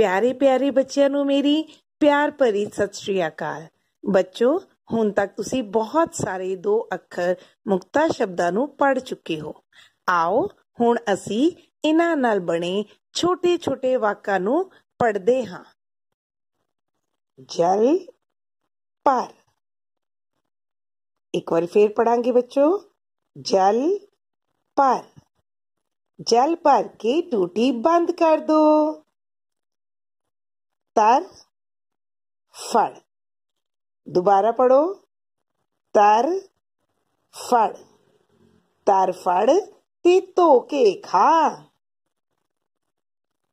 प्यारे प्यारे बच्चों नू मेरी प्यार भरी सत श्री अकाल। बच्चों हुण तक तुसी बहुत सारे दो अखर मुक्ता शब्दां नू पढ़ चुके हो। आओ हुण असी इन्हां नाल बने छोटे छोटे वाकां नू पढ़दे हां। जल पर, एक बार फिर पढ़ांगे बच्चों। जल पर, जल भर के टूटी बंद कर दो। तर फड़, दोबारा पढ़ो। तर फड़, तर फड़ ते धो के खा।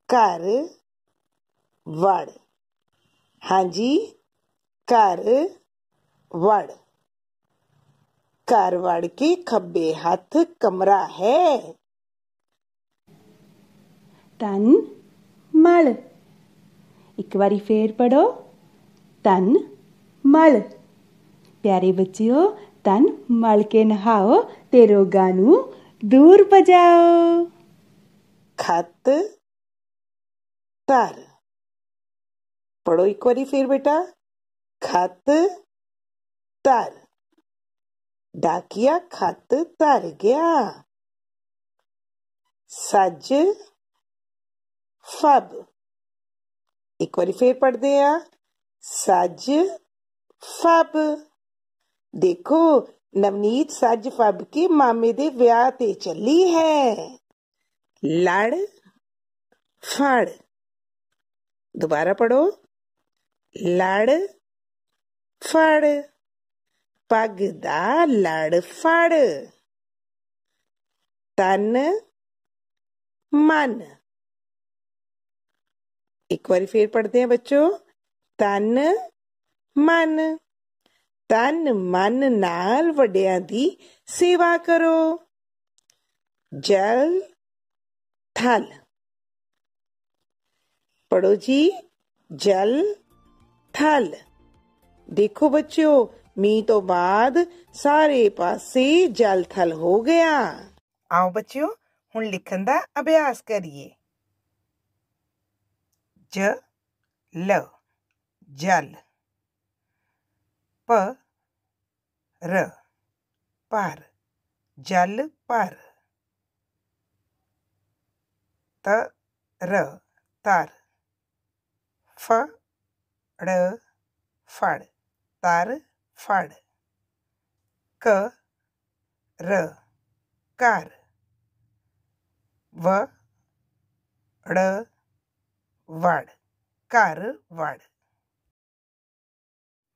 घर वड़, हाँ जी घर वड़, घर वड़ के खब्बे हथ कमरा है। तन मल, एक बारी फिर पढ़ो। तन मल। प्यारे बच्चों तन मल के नहाओ ते रोगां नू दूर भजाओ। खत तर, पढ़ो एक बारी फिर बेटा। खत तर, डाकिया खत तर गया। सज फब, एक बारी फिर पढ़ते हैं। सज फब, देखो नवनीत सज फब के मामे दे ब्याह ते चली है। लड़ फड़, दोबारा पढ़ो। लड़ फड़, पग दा लड़ फड़। तन मन, एक बार फिर पढ़ते हैं बच्चों। तन मन, तन मन नाल वड्डियां दी सेवा करो। जल थल, पढ़ो जी। जल थल, देखो बच्चों मींह तो बाद सारे पासे जल थल हो गया। आओ बच्चों हुण लिखण दा अभ्यास करिए। जल, जल। पर, पर, जल पर। तर, तर। फड़, फड़, तर फड़। कर, कर। वड़, वड़, घर वड़।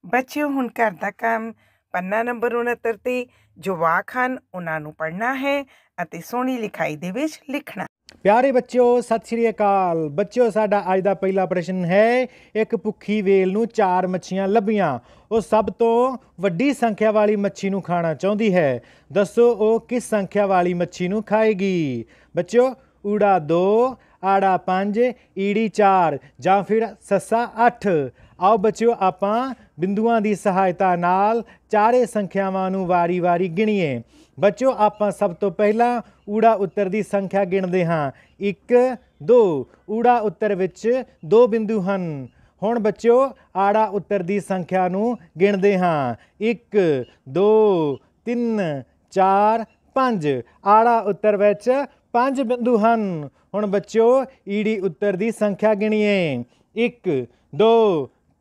बच्चों हुण घर दा काम पन्ना नंबर 69 ते जो वाक ਹਨ ਉਹਨਾਂ ਨੂੰ ਪੜ੍ਹਨਾ ਹੈ ਅਤੇ ਸੋਹਣੀ ਲਿਖਾਈ ਦੇ ਵਿੱਚ ਲਿਖਣਾ। प्यारे बच्चों सत श्री अकाल। बच्चों साडा अज दा पहला प्रश्न है, एक भुखी वेल नूं 4 मच्छियां लभियां। ਉਹ ਸਭ ਤੋਂ ਵੱਡੀ ਸੰਖਿਆ ਵਾਲੀ ਮੱਛੀ ਨੂੰ ਖਾਣਾ ਚਾਹੁੰਦੀ ਹੈ। ਦੱਸੋ ਉਹ ਕਿਸ ਸੰਖਿਆ ਵਾਲੀ ਮੱਛੀ ਨੂੰ ਖਾਏਗੀ। ਬੱਚਿਓ ਊੜਾ 2, ਆੜਾ 5, ਈੜੀ 4 ਜਾਂ ਫਿਰ ਸੱਸਾ 8। आओ बच्चों आपां बिंदुआं दी सहायता नाल चारे संख्यावां नूं वारी-वारी गिणीए। बच्चों आपां सब तो पहला ऊड़ा उत्तर दी संख्या गिणदे हां। 1 2, ऊड़ा उत्तर विच 2 बिंदु हन। हुण बच्चों आड़ा उत्तर दी संख्या नूं गिणदे हां। 1 2 3 4 5, आड़ा उत्तर विच 5 बिंदु हन। हुण बच्चों ईड़ी उत्तर दी संख्या गिणीए। 1 2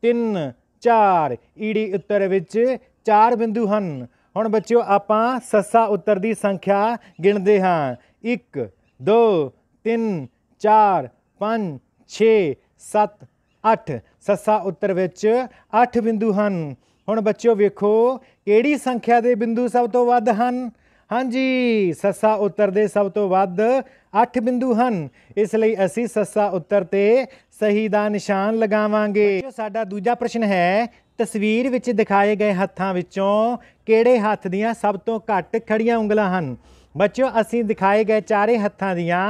3 4, ईड़ी उत्तर विच 4 बिंदु हन। हुण बच्चों आपां सस्सा उत्तर दी संख्या गिणदे हां। 1 2 3 4 5 6 7 8, सस्सा उत्तर विच 8 बिंदु हन। हुण बच्चों वेखो किहड़ी संख्या दे बिंदु सब तो वध हन। हाँ जी सस्सा उत्तर दे सब तो वध 8 बिंदु हन। इसलिए असी सस्सा उत्तर ते सही दा निशान लगावांगे। साडा दूजा प्रश्न है, तस्वीर विच दिखाए गए हत्थां विचों किहड़े हत्थ दियां सब तो घट खड़ियां उंगलां हन। बच्चों असी दिखाए गए चारे हत्थां दियां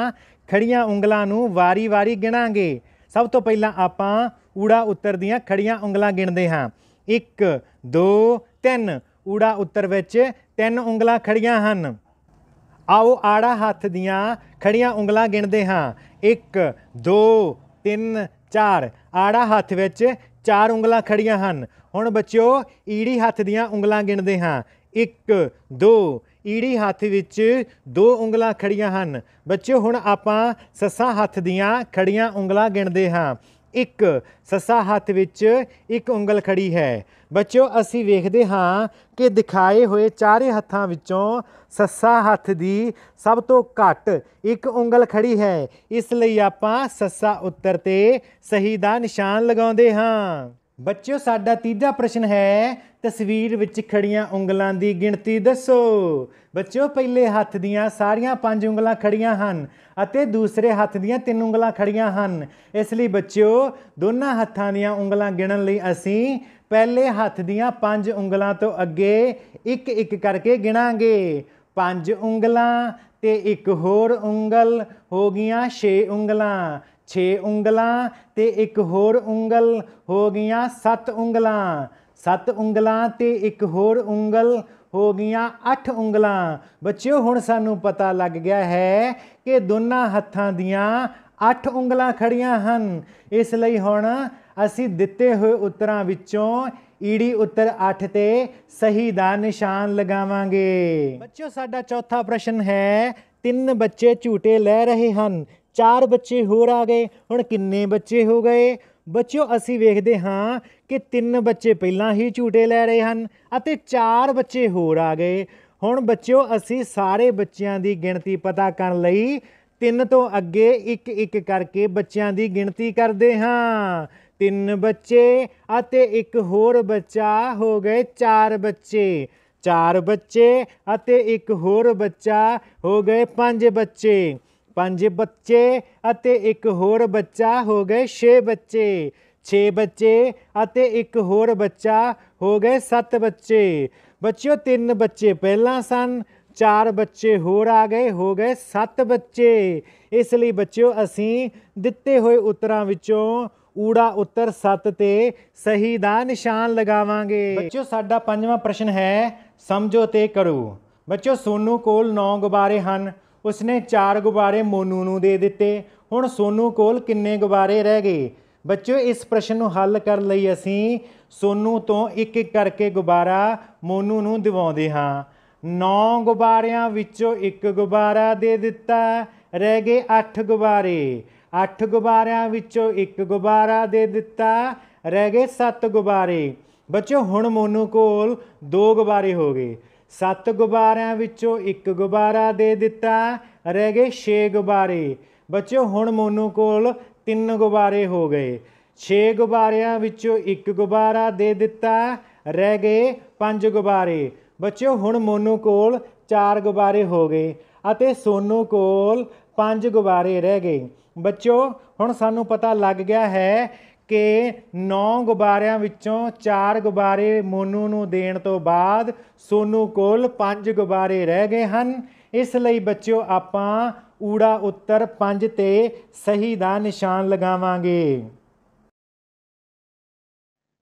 खड़ियां उंगलां नूं वारी-वारी गिणांगे। सब तो पहलां आपां ऊड़ा उत्तर दियां खड़ियां उंगलां गिणदे हां। 1 2 3, ऊड़ा उत्तर विच 3 उंगलां खड़ियां हन। आओ आड़ा हत्थ दियां खड़ियां उंगलां गिणदे हां। 1 2 3 4 ਆੜਾ ਹੱਥ ਵਿੱਚ 4 ਉਂਗਲਾਂ ਖੜੀਆਂ ਹਨ। ਹੁਣ ਬੱਚਿਓ ਈੜੀ ਹੱਥ ਦੀਆਂ ਉਂਗਲਾਂ ਗਿਣਦੇ ਹਾਂ। 1 2 ਈੜੀ ਹੱਥ ਵਿੱਚ 2 ਉਂਗਲਾਂ ਖੜੀਆਂ ਹਨ। ਬੱਚਿਓ ਹੁਣ ਆਪਾਂ ਸੱਸਾ ਹੱਥ ਦੀਆਂ ਖੜੀਆਂ ਉਂਗਲਾਂ ਗਿਣਦੇ ਹਾਂ। 1 ਸੱਸਾ ਹੱਥ ਵਿੱਚ 1 ਉਂਗਲ ਖੜੀ ਹੈ। ਬੱਚਿਓ ਅਸੀਂ ਵੇਖਦੇ ਹਾਂ ਕਿ ਦਿਖਾਏ ਹੋਏ ਚਾਰੇ ਹੱਥਾਂ ਵਿੱਚੋਂ ਸੱਸਾ ਹੱਥ ਦੀ ਸਭ ਤੋਂ ਘੱਟ 1 ਉਂਗਲ ਖੜੀ ਹੈ। ਇਸ ਲਈ ਆਪਾਂ ਸੱਸਾ ਉੱਤਰ 'ਤੇ ਸਹੀ ਦਾ ਨਿਸ਼ਾਨ ਲਗਾਉਂਦੇ ਹਾਂ। ਬੱਚਿਓ ਸਾਡਾ ਤੀਜਾ ਪ੍ਰਸ਼ਨ ਹੈ, ਤਸਵੀਰ ਵਿੱਚ ਖੜੀਆਂ ਉਂਗਲਾਂ ਦੀ ਗਿਣਤੀ ਦੱਸੋ। ਬੱਚਿਓ ਪਹਿਲੇ ਹੱਥ ਦੀਆਂ ਸਾਰੀਆਂ 5 ਉਂਗਲਾਂ ਖੜੀਆਂ ਹਨ ਅਤੇ ਦੂਸਰੇ ਹੱਥ ਦੀਆਂ 3 ਉਂਗਲਾਂ ਖੜੀਆਂ ਹਨ। ਇਸ ਲਈ ਬੱਚਿਓ ਦੋਨਾਂ ਹੱਥਾਂ ਦੀਆਂ ਉਂਗਲਾਂ ਗਿਣਨ ਲਈ ਅਸੀਂ ਪਹਿਲੇ ਹੱਥ ਦੀਆਂ 5 ਉਂਗਲਾਂ ਤੋਂ ਅੱਗੇ ਇੱਕ ਇੱਕ ਕਰਕੇ ਗਿਣਾਂਗੇ। 5 ਉਂਗਲਾਂ ਤੇ ਇੱਕ ਹੋਰ ਉਂਗਲ ਹੋ ਗਈਆਂ 6 ਉਂਗਲਾਂ। 6 ਉਂਗਲਾਂ ਤੇ ਇੱਕ ਹੋਰ ਉਂਗਲ ਹੋ ਗਈਆਂ 7 ਉਂਗਲਾਂ। 7 ਉਂਗਲਾਂ ਤੇ ਇੱਕ ਹੋਰ ਉਂਗਲ ਹੋ ਗਈਆਂ 8 ਉਂਗਲਾਂ। ਬੱਚਿਓ ਹੁਣ ਸਾਨੂੰ ਪਤਾ ਲੱਗ ਗਿਆ ਹੈ ਕਿ ਦੋਨਾਂ ਹੱਥਾਂ ਦੀਆਂ 8 ਉਂਗਲਾਂ ਖੜੀਆਂ ਹਨ। ਇਸ ਲਈ ਹੁਣ ਅਸੀਂ ਦਿੱਤੇ ਹੋਏ ਉੱਤਰਾਂ ਵਿੱਚੋਂ ਈੜੀ ਉੱਤਰ 8 ਤੇ ਸਹੀ ਦਾ ਨਿਸ਼ਾਨ ਲਗਾਵਾਂਗੇ। ਬੱਚਿਓ ਸਾਡਾ ਚੌਥਾ ਪ੍ਰਸ਼ਨ ਹੈ, 3 ਬੱਚੇ ਝੂਟੇ ਲੈ ਰਹੇ ਹਨ, 4 ਬੱਚੇ ਹੋਰ ਆ ਗਏ, ਹੁਣ ਕਿੰਨੇ ਬੱਚੇ ਹੋ ਗਏ। ਬੱਚਿਓ ਅਸੀਂ ਵੇਖਦੇ ਹਾਂ ਕਿ 3 ਬੱਚੇ ਪਹਿਲਾਂ ਹੀ ਝੂਟੇ ਲੈ ਰਹੇ ਹਨ ਅਤੇ 4 ਬੱਚੇ ਹੋਰ ਆ ਗਏ। ਹੁਣ ਬੱਚਿਓ ਅਸੀਂ ਸਾਰੇ ਬੱਚਿਆਂ ਦੀ ਗਿਣਤੀ ਪਤਾ ਕਰਨ ਲਈ 3 ਤੋਂ ਅੱਗੇ ਇੱਕ ਇੱਕ ਕਰਕੇ ਬੱਚਿਆਂ ਦੀ ਗਿਣਤੀ ਕਰਦੇ ਹਾਂ। 3 ਬੱਚੇ ਅਤੇ ਇੱਕ ਹੋਰ ਬੱਚਾ ਹੋ ਗਏ 4 ਬੱਚੇ। 4 ਬੱਚੇ ਅਤੇ ਇੱਕ ਹੋਰ ਬੱਚਾ ਹੋ ਗਏ 5 ਬੱਚੇ। 5 ਬੱਚੇ ਅਤੇ ਇੱਕ ਹੋਰ ਬੱਚਾ ਹੋ ਗਏ 6 ਬੱਚੇ। 6 ਬੱਚੇ ਅਤੇ ਇੱਕ ਹੋਰ ਬੱਚਾ ਹੋ ਗਏ 7 ਬੱਚੇ। ਬੱਚਿਓ 3 ਬੱਚੇ ਪਹਿਲਾਂ ਸਨ, 4 ਬੱਚੇ ਹੋਰ ਆ ਗਏ, ਹੋ ਗਏ 7 ਬੱਚੇ। ਇਸ ਲਈ ਬੱਚਿਓ ਅਸੀਂ ਦਿੱਤੇ ਹੋਏ ਉੱਤਰਾਂ ਵਿੱਚੋਂ ਊੜਾ ਉੱਤਰ 7 ਤੇ ਸਹੀ ਦਾ ਨਿਸ਼ਾਨ ਲਗਾਵਾਂਗੇ। ਬੱਚਿਓ ਸਾਡਾ ਪੰਜਵਾਂ ਪ੍ਰਸ਼ਨ ਹੈ, ਸਮਝੋ ਤੇ ਕਰੋ। ਬੱਚਿਓ ਸੋਨੂ ਕੋਲ 9 ਗੁਬਾਰੇ ਹਨ, ਉਸਨੇ 4 ਗੁਬਾਰੇ ਮੋਨੂ ਨੂੰ ਦੇ ਦਿੱਤੇ। ਹੁਣ ਸੋਨੂ ਕੋਲ ਕਿੰਨੇ ਗੁਬਾਰੇ ਰਹਿ ਗਏ। ਬੱਚਿਓ ਇਸ ਪ੍ਰਸ਼ਨ ਨੂੰ ਹੱਲ ਕਰਨ ਲਈ ਅਸੀਂ ਸੋਨੂ ਤੋਂ ਇੱਕ ਇੱਕ ਕਰਕੇ ਗੁਬਾਰਾ ਮੋਨੂ ਨੂੰ ਦਿਵਾਉਂਦੇ ਹਾਂ। 9 ਗੁਬਾਰਿਆਂ ਵਿੱਚੋਂ 1 ਗੁਬਾਰਾ ਦੇ ਦਿੱਤਾ, ਰਹਿ ਗਏ 8 ਗੁਬਾਰੇ। 8 ਗੁਬਾਰਿਆਂ ਵਿੱਚੋਂ 1 ਗੁਬਾਰਾ ਦੇ ਦਿੱਤਾ, ਰਹਿ ਗਏ 7 ਗੁਬਾਰੇ। ਬੱਚਿਓ ਹੁਣ ਮੋਨੂ ਕੋਲ 2 ਗੁਬਾਰੇ ਹੋ ਗਏ। 7 ਗੁਬਾਰਿਆਂ ਵਿੱਚੋਂ 1 ਗੁਬਾਰਾ ਦੇ ਦਿੱਤਾ, ਰਹਿ ਗਏ 6 ਗੁਬਾਰੇ। ਬੱਚਿਓ ਹੁਣ ਮੋਨੂ ਕੋਲ 3 ਗੁਬਾਰੇ ਹੋ ਗਏ। 6 ਗੁਬਾਰਿਆਂ ਵਿੱਚੋਂ 1 ਗੁਬਾਰਾ ਦੇ ਦਿੱਤਾ, ਰਹਿ ਗਏ 5 ਗੁਬਾਰੇ। ਬੱਚਿਓ ਹੁਣ ਮੋਨੂ ਕੋਲ 4 ਗੁਬਾਰੇ ਹੋ ਗਏ ਅਤੇ ਸੋਨੂ ਕੋਲ 5 ਗੁਬਾਰੇ ਰਹਿ ਗਏ। ਬੱਚਿਓ ਹੁਣ ਸਾਨੂੰ ਪਤਾ ਲੱਗ ਗਿਆ ਹੈ ਕਿ 9 ਗੁਬਾਰਿਆਂ ਵਿੱਚੋਂ 4 ਗੁਬਾਰੇ ਮੋਨੂ ਨੂੰ ਦੇਣ ਤੋਂ ਬਾਅਦ ਸੋਨੂ ਕੋਲ 5 ਗੁਬਾਰੇ ਰਹਿ ਗਏ ਹਨ। ਇਸ ਲਈ ਬੱਚਿਓ ਆਪਾਂ ਊੜਾ ਉੱਤਰ 5 ਤੇ ਸਹੀ ਦਾ ਨਿਸ਼ਾਨ ਲਗਾਵਾਂਗੇ।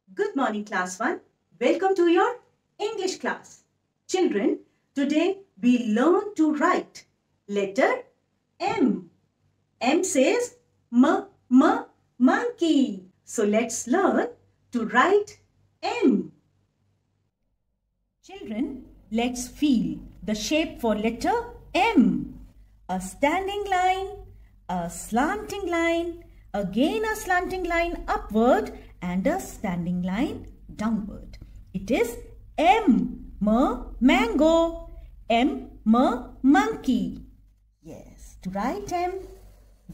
Good morning, class 1. Welcome to your English class. Children, today we learn to write letter M. M says monkey. So let's learn to write M. Children, let's feel the shape for letter M. A standing line, a slanting line, again a slanting line upward and a standing line downward. It is M, mango, M, monkey. Yes, to write M,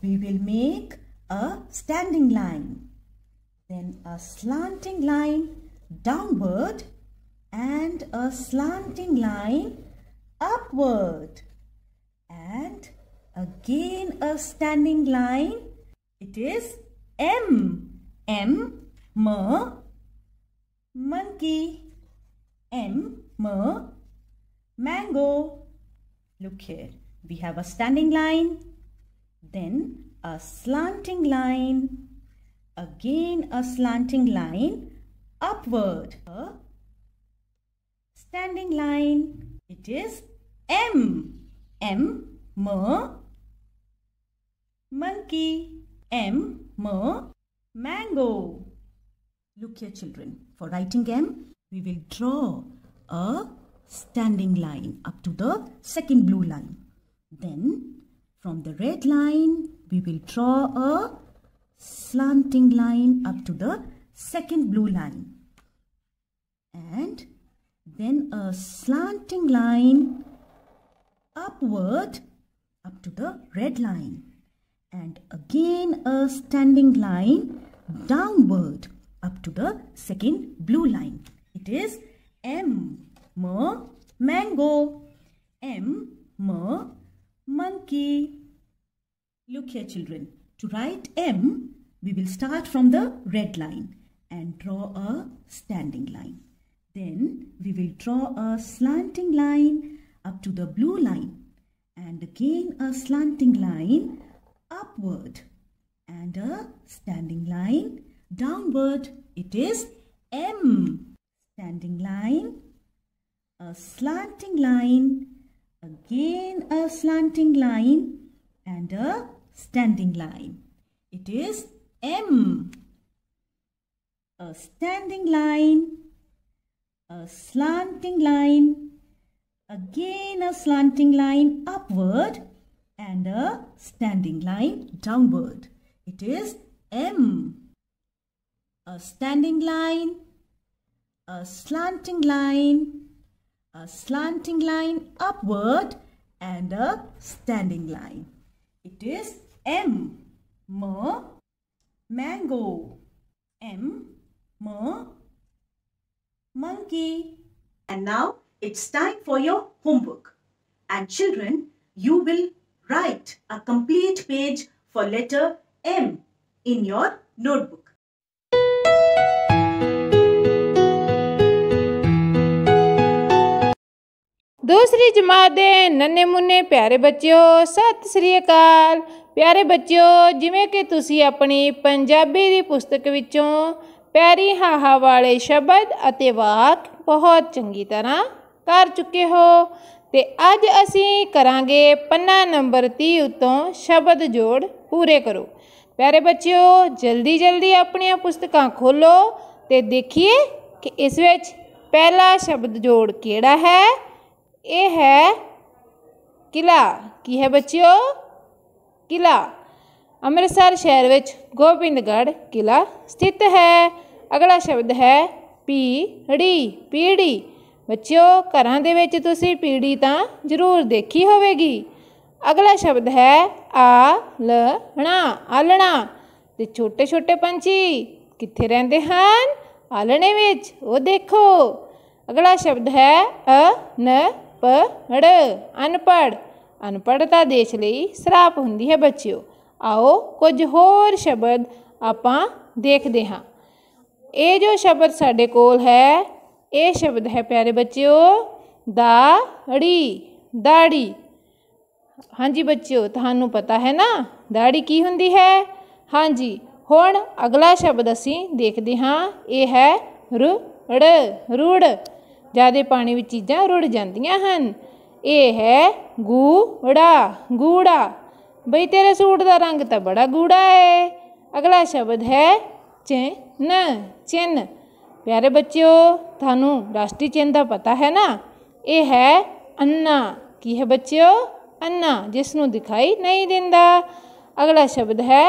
we will make a standing line, then a slanting line downward and a slanting line upward and again a standing line. It is M, monkey, M, mango. Look here, we have a standing line, then a slanting line, again a slanting line upward, a standing line. It is M, monkey, M, mango. Look here, children. For writing M, we will draw a standing line up to the second blue line. Then from the red line, we will draw a slanting line up to the second blue line. And then a slanting line upward up to the red line. And again a standing line downward up to the second blue line. It is M, mango. M, monkey. Look here, children. To write M, we will start from the red line and draw a standing line. Then we will draw a slanting line up to the blue line and again a slanting line upward and a standing line downward. It is M. Standing line, a slanting line, again a slanting line and a standing line. It is M. A standing line, a slanting line, again a slanting line upward and a standing line downward. It is M. A standing line, a slanting line, a slanting line upward and a standing line. It is M. Mango. M. Monkey. And now it's time for your homework. And children, you will write a complete page for letter M in your notebook. दूसरी जमात दे नन्हे मुन्ने प्यारे बच्चों सत श्री अकाल। प्यारे बच्चों, जिवें कि तुसी अपनी पंजाबी दी पुस्तक विचों पैरी हाहा वाले शब्द अते वाक बहुत चंगी तरह कर चुके हो ते अज असीं करांगे पन्ना नंबर 30 उत्तों शब्द जोड़ पूरे करो। प्यारे बच्चों, जल्दी जल्दी अपनी पुस्तकां खोलो ते देखिए कि इस विच पहला शब्द जोड़ किहड़ा है। ये है किला। की है बच्चों? किला। अमृतसर शहर विच गोबिंदगढ़ किला स्थित है। अगला शब्द है पीढ़ी। पीढ़ी बच्चों, घरां दे विच तुसीं पीढ़ी तां जरूर देखी होवेगी। अगला शब्द है आलणा। आलणा ते छोटे छोटे पंछी कित्थे रहिंदे हन? आलणे विच। वो देखो। अगला शब्द है अनपढ़। अनपढ़। अनपढ़ता देश लई श्राप हुंदी है बच्चों। आओ कुछ होर शब्द आपां देखदे हां। ये जो शब्द साडे कोल है, ये शब्द है प्यारे बच्चों दाढ़ी। दाढ़ी। हाँ जी बच्चों, तुहानू पता है ना दाढ़ी की हुंदी है? हाँ जी। हुण अगला शब्द असीं देखदे हां। ये है रुड़। रुड़। ज़्यादा पानी में चीज़ां रुड़ जांदियां हन। ये है गूड़ा। गूड़ा। बई तेरे सूट का रंग तो बड़ा गूड़ा है। अगला शब्द है चिन्ह। चिन्ह। प्यारे बच्चों, थानू राष्ट्रीय चिन्ह का पता है ना? ये है अन्ना। की है बच्चों? अन्ना, जिसनू दिखाई नहीं देंदा। अगला शब्द है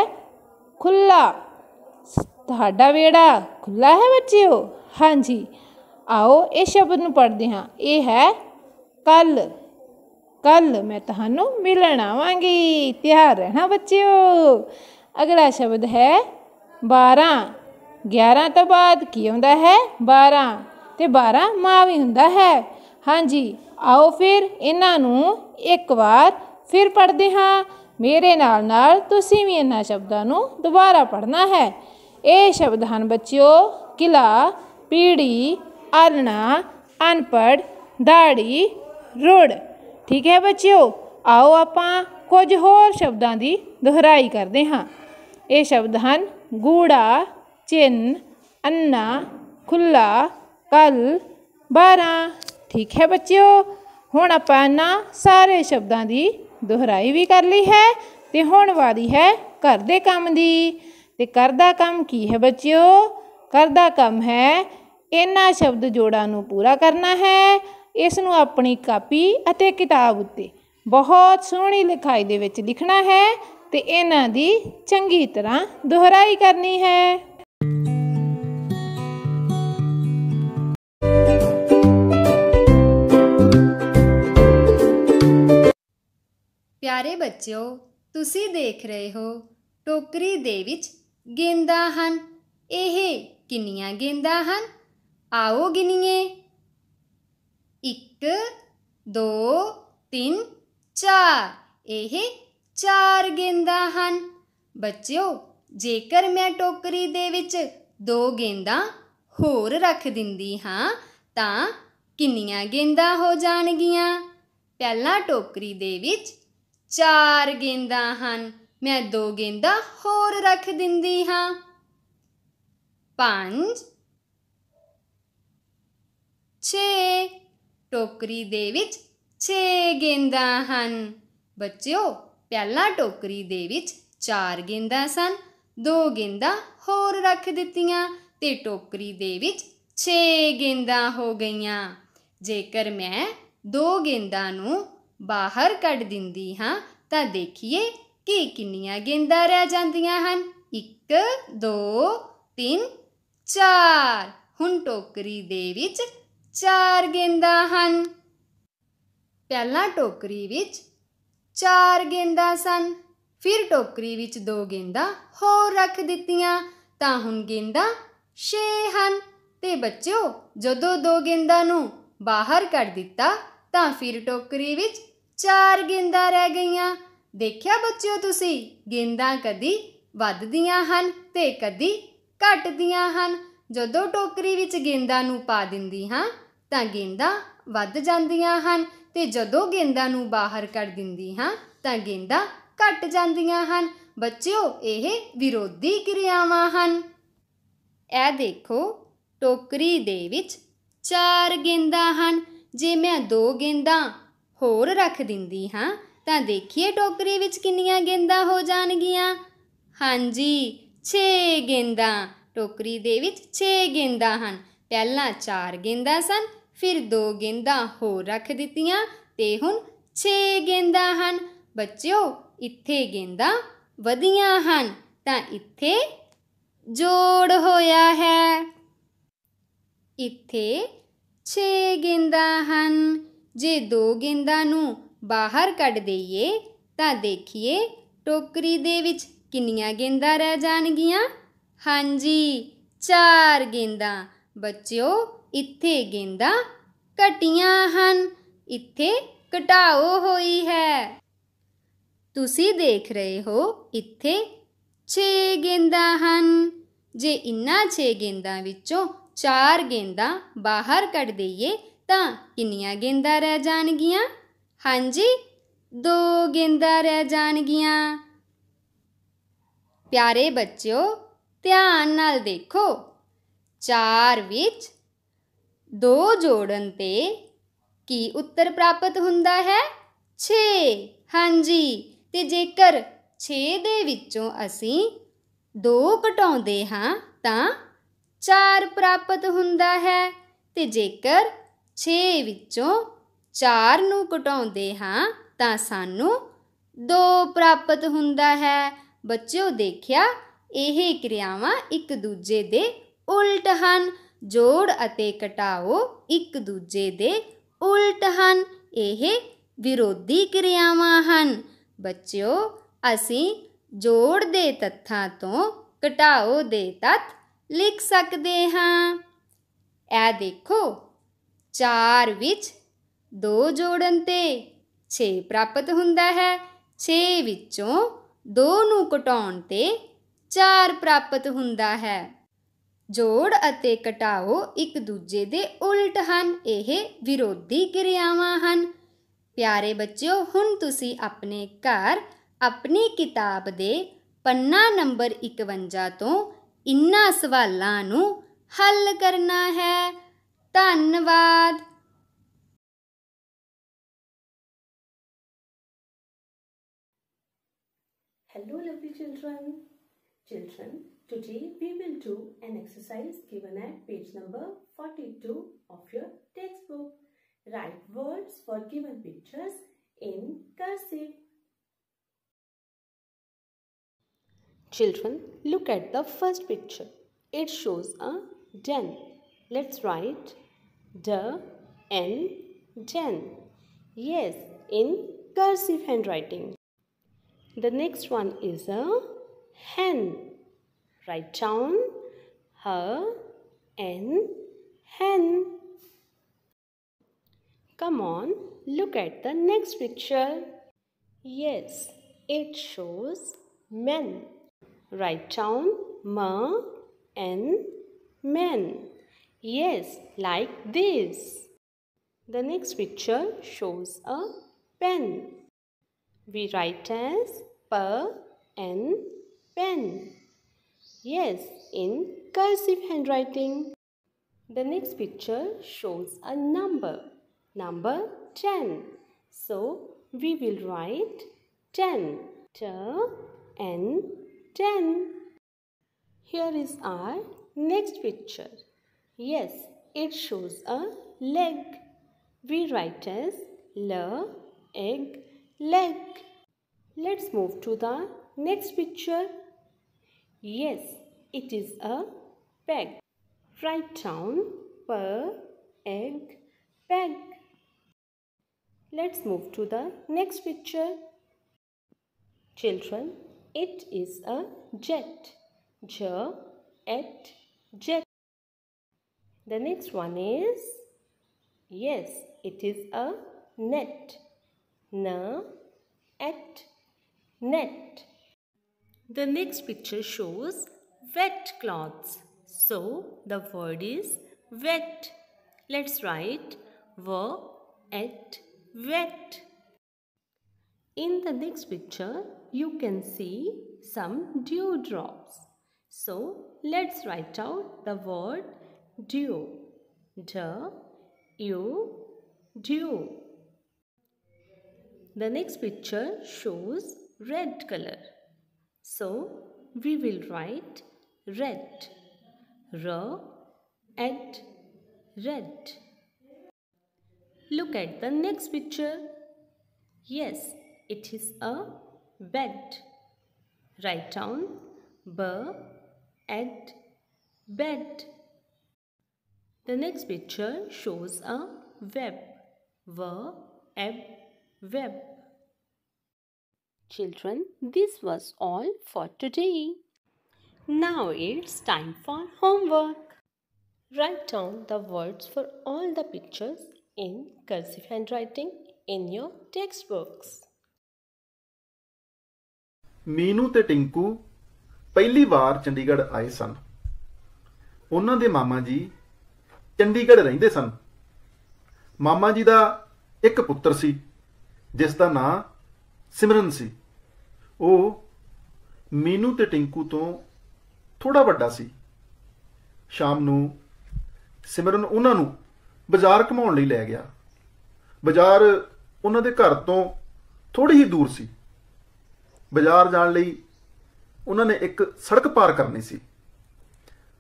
खुला। तुहाडा वेड़ा खुला है बच्चों? हाँ जी। आओ इस शब्द नू पढ़ते हाँ। ये है कल। कल मैं तुहानू मिलन आवांगी, तैयार रहना बच्चों। अगला शब्द है 12। 11 तो बाद की आउंदा है 12 ते 12 मां भी हुंदा है। हाँ जी। आओ फिर इन्हां नू एक बार फिर पढ़ते हाँ। मेरे नाल नाल तुसीं भी इन्हां शब्दां नू दोबारा पढ़ना है। ये शब्द हैं बच्चों किला, पीढ़ी, आलना, अनपढ़, दाढ़ी, रुड़। ठीक है बच्चों, आओ आपां कुछ होर शब्दां दी दोहराई करते हाँ। ये शब्द हैं गूड़ा, चिन्ह, अन्ना, खुला, कल, 12। ठीक है बच्चों, हुण आपां इन्हां सारे शब्दां दी दोहराई भी कर ली है ते हुण वारी है घर दे काम दी। ਤੇ ਕਰ ਦਾ ਕੰਮ ਕੀ ਹੈ ਬੱਚਿਓ? ਕਰ ਦਾ ਕੰਮ ਹੈ ਇਹਨਾਂ ਸ਼ਬਦ ਜੋੜਾਂ ਨੂੰ ਪੂਰਾ ਕਰਨਾ ਹੈ। ਇਸ ਨੂੰ ਆਪਣੀ ਕਾਪੀ ਅਤੇ ਕਿਤਾਬ ਉੱਤੇ ਬਹੁਤ ਸੋਹਣੀ ਲਿਖਾਈ ਦੇ ਵਿੱਚ ਲਿਖਣਾ ਹੈ ਤੇ ਇਹਨਾਂ ਦੀ ਚੰਗੀ ਤਰ੍ਹਾਂ ਦੁਹਰਾਈ ਕਰਨੀ ਹੈ। ਪਿਆਰੇ ਬੱਚਿਓ, ਤੁਸੀਂ ਦੇਖ ਰਹੇ ਹੋ ਟੋਕਰੀ ਦੇ ਵਿੱਚ ਗੇਂਦਾਂ ਹਨ। ਇਹ ਕਿੰਨੀਆਂ ਗੇਂਦਾਂ ਹਨ? ਆਓ ਗਿਣੀਏ। 1 2 3 4। ਇਹ 4 ਗੇਂਦਾਂ ਹਨ। ਬੱਚਿਓ, ਜੇਕਰ ਮੈਂ ਟੋਕਰੀ ਦੇ ਵਿੱਚ 2 ਗੇਂਦਾਂ ਹੋਰ ਰੱਖ ਦਿੰਦੀ ਹਾਂ ਤਾਂ ਕਿੰਨੀਆਂ ਗੇਂਦਾਂ ਹੋ ਜਾਣਗੀਆਂ? ਪਹਿਲਾਂ ਟੋਕਰੀ ਦੇ ਵਿੱਚ 4 ਗੇਂਦਾਂ ਹਨ। ਮੈਂ 2 ਗੇਂਦਾਂ ਹੋਰ ਰੱਖ ਦਿੰਦੀ ਹਾਂ। 5 6। ਟੋਕਰੀ ਦੇ ਵਿੱਚ 6 ਗੇਂਦਾਂ ਹਨ। ਬੱਚਿਓ, ਪਹਿਲਾਂ ਟੋਕਰੀ ਦੇ ਵਿੱਚ 4 ਗੇਂਦਾਂ ਸਨ। 2 ਗੇਂਦਾਂ ਹੋਰ ਰੱਖ ਦਿੱਤੀਆਂ ਤੇ ਟੋਕਰੀ ਦੇ ਵਿੱਚ 6 ਗੇਂਦਾਂ ਹੋ ਗਈਆਂ। ਜੇਕਰ ਮੈਂ 2 ਗੇਂਦਾਂ ਨੂੰ ਬਾਹਰ ਕੱਢ ਦਿੰਦੀ ਹਾਂ ਤਾਂ ਦੇਖੀਏ ਕਿ ਕਿੰਨੀਆਂ ਗੇਂਦਾਂ ਰਹਿ ਜਾਂਦੀਆਂ ਹਨ। 1 2 3 4। ਹੁਣ ਟੋਕਰੀ ਦੇ ਵਿੱਚ 4 ਗੇਂਦਾਂ ਹਨ। ਪਹਿਲਾਂ ਟੋਕਰੀ ਵਿੱਚ 4 ਗੇਂਦਾਂ ਸਨ। ਫਿਰ ਟੋਕਰੀ ਵਿੱਚ 2 ਗੇਂਦਾਂ ਹੋਰ ਰੱਖ ਦਿੱਤੀਆਂ ਤਾਂ ਹੁਣ ਗੇਂਦਾਂ 6 ਹਨ। ਤੇ ਬੱਚਿਓ, ਜਦੋਂ 2 ਗੇਂਦਾਂ ਨੂੰ ਬਾਹਰ ਕੱਢ ਦਿੱਤਾ ਤਾਂ ਫਿਰ ਟੋਕਰੀ ਵਿੱਚ 4 ਗੇਂਦਾਂ ਰਹਿ ਗਈਆਂ। ਦੇਖਿਆ ਬੱਚਿਓ ਤੁਸੀਂ, ਗੇਂਦਾਂ ਕਦੀ ਵੱਧਦੀਆਂ ਹਨ ਤੇ ਕਦੀ ਘਟਦੀਆਂ ਹਨ। ਜਦੋਂ ਟੋਕਰੀ ਵਿੱਚ ਗੇਂਦਾਂ ਨੂੰ ਪਾ ਦਿੰਦੀ ਹਾਂ ਤਾਂ ਗੇਂਦਾਂ ਵੱਧ ਜਾਂਦੀਆਂ ਹਨ ਤੇ ਜਦੋਂ ਗੇਂਦਾਂ ਨੂੰ ਬਾਹਰ ਕੱਢ ਦਿੰਦੀ ਹਾਂ ਤਾਂ ਗੇਂਦਾਂ ਘਟ ਜਾਂਦੀਆਂ ਹਨ। ਬੱਚਿਓ, ਇਹ ਵਿਰੋਧੀ ਕਿਰਿਆਵਾਂ ਹਨ। ਇਹ ਦੇਖੋ, ਟੋਕਰੀ ਦੇ ਵਿੱਚ 4 ਗੇਂਦਾਂ ਹਨ। ਜੇ ਮੈਂ 2 ਗੇਂਦਾਂ ਹੋਰ ਰੱਖ ਦਿੰਦੀ ਹਾਂ ਤਾਂ ਦੇਖੀਏ ਟੋਕਰੀ ਵਿੱਚ ਕਿੰਨੀਆਂ ਗੇਂਦਾਂ ਹੋ ਜਾਣਗੀਆਂ? ਹਾਂਜੀ, 6 ਗੇਂਦਾਂ। ਟੋਕਰੀ ਦੇ ਵਿੱਚ 6 ਗੇਂਦਾਂ ਹਨ। ਪਹਿਲਾਂ 4 ਗੇਂਦਾਂ ਸਨ, ਫਿਰ 2 ਗੇਂਦਾਂ ਹੋਰ ਰੱਖ ਦਿੱਤੀਆਂ ਤੇ ਹੁਣ 6 ਗੇਂਦਾਂ ਹਨ। ਬੱਚਿਓ, ਇੱਥੇ ਗੇਂਦਾਂ ਵਧੀਆਂ ਹਨ ਤਾਂ ਇੱਥੇ ਜੋੜ ਹੋਇਆ ਹੈ। ਇੱਥੇ 6 ਗੇਂਦਾਂ ਹਨ। ਜੇ 2 ਗੇਂਦਾਂ ਨੂੰ ਬਾਹਰ ਕੱਢ ਦਈਏ ਤਾਂ ਦੇਖੀਏ ਟੋਕਰੀ ਦੇ ਵਿੱਚ ਕਿੰਨੀਆਂ ਗੇਂਦਾਂ ਰਹਿ ਜਾਣਗੀਆਂ? ਹਾਂਜੀ, 4 ਗੇਂਦਾਂ। ਬੱਚਿਓ, ਇੱਥੇ ਗੇਂਦਾਂ ਘਟੀਆਂ ਹਨ। ਇੱਥੇ ਘਟਾਓ ਹੋਈ ਹੈ। ਤੁਸੀਂ ਦੇਖ ਰਹੇ ਹੋ ਇੱਥੇ 6 ਗੇਂਦਾਂ ਹਨ। ਜੇ ਇਨ੍ਹਾਂ 6 ਗੇਂਦਾਂ ਵਿੱਚੋਂ 4 ਗੇਂਦਾਂ ਬਾਹਰ ਕੱਢ ਦਈਏ ਤਾਂ ਕਿੰਨੀਆਂ ਗੇਂਦਾਂ ਰਹਿ ਜਾਣਗੀਆਂ? ਹਾਂਜੀ, 2 ਗੇਂਦਾਂ ਰਹਿ ਜਾਣਗੀਆਂ। ਪਿਆਰੇ ਬੱਚਿਓ, ਧਿਆਨ ਨਾਲ ਦੇਖੋ। 4 ਵਿੱਚ 2 ਜੋੜਨ ਤੇ ਕੀ ਉੱਤਰ ਪ੍ਰਾਪਤ ਹੁੰਦਾ ਹੈ? 6। ਹਾਂਜੀ, ਤੇ ਜੇਕਰ 6 ਦੇ ਵਿੱਚੋਂ ਅਸੀਂ 2 ਘਟਾਉਂਦੇ ਹਾਂ ਤਾਂ 4 ਪ੍ਰਾਪਤ ਹੁੰਦਾ ਹੈ ਤੇ ਜੇਕਰ 6 ਵਿੱਚੋਂ 4 ਨੂੰ ਘਟਾਉਂਦੇ ਹਾਂ ਤਾਂ ਸਾਨੂੰ 2 ਪ੍ਰਾਪਤ ਹੁੰਦਾ ਹੈ। ਬੱਚਿਓ, ਦੇਖਿਆ, ਇਹ ਕਿਰਿਆਵਾਂ ਇੱਕ ਦੂਜੇ ਦੇ ਉਲਟ ਹਨ। ਜੋੜ ਅਤੇ ਘਟਾਓ ਇੱਕ ਦੂਜੇ ਦੇ ਉਲਟ ਹਨ। ਇਹ ਵਿਰੋਧੀ ਕਿਰਿਆਵਾਂ ਹਨ। ਬੱਚਿਓ, ਅਸੀਂ ਜੋੜ ਦੇ ਤੱਥਾਂ ਤੋਂ ਘਟਾਓ ਦੇ ਤੱਤ ਲਿਖ ਸਕਦੇ ਹਾਂ। ਇਹ ਦੇਖੋ, 4 ਵਿੱਚ 2 ਜੋੜਨ ਤੇ 6 ਪ੍ਰਾਪਤ ਹੁੰਦਾ ਹੈ। 6 ਵਿੱਚੋਂ 2 ਨੂੰ ਘਟਾਉਣ ਤੇ 4 ਪ੍ਰਾਪਤ ਹੁੰਦਾ ਹੈ। ਜੋੜ ਅਤੇ ਘਟਾਓ ਇੱਕ ਦੂਜੇ ਦੇ ਉਲਟ ਹਨ। ਇਹ ਵਿਰੋਧੀ ਕਿਰਿਆਵਾਂ ਹਨ। ਪਿਆਰੇ ਬੱਚਿਓ, ਹੁਣ ਤੁਸੀਂ ਆਪਣੇ ਘਰ ਆਪਣੀ ਕਿਤਾਬ ਦੇ ਪੰਨਾ ਨੰਬਰ 51 ਤੋਂ ਇਨ੍ਹਾਂ ਸਵਾਲਾਂ ਨੂੰ ਹੱਲ ਕਰਨਾ ਹੈ। ਧੰਨਵਾਦ। Hello lovely children. Children, Today we will do an exercise given at page number 42 of your textbook. Write words for given pictures in cursive. Children, look at the first picture. It shows a den. Let's write D-N, den. Yes, in cursive handwriting. The next one is a hen. Write down H-N, hen. Come on, look at the next picture. Yes, it shows men. Write down M-N, men. Yes, like this. The next picture shows a pen. We write as P-N, pen. Yes, in cursive handwriting. The next picture shows a number 10. So, we will write 10. T-N, 10. Here is our next picture. Yes, it shows a leg. We write as L-egg, leg. Let's move to the next picture. Yes, it is a peg. Write down P-egg, peg. Let's move to the next picture. Children, it is a jet. J-et, jet. The next one is, yes, it is a net. N-et, net. The next picture shows wet cloths. So, the word is wet. Let's write W-et, wet. In the next picture, you can see some dewdrops. So, let's write out the word dew. D-U, dew. The next picture shows red color. So, we will write red. R-et, red. Look at the next picture. Yes, it is a bed. Write down B-ed, bed. The next picture shows a web. W-eb, web. Children, this was all for today. Now it's time for homework. Write down the words for all the pictures in cursive handwriting in your textbooks. Meenu ਤੇ टिंकू ਪਹਿਲੀ ਵਾਰ ਚੰਡੀਗੜ੍ਹ ਆਏ ਸਨ। ਉਹਨਾਂ ਦੇ ਮਾਮਾ ਜੀ ਚੰਡੀਗੜ੍ਹ ਰਹਿੰਦੇ ਸਨ। ਮਾਮਾ ਜੀ ਦਾ ਇੱਕ ਪੁੱਤਰ ਸੀ ਜਿਸ ਦਾ ਨਾਂ ਸਿਮਰਨ ਸੀ। ਉਹ ਮੀਨੂ ਤੇ ਟਿੰਕੂ ਤੋਂ ਥੋੜਾ ਵੱਡਾ ਸੀ। ਸ਼ਾਮ ਨੂੰ ਸਿਮਰਨ ਉਹਨਾਂ ਨੂੰ ਬਾਜ਼ਾਰ ਘੁਮਾਉਣ ਲਈ ਲੈ ਗਿਆ। ਬਾਜ਼ਾਰ ਉਹਨਾਂ ਦੇ ਘਰ ਤੋਂ ਥੋੜੀ ਹੀ ਦੂਰ ਸੀ। ਬਾਜ਼ਾਰ ਜਾਣ ਲਈ ਉਹਨਾਂ ਨੇ ਇੱਕ ਸੜਕ ਪਾਰ ਕਰਨੀ ਸੀ।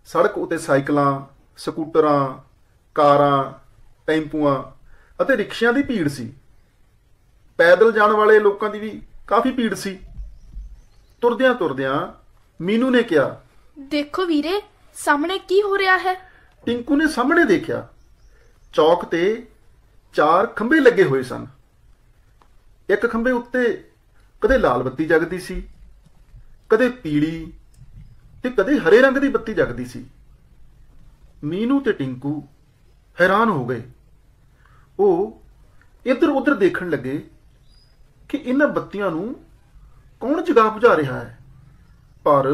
ਸੜਕ ਉੱਤੇ ਸਾਈਕਲਾਂ, ਸਕੂਟਰਾਂ, ਕਾਰਾਂ, ਟੈਂਪੂਆਂ ਅਤੇ ਰਿਕਸ਼ਿਆਂ ਦੀ ਭੀੜ ਸੀ। ਪੈਦਲ ਜਾਣ ਵਾਲੇ ਲੋਕਾਂ ਦੀ ਵੀ ਕਾਫੀ ਭੀੜ ਸੀ। ਤੁਰਦਿਆਂ ਤੁਰਦਿਆਂ ਮੀਨੂ ਨੇ ਕਿਹਾ, ਦੇਖੋ ਵੀਰੇ, ਸਾਹਮਣੇ ਕੀ ਹੋ ਰਿਹਾ ਹੈ? ਟਿੰਕੂ ਨੇ ਸਾਹਮਣੇ ਦੇਖਿਆ। ਚੌਕ ਤੇ 4 ਖੰਭੇ ਲੱਗੇ ਹੋਏ ਸਨ। ਇੱਕ ਖੰਭੇ ਉੱਤੇ ਕਦੇ ਲਾਲ ਬੱਤੀ ਜਗਦੀ ਸੀ, ਕਦੇ ਪੀਲੀ ਤੇ ਕਦੇ ਹਰੇ ਰੰਗ ਦੀ ਬੱਤੀ ਜਗਦੀ ਸੀ। ਮੀਨੂ ਤੇ ਟਿੰਕੂ ਹੈਰਾਨ ਹੋ ਗਏ। ਉਹ ਇੱਧਰ ਉੱਧਰ ਦੇਖਣ ਲੱਗੇ ਕਿ ਇਹਨਾਂ ਬੱਤੀਆਂ ਨੂੰ ਕੌਣ ਜਗਾ ਬੁਝਾ ਰਿਹਾ ਹੈ, ਪਰ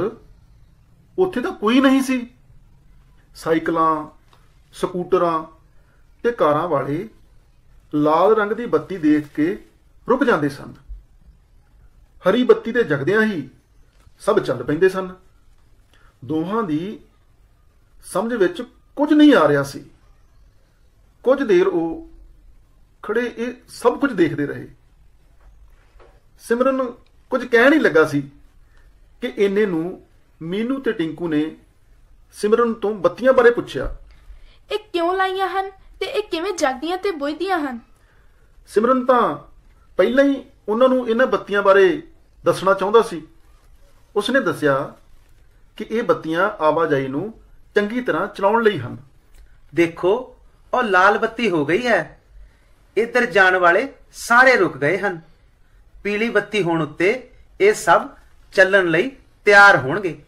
ਉੱਥੇ ਤਾਂ ਕੋਈ ਨਹੀਂ ਸੀ। ਸਾਈਕਲਾਂ, ਸਕੂਟਰਾਂ ਤੇ ਕਾਰਾਂ ਵਾਲੇ ਲਾਲ ਰੰਗ ਦੀ ਬੱਤੀ ਦੇਖ ਕੇ ਰੁਕ ਜਾਂਦੇ ਸਨ। ਹਰੀ ਬੱਤੀ ਤੇ ਜਗਦਿਆਂ ਹੀ ਸਭ ਚੱਲ ਪੈਂਦੇ ਸਨ। ਦੋਹਾਂ ਦੀ ਸਮਝ ਵਿੱਚ ਕੁਝ ਨਹੀਂ ਆ ਰਿਹਾ ਸੀ। ਕੁਝ ਦੇਰ ਉਹ ਖੜੇ ਇਹ ਸਭ ਕੁਝ ਦੇਖਦੇ ਰਹੇ। ਸਿਮਰਨ ਕੁਝ ਕਹਿ ਨਹੀਂ ਲੱਗਾ ਸੀ ਕਿ ਇੰਨੇ ਨੂੰ मीनू ते टिंकू ने सिमरन तो बत्तियां बारे पुछया। ਇਹ ਕਿਉਂ ਲਾਈਆਂ ਹਨ ਤੇ ਇਹ ਕਿਵੇਂ ਜਗਦੀਆਂ ਤੇ ਬੁਝਦੀਆਂ ਹਨ? सिमरन ਤਾਂ ਪਹਿਲਾਂ ਹੀ ਉਹਨਾਂ ਨੂੰ ਇਹਨਾਂ ਬੱਤੀਆਂ ਬਾਰੇ ਦੱਸਣਾ ਚਾਹੁੰਦਾ ਸੀ। ਉਸਨੇ ਦੱਸਿਆ ਕਿ ਇਹ ਬੱਤੀਆਂ ਆਵਾਜਾਈ ਨੂੰ ਚੰਗੀ ਤਰ੍ਹਾਂ ਚਲਾਉਣ ਲਈ ਹਨ। ਦੇਖੋ ਉਹ ਲਾਲ ਬੱਤੀ ਹੋ ਗਈ ਹੈ। ਇੱਧਰ ਜਾਣ ਵਾਲੇ ਸਾਰੇ ਰੁਕ ਗਏ ਹਨ। ਪੀਲੀ ਬੱਤੀ ਹੋਣ ਉੱਤੇ ਇਹ ਸਭ ਚੱਲਣ ਲਈ ਤਿਆਰ ਹੋਣਗੇ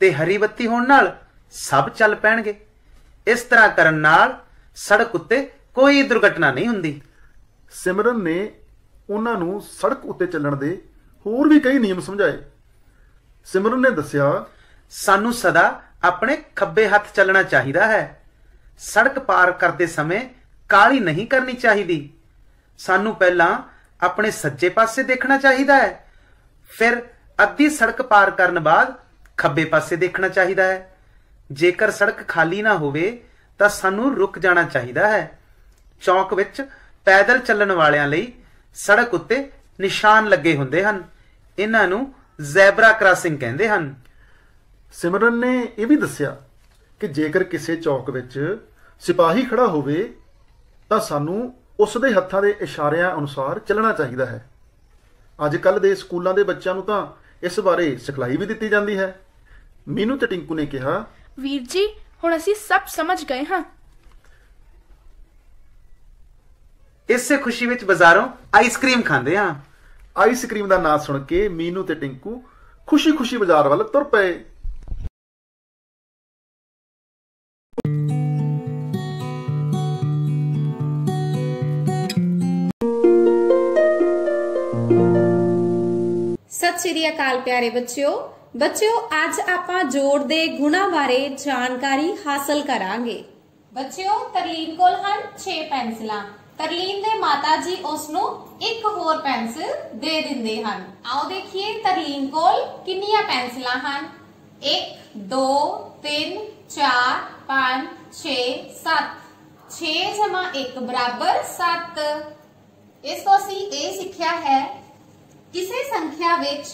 ਤੇ ਹਰੀ ਬੱਤੀ ਹੋਣ ਨਾਲ ਸਭ ਚੱਲ ਪੈਣਗੇ। ਇਸ ਤਰ੍ਹਾਂ ਕਰਨ ਨਾਲ ਸੜਕ ਉੱਤੇ ਕੋਈ ਦੁਰਘਟਨਾ ਨਹੀਂ ਹੁੰਦੀ। ਸਿਮਰਨ ਨੇ ਉਹਨਾਂ ਨੂੰ ਸੜਕ ਉੱਤੇ ਚੱਲਣ ਦੇ ਹੋਰ ਵੀ ਕਈ ਨਿਯਮ ਸਮਝਾਏ। ਸਿਮਰਨ ਨੇ ਦੱਸਿਆ, ਸਾਨੂੰ ਸਦਾ ਆਪਣੇ ਖੱਬੇ ਹੱਥ ਚੱਲਣਾ ਚਾਹੀਦਾ ਹੈ। ਸੜਕ ਪਾਰ ਕਰਦੇ ਸਮੇਂ ਕਾਹਲੀ ਨਹੀਂ ਕਰਨੀ ਚਾਹੀਦੀ। ਸਾਨੂੰ ਪਹਿਲਾਂ ਆਪਣੇ ਸੱਜੇ ਪਾਸੇ ਦੇਖਣਾ ਚਾਹੀਦਾ ਹੈ, ਫਿਰ ਅੱਧੀ ਸੜਕ ਪਾਰ ਕਰਨ ਬਾਅਦ ਖੱਬੇ ਪਾਸੇ ਦੇਖਣਾ ਚਾਹੀਦਾ ਹੈ। ਜੇਕਰ ਸੜਕ ਖਾਲੀ ਨਾ ਹੋਵੇ ਤਾਂ ਸਾਨੂੰ ਰੁਕ ਜਾਣਾ ਚਾਹੀਦਾ ਹੈ। ਚੌਕ ਵਿੱਚ ਪੈਦਲ ਚੱਲਣ ਵਾਲਿਆਂ ਲਈ ਸੜਕ ਉੱਤੇ ਨਿਸ਼ਾਨ ਲੱਗੇ ਹੁੰਦੇ ਹਨ। ਇਹਨਾਂ ਨੂੰ ਜ਼ੈਬਰਾ ਕ੍ਰਾਸਿੰਗ ਕਹਿੰਦੇ ਹਨ। ਸਿਮਰਨ ਨੇ ਇਹ ਵੀ ਦੱਸਿਆ ਕਿ ਜੇਕਰ ਕਿਸੇ ਚੌਕ ਵਿੱਚ ਸਿਪਾਹੀ ਖੜਾ ਹੋਵੇ ਤਾਂ ਸਾਨੂੰ ਉਸ ਦੇ ਹੱਥਾਂ ਦੇ ਇਸ਼ਾਰਿਆਂ ਅਨੁਸਾਰ ਚੱਲਣਾ ਚਾਹੀਦਾ ਹੈ। ਅੱਜ ਕੱਲ੍ਹ ਦੇ ਸਕੂਲਾਂ ਦੇ ਬੱਚਿਆਂ ਨੂੰ ਤਾਂ ਇਸ ਬਾਰੇ ਸਿਖਲਾਈ ਵੀ ਦਿੱਤੀ ਜਾਂਦੀ ਹੈ। ਮੀਨੂ ਤੇ ਟਿੰਕੂ ਨੇ ਕਿਹਾ, ਵੀਰ ਜੀ ਹੁਣ ਅਸੀਂ ਸਭ ਸਮਝ ਗਏ ਹਾਂ। ਇਸੇ ਖੁਸ਼ੀ ਵਿੱਚ ਬਾਜ਼ਾਰੋਂ ਆਈਸਕ੍ਰੀਮ ਖਾਂਦੇ ਹਾਂ। ਆਈਸਕ੍ਰੀਮ ਦਾ ਨਾਂ ਸੁਣ ਕੇ ਮੀਨੂ ਤੇ ਟਿੰਕੂ ਖੁਸ਼ੀ-ਖੁਸ਼ੀ ਬਾਜ਼ਾਰ ਵੱਲ ਤੁਰ ਪਏ। सत श्री अकाल प्यारे बच्चों आज आपां जोड़ दे गुणा बारे जानकारी हासिल करांगे। बच्चों तरलीन कोल हन 6 पेंसिलां। तरलीन दे माता जी उसनू एक होर पेंसिल दे दिंदे हन। आओ देखिए तरलीन कोल किन्नियां पेंसिलां हन। 1 2 3 4 5 6 7। 6 जमा 1 बराबर 7। इस तो असीं ये सिक्ख्या है किसी संख्या विच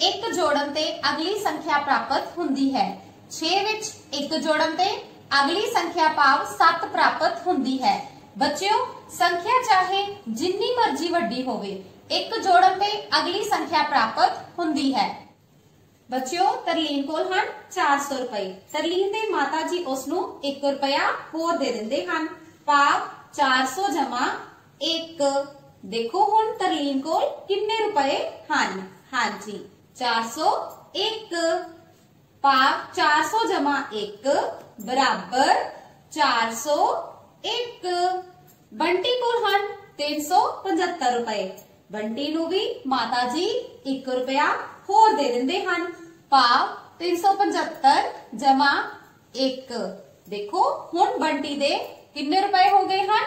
एक जोड़न ते अगली संख्या प्राप्त हुंदी है। 6 विच एक जोड़न ते अगली संख्या भाव 7 प्राप्त हुंदी है। बच्चों संख्या चाहे जिन्नी मर्जी वड्डी होवे एक जोड़न ते अगली संख्या प्राप्त हुंदी है। बच्चों तरलीन कोल हन 400 रुपए। तरलीन दे माता जी उसनू 1 रुपया होर दे दिंदे हन। भाव 400 जमा 1। देखो हुण तरलीन कोल किन्ने रुपए हन। हाँ जी 401। भाव 400 जमा 1 बराबर 401। बंटी कोल हन 375 रुपए। बंटी नू भी माता जी 1 रुपया होर दे दिंदे हन। भाव 375 जमा 1। देखो हुण बंटी दे किन्ने रुपए हो गए हन।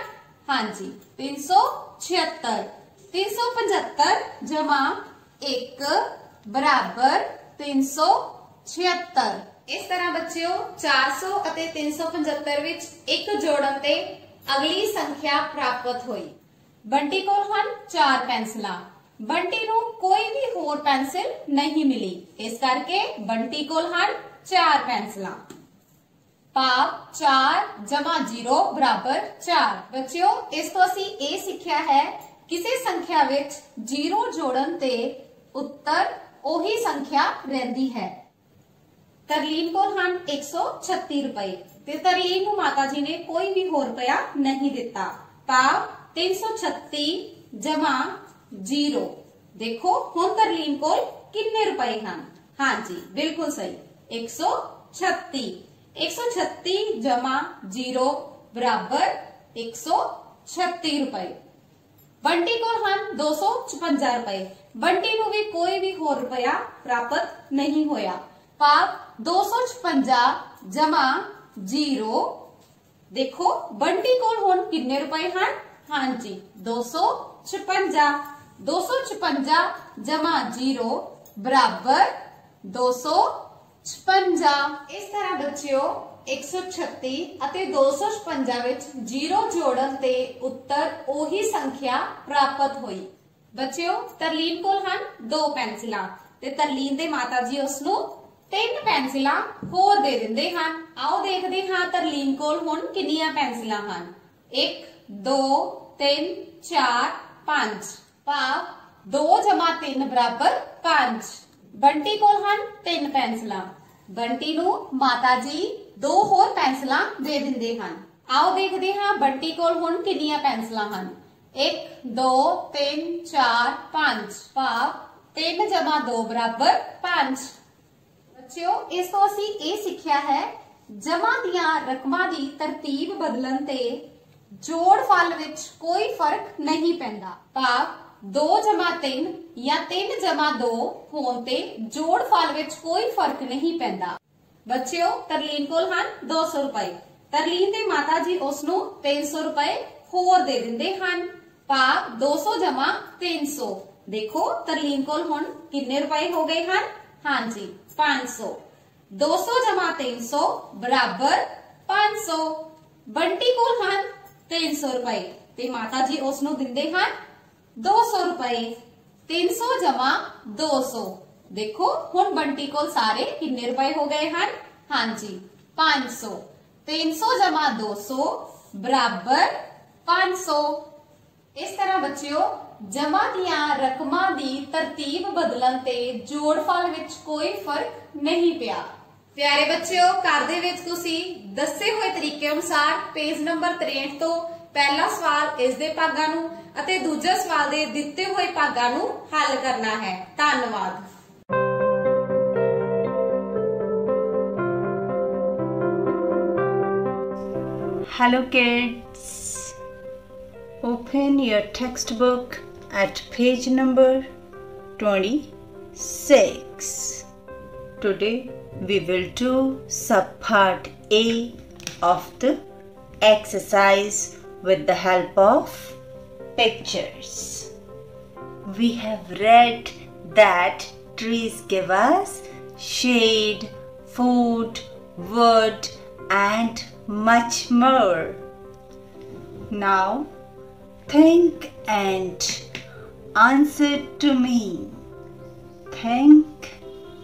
हाँ जी 376। 375 जमा 1 बराबर 376। इस तरह बच्चों 400 ਅਤੇ 375 ਵਿੱਚ ਇੱਕ ਜੋੜਨ ਤੇ ਅਗਲੀ ਸੰਖਿਆ ਪ੍ਰਾਪਤ ਹੋਈ। ਬੰਟੀ ਕੋਲ ਹਨ 4 ਪੈਨਸਿਲਾਂ। ਬੰਟੀ ਨੂੰ ਕੋਈ ਵੀ ਹੋਰ ਪੈਨਸਿਲ ਨਹੀਂ ਮਿਲੀ, ਇਸ ਕਰਕੇ ਬੰਟੀ ਕੋਲ ਹਨ 4 ਪੈਨਸਿਲਾਂ। भाव 4 जमा 0 बराबर 4। बच्चों इस तो असी ये सीखिया है किसी संख्या विच 0 जोड़न ते उत्तर ओही संख्या रहंदी है। तरलीन कोल हन 136 रुपए ते तरलीन नू माता जी ने कोई भी होर रुपया नहीं दिता। भाव 336 जमा 0। देखो हुण तरलीन कोल किन्ने रुपए हन। हाँ जी बिल्कुल सही 136। 136 जमा 0 बराबर 136 रुपए। बंटी को हन 256 रुपए। बंटी नू भी कोई भी होर रुपया प्राप्त नहीं होया। भाव 256 जमा 0। देखो बंटी को हुण किन्ने रुपए हन। हाँ जी 256। 256 जमा 0 बराबर 256। इस तरह बच्चों 136 ਅਤੇ 256 ਵਿੱਚ 0 जोड़न ते उत्तर ओही संख्या प्राप्त हुई। बच्चों तरलीन कोल हन 2 पेंसिलां ते तरलीन दे माता जी उसनू 3 ਪੈਨਸਿਲਾਂ ਹੋਰ ਦੇ ਦਿੰਦੇ ਹਨ। ਆਓ ਦੇਖਦੇ ਹਾਂ ਤਰਲੀਨ ਕੋਲ ਹੁਣ ਕਿੰਨੀਆਂ ਪੈਨਸਿਲਾਂ ਹਨ। 1 2 3 4 5 ਭਾਵ 2 + 3 = 5। ਬੰਟੀ ਕੋਲ ਹਨ 3 ਪੈਨਸਿਲਾਂ। ਬੰਟੀ ਨੂੰ ਮਾਤਾ ਜੀ 2 ਹੋਰ ਪੈਨਸਿਲਾਂ ਦੇ ਦਿੰਦੇ ਹਨ। ਆਓ ਦੇਖਦੇ ਹਾਂ ਬੰਟੀ ਕੋਲ ਹੁਣ ਕਿੰਨੀਆਂ ਪੈਨਸਿਲਾਂ ਹਨ। 1 2 3 4 5 ਭਾਵ 3 + 2 = 5। ਬੱਚਿਓ ਇਸ ਤੋਂ ਅਸੀਂ ਇਹ ਸਿੱਖਿਆ ਹੈ ਜਮਾ ਦੀਆਂ ਰਕਮਾਂ ਦੀ ਤਰਤੀਬ ਬਦਲਣ ਤੇ ਜੋੜਫਲ ਵਿੱਚ ਕੋਈ ਫਰਕ ਨਹੀਂ ਪੈਂਦਾ। ਭਾਵ 2 + 3 ਜਾਂ 3 + 2 ਹੋਣ ਤੇ ਜੋੜਫਲ ਵਿੱਚ ਕੋਈ ਫਰਕ ਨਹੀਂ ਪੈਂਦਾ। ਬੱਚਿਓ ਤਰਲੀਨ ਕੋਲ ਹਨ 200 ਰੁਪਏ। ਤਰਲੀਨ ਦੇ ਮਾਤਾ ਜੀ ਉਸ ਨੂੰ 300 ਰੁਪਏ ਹੋਰ ਦੇ ਦਿੰਦੇ ਹਨ। ਭਾਵ 200 + 300। ਦੇਖੋ ਤਰਲੀਨ ਕੋਲ ਹੁਣ ਕਿੰਨੇ ਰੁਪਏ ਹੋ ਗਏ ਹਨ। ਹਾਂਜੀ 500। 200 + 300 = 500। ਬੰਟੀ ਕੋਲ ਹਨ 300 ਰੁਪਏ ਤੇ ਮਾਤਾ ਜੀ ਉਸ ਨੂੰ ਦਿੰਦੇ ਹਨ 200 ਰੁਪਏ। 300 + 200। ਦੇਖੋ ਹੁਣ ਬੰਟੀ ਕੋਲ ਸਾਰੇ ਕਿੰਨੇ ਰੁਪਏ ਹੋ ਗਏ ਹਨ। ਹਾਂਜੀ 500। 300 + 200 = 500। ਇਸ ਤਰ੍ਹਾਂ ਬੱਚਿਓ ਜਮਾ ਦੀਆਂ ਰਕਮਾਂ ਦੀ ਤਰਤੀਬ ਬਦਲਣ ਤੇ ਜੋੜਫਲ ਵਿੱਚ ਕੋਈ ਫਰਕ ਨਹੀਂ ਪਿਆ। ਪਿਆਰੇ ਬੱਚਿਓ ਘਰ ਦੇ ਵਿੱਚ ਤੁਸੀਂ ਦੱਸੇ ਹੋਏ ਤਰੀਕੇ ਅਨੁਸਾਰ ਪੇਜ ਨੰਬਰ 63 ਤੋਂ ਪਹਿਲਾ ਸਵਾਲ ਇਸ ਦੇ ਭਾਗਾਂ ਨੂੰ ਅਤੇ ਦੂਜਾ ਸਵਾਲ ਦੇ ਦਿੱਤੇ ਹੋਏ ਭਾਗਾਂ ਨੂੰ ਹੱਲ ਕਰਨਾ ਹੈ। ਧੰਨਵਾਦ। Hello kids, open your textbook at page number 26. Today we will do subpart A of the exercise with the help of pictures. We have read that trees give us shade, food, wood and much more. Now think and answer to me. Think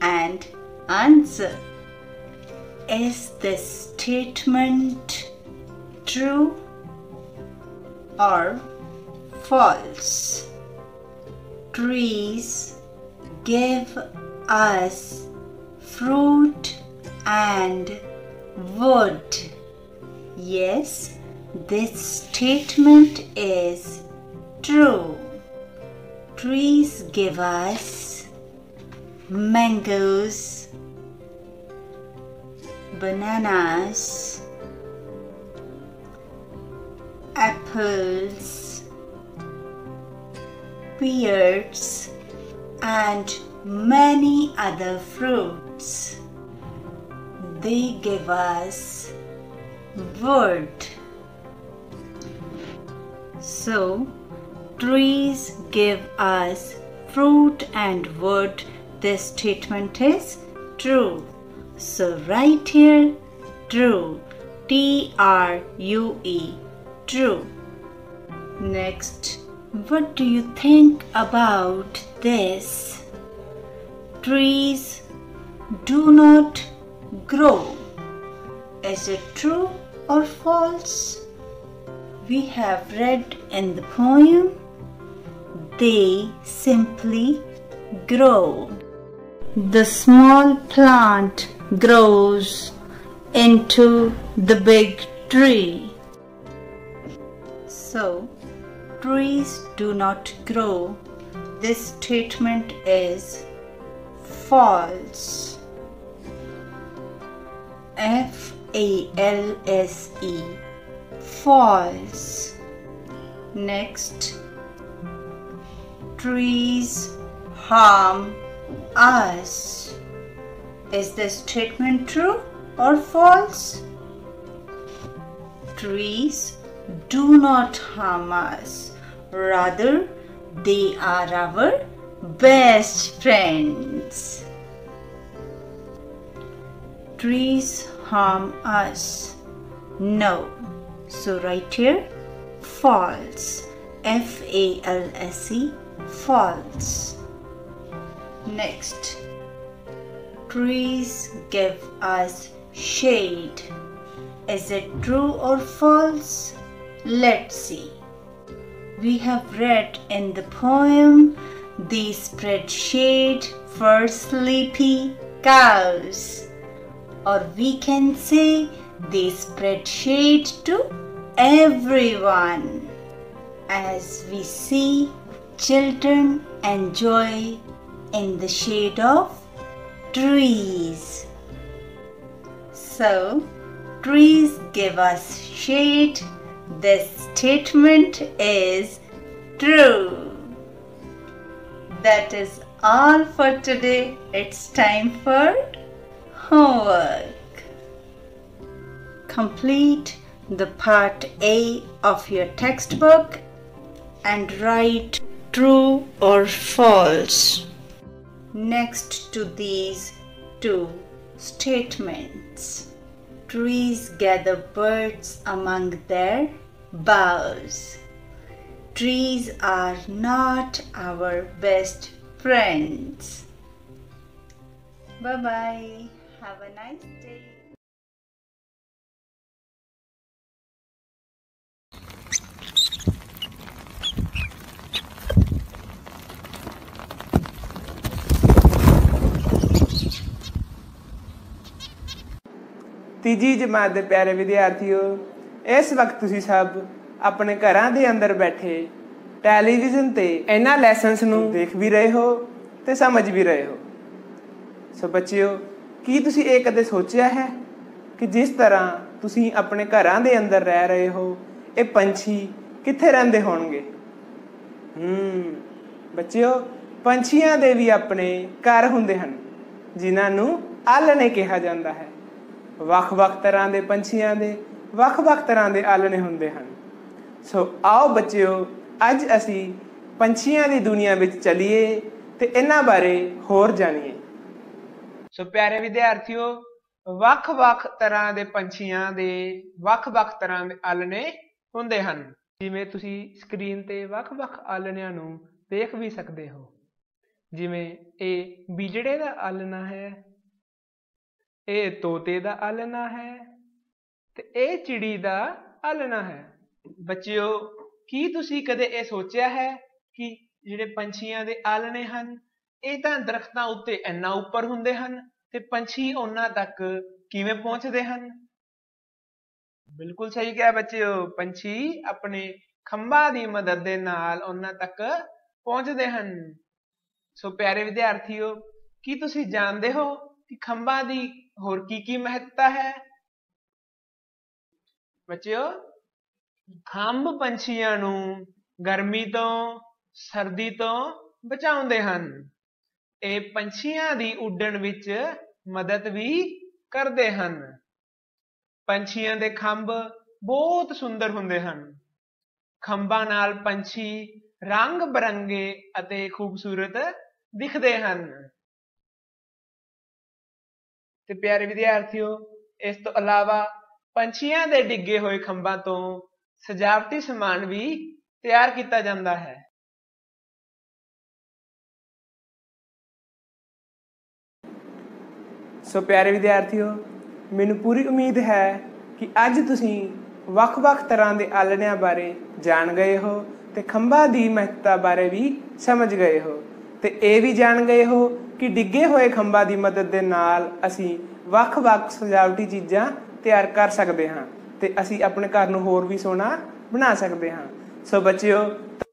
and answer. Is this statement true or false? Trees give us fruit and wood. Yes, this statement is true. Trees give us mangoes, bananas, apples, pears, and many other fruits. They give us wood. So, trees give us fruit and wood. This statement is true. So, write here true. T-R-U-E. True. Next, what do you think about this? Trees do not grow. Is it true or false? We have read in the poem, they simply grow. The small plant grows into the big tree. So, trees do not grow. This statement is false. F-A-L-S-E. False. Next, trees harm us. Is this statement true or false? Trees do not harm us. Rather, they are our best friends. Trees harm us. No. So write here false. F-A-L-S-E. False. Next. trees give us shade. Is it true or false? Let's see. We have read in the poem, they spread shade for sleepy cows. Or we can say they spread shade to everyone. As we see, children enjoy in the shade of trees. So, trees give us shade. This statement is true. That is all for today. It's time for homework. Complete the part A of your textbook and write true or false next to these two statements. Trees gather birds among their boughs. Trees are not our best friends. Bye-bye. Have a nice day. ਤੀਜੀ ਜਮਾਤ ਦੇ ਪਿਆਰੇ ਵਿਦਿਆਰਥੀਓ, ਇਸ ਵਕਤ ਤੁਸੀਂ ਸਭ ਆਪਣੇ ਘਰਾਂ ਦੇ ਅੰਦਰ ਬੈਠੇ ਟੈਲੀਵਿਜ਼ਨ ਤੇ ਇਹਨਾਂ ਲੈਸਨਸ ਨੂੰ ਦੇਖ ਵੀ ਰਹੇ ਹੋ ਤੇ ਸਮਝ ਵੀ ਰਹੇ ਹੋ। ਸੋ ਬੱਚਿਓ, ਕੀ ਤੁਸੀਂ ਇਹ ਕਦੇ ਸੋਚਿਆ ਹੈ ਕਿ ਜਿਸ ਤਰ੍ਹਾਂ ਤੁਸੀਂ ਆਪਣੇ ਘਰਾਂ ਦੇ ਅੰਦਰ ਰਹਿ ਰਹੇ ਹੋ, ਇਹ ਪੰਛੀ ਕਿੱਥੇ ਰਹਿੰਦੇ ਹੋਣਗੇ? ਬੱਚਿਓ, ਪੰਛੀਆਂ ਦੇ ਵੀ ਆਪਣੇ ਘਰ ਹੁੰਦੇ ਹਨ ਜਿਨ੍ਹਾਂ ਨੂੰ ਆਲ੍ਹਣੇ ਕਿਹਾ ਜਾਂਦਾ ਹੈ। ਵੱਖ-ਵੱਖ ਤਰ੍ਹਾਂ ਦੇ ਪੰਛੀਆਂ ਦੇ ਵੱਖ-ਵੱਖ ਤਰ੍ਹਾਂ ਦੇ ਆਲ੍ਹਣੇ ਹੁੰਦੇ ਹਨ। ਸੋ ਆਓ ਬੱਚਿਓ, ਅੱਜ ਅਸੀਂ ਪੰਛੀਆਂ ਦੀ ਦੁਨੀਆ ਵਿੱਚ ਚੱਲੀਏ ਤੇ ਇਹਨਾਂ ਬਾਰੇ ਹੋਰ ਜਾਣੀਏ। ਸੋ ਪਿਆਰੇ ਵਿਦਿਆਰਥੀਓ, ਵੱਖ-ਵੱਖ ਤਰ੍ਹਾਂ ਦੇ ਪੰਛੀਆਂ ਦੇ ਵੱਖ-ਵੱਖ ਤਰ੍ਹਾਂ ਦੇ ਆਲ੍ਹਣੇ ਹੁੰਦੇ ਹਨ। ਜਿਵੇਂ ਤੁਸੀਂ ਸਕਰੀਨ ਤੇ ਵੱਖ-ਵੱਖ ਆਲ੍ਹਣਿਆਂ ਨੂੰ ਦੇਖ ਵੀ ਸਕਦੇ ਹੋ। ਜਿਵੇਂ ਇਹ ਬਿਜੜੇ ਦਾ ਆਲ੍ਹਣਾ ਹੈ, ਇਹ ਤੋਤੇ ਦਾ ਆਲ੍ਹਣਾ ਹੈ ਤੇ ਇਹ ਚਿੜੀ ਦਾ ਆਲ੍ਹਣਾ ਹੈ। ਬੱਚਿਓ, ਕੀ ਤੁਸੀਂ ਕਦੇ ਇਹ ਸੋਚਿਆ ਹੈ ਕਿ ਜਿਹੜੇ ਪੰਛੀਆਂ ਦੇ ਆਲ੍ਹਣੇ ਹਨ, ਇਹ ਤਾਂ ਦਰਖਤਾਂ ਉੱਤੇ ਇੰਨਾ ਉੱਪਰ ਹੁੰਦੇ ਹਨ ਤੇ ਪੰਛੀ ਉਹਨਾਂ ਤੱਕ ਕਿਵੇਂ ਪਹੁੰਚਦੇ ਹਨ? ਬਿਲਕੁਲ ਸਹੀ ਕਿਹਾ ਬੱਚਿਓ, ਪੰਛੀ ਆਪਣੇ ਖੰਭਾਂ ਦੀ ਮਦਦ ਦੇ ਨਾਲ ਉਹਨਾਂ ਤੱਕ ਪਹੁੰਚਦੇ ਹਨ। ਸੋ ਪਿਆਰੇ ਵਿਦਿਆਰਥੀਓ, ਕੀ ਤੁਸੀਂ ਜਾਣਦੇ ਹੋ ਕਿ ਖੰਭਾਂ ਦੀ ਹੋਰ ਕੀ ਮਹੱਤਤਾ ਹੈ? ਬੱਚਿਓ, ਖੰਭ ਪੰਛੀਆਂ ਨੂੰ ਗਰਮੀ ਤੋਂ, ਸਰਦੀ ਤੋਂ ਬਚਾਉਂਦੇ ਹਨ। ਇਹ ਪੰਛੀਆਂ ਦੀ ਉੱਡਣ ਵਿੱਚ ਮਦਦ ਵੀ ਕਰਦੇ ਹਨ। ਪੰਛੀਆਂ ਦੇ ਖੰਭ ਬਹੁਤ ਸੁੰਦਰ ਹੁੰਦੇ ਹਨ। ਖੰਭਾਂ ਨਾਲ ਪੰਛੀ ਰੰਗ ਬਰੰਗੇ ਅਤੇ ਖੂਬਸੂਰਤ ਦਿਖਦੇ ਹਨ। ਤੇ ਪਿਆਰੇ ਵਿਦਿਆਰਥੀਓ, ਇਸ ਤੋਂ ਇਲਾਵਾ ਪੰਛੀਆਂ ਦੇ ਡਿੱਗੇ ਹੋਏ ਖੰਭਾਂ ਤੋਂ ਸਜਾਵਟੀ ਸਮਾਨ ਵੀ ਤਿਆਰ ਕੀਤਾ ਜਾਂਦਾ ਹੈ। ਸੋ ਪਿਆਰੇ ਵਿਦਿਆਰਥੀਓ, ਮੈਨੂੰ ਪੂਰੀ ਉਮੀਦ ਹੈ ਕਿ ਅੱਜ ਤੁਸੀਂ ਵੱਖ-ਵੱਖ ਤਰ੍ਹਾਂ ਦੇ ਆਲ੍ਹਣਿਆਂ ਬਾਰੇ ਜਾਣ ਗਏ ਹੋ ਤੇ ਖੰਭਾਂ ਦੀ ਮਹੱਤਤਾ ਬਾਰੇ ਵੀ ਸਮਝ ਗਏ ਹੋ ਤੇ ਇਹ ਵੀ ਜਾਣ ਗਏ ਹੋ ਕਿ ਡਿੱਗੇ ਹੋਏ ਖੰਭਾਂ ਦੀ ਮਦਦ ਦੇ ਨਾਲ ਅਸੀਂ ਵੱਖ-ਵੱਖ ਸਜਾਵਟੀ ਚੀਜ਼ਾਂ ਤਿਆਰ ਕਰ ਸਕਦੇ ਹਾਂ ਤੇ ਅਸੀਂ ਆਪਣੇ ਘਰ ਨੂੰ ਹੋਰ ਵੀ ਸੋਹਣਾ ਬਣਾ ਸਕਦੇ ਹਾਂ। ਸੋ ਬੱਚਿਓ,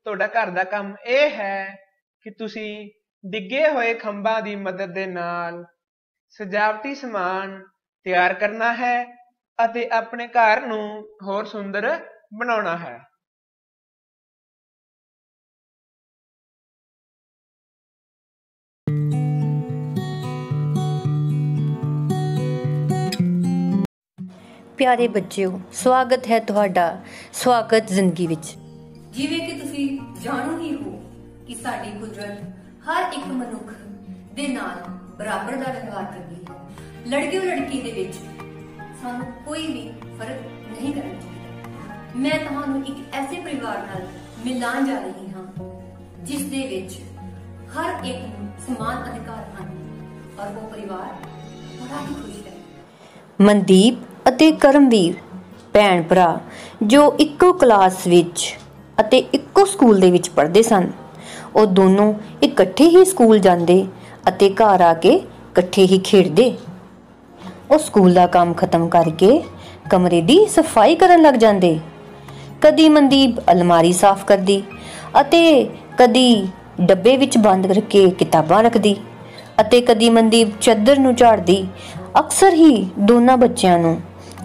ਤੁਹਾਡਾ ਘਰ ਦਾ ਕੰਮ ਇਹ ਹੈ ਕਿ ਤੁਸੀਂ ਡਿੱਗੇ ਹੋਏ ਖੰਭਾਂ ਦੀ ਮਦਦ ਦੇ ਨਾਲ ਸਜਾਵਟੀ ਸਮਾਨ ਤਿਆਰ ਕਰਨਾ ਹੈ ਅਤੇ ਆਪਣੇ ਘਰ ਨੂੰ ਹੋਰ ਸੁੰਦਰ ਬਣਾਉਣਾ ਹੈ। ਪਿਆਰੇ ਬੱਚਿਓ, ਸਵਾਗਤ ਹੈ ਤੁਹਾਡਾ ਸਵਾਗਤ ਜ਼ਿੰਦਗੀ ਵਿੱਚ। ਜਿਵੇਂ ਕਿ ਤੁਸੀਂ ਜਾਣੋ ਹੀ ਹੋ ਕਿ ਸਾਡੀ ਕੁਦਰਤ ਹਰ ਇੱਕ ਮਨੁੱਖ ਦੇ ਨਾਲ ਬਰਾਬਰ ਦਾ ਵਿਵਹਾਰ ਕਰਦੀ ਹੈ। ਲੜਕੇ ਔਰ ਲੜਕੀ ਦੇ ਵਿੱਚ ਸਾਨੂੰ ਕੋਈ ਵੀ ਫਰਕ ਨਹੀਂ ਕਰਨਾ ਚਾਹੀਦਾ। ਮੈਂ ਤੁਹਾਨੂੰ ਇੱਕ ਐਸੇ ਪਰਿਵਾਰ ਨਾਲ ਮਿਲਾਉਣ ਜਾ ਰਹੀ ਹਾਂ ਜਿਸ ਦੇ ਵਿੱਚ ਹਰ ਇੱਕ ਨੂੰ ਸਮਾਨ ਅਧਿਕਾਰ ਹਨ ਔਰ ਉਹ ਪਰਿਵਾਰ ਬੜਾ ਹੀ ਖੁਸ਼ ਹੈ। ਮਨਦੀਪ ਅਤੇ ਕਰਮਵੀਰ ਭੈਣ ਭਰਾ ਜੋ ਇੱਕੋ ਕਲਾਸ ਵਿੱਚ ਅਤੇ ਇੱਕੋ ਸਕੂਲ ਦੇ ਵਿੱਚ ਪੜ੍ਹਦੇ ਸਨ। ਉਹ ਦੋਨੋਂ ਇਕੱਠੇ ਹੀ ਸਕੂਲ ਜਾਂਦੇ ਅਤੇ ਘਰ ਆ ਕੇ ਇਕੱਠੇ ਹੀ ਖੇਡਦੇ। ਉਹ ਸਕੂਲ ਦਾ ਕੰਮ ਖਤਮ ਕਰਕੇ ਕਮਰੇ ਦੀ ਸਫਾਈ ਕਰਨ ਲੱਗ ਜਾਂਦੇ। ਕਦੀ ਮਨਦੀਪ ਅਲਮਾਰੀ ਸਾਫ਼ ਕਰਦੀ ਅਤੇ ਕਦੀ ਡੱਬੇ ਵਿੱਚ ਬੰਦ ਕਰਕੇ ਕਿਤਾਬਾਂ ਰੱਖਦੀ ਅਤੇ ਕਦੀ ਮਨਦੀਪ ਚਾਦਰ ਨੂੰ ਝਾੜਦੀ। ਅਕਸਰ ਹੀ ਦੋਨਾਂ ਬੱਚਿਆਂ ਨੂੰ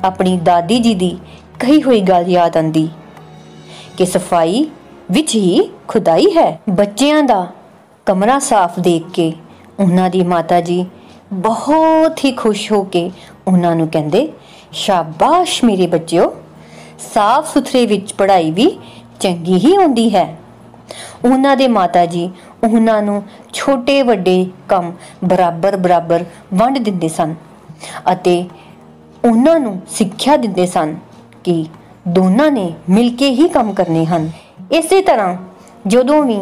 ਆਪਣੀ ਦਾਦੀ ਜੀ ਦੀ ਕਹੀ ਹੋਈ ਗੱਲ ਯਾਦ ਆਉਂਦੀ ਕਿ ਸਫਾਈ ਵਿੱਚ ਹੀ ਖੁਦਾਈ ਹੈ। ਬੱਚਿਆਂ ਦਾ ਕਮਰਾ ਸਾਫ਼ ਦੇਖ ਕੇ ਉਹਨਾਂ ਦੀ ਮਾਤਾ ਜੀ ਬਹੁਤ ਹੀ ਖੁਸ਼ ਹੋ ਕੇ ਉਹਨਾਂ ਨੂੰ ਕਹਿੰਦੇ, ਸ਼ਾਬਾਸ਼ ਮੇਰੇ ਬੱਚਿਓ, ਸਾਫ਼ ਸੁਥਰੇ ਵਿੱਚ ਪੜ੍ਹਾਈ ਵੀ ਚੰਗੀ ਹੀ ਹੁੰਦੀ ਹੈ। ਉਹਨਾਂ ਦੇ ਮਾਤਾ ਜੀ ਉਹਨਾਂ ਨੂੰ ਛੋਟੇ ਵੱਡੇ ਕੰਮ ਬਰਾਬਰ ਵੰਡ ਦਿੰਦੇ ਸਨ ਅਤੇ ਉਹਨਾਂ ਨੂੰ ਸਿੱਖਿਆ ਦਿੰਦੇ ਸਨ ਕਿ ਦੋਨਾਂ ਨੇ ਮਿਲ ਕੇ ਹੀ ਕੰਮ ਕਰਨੇ ਹਨ। ਇਸੇ ਤਰ੍ਹਾਂ ਜਦੋਂ ਵੀ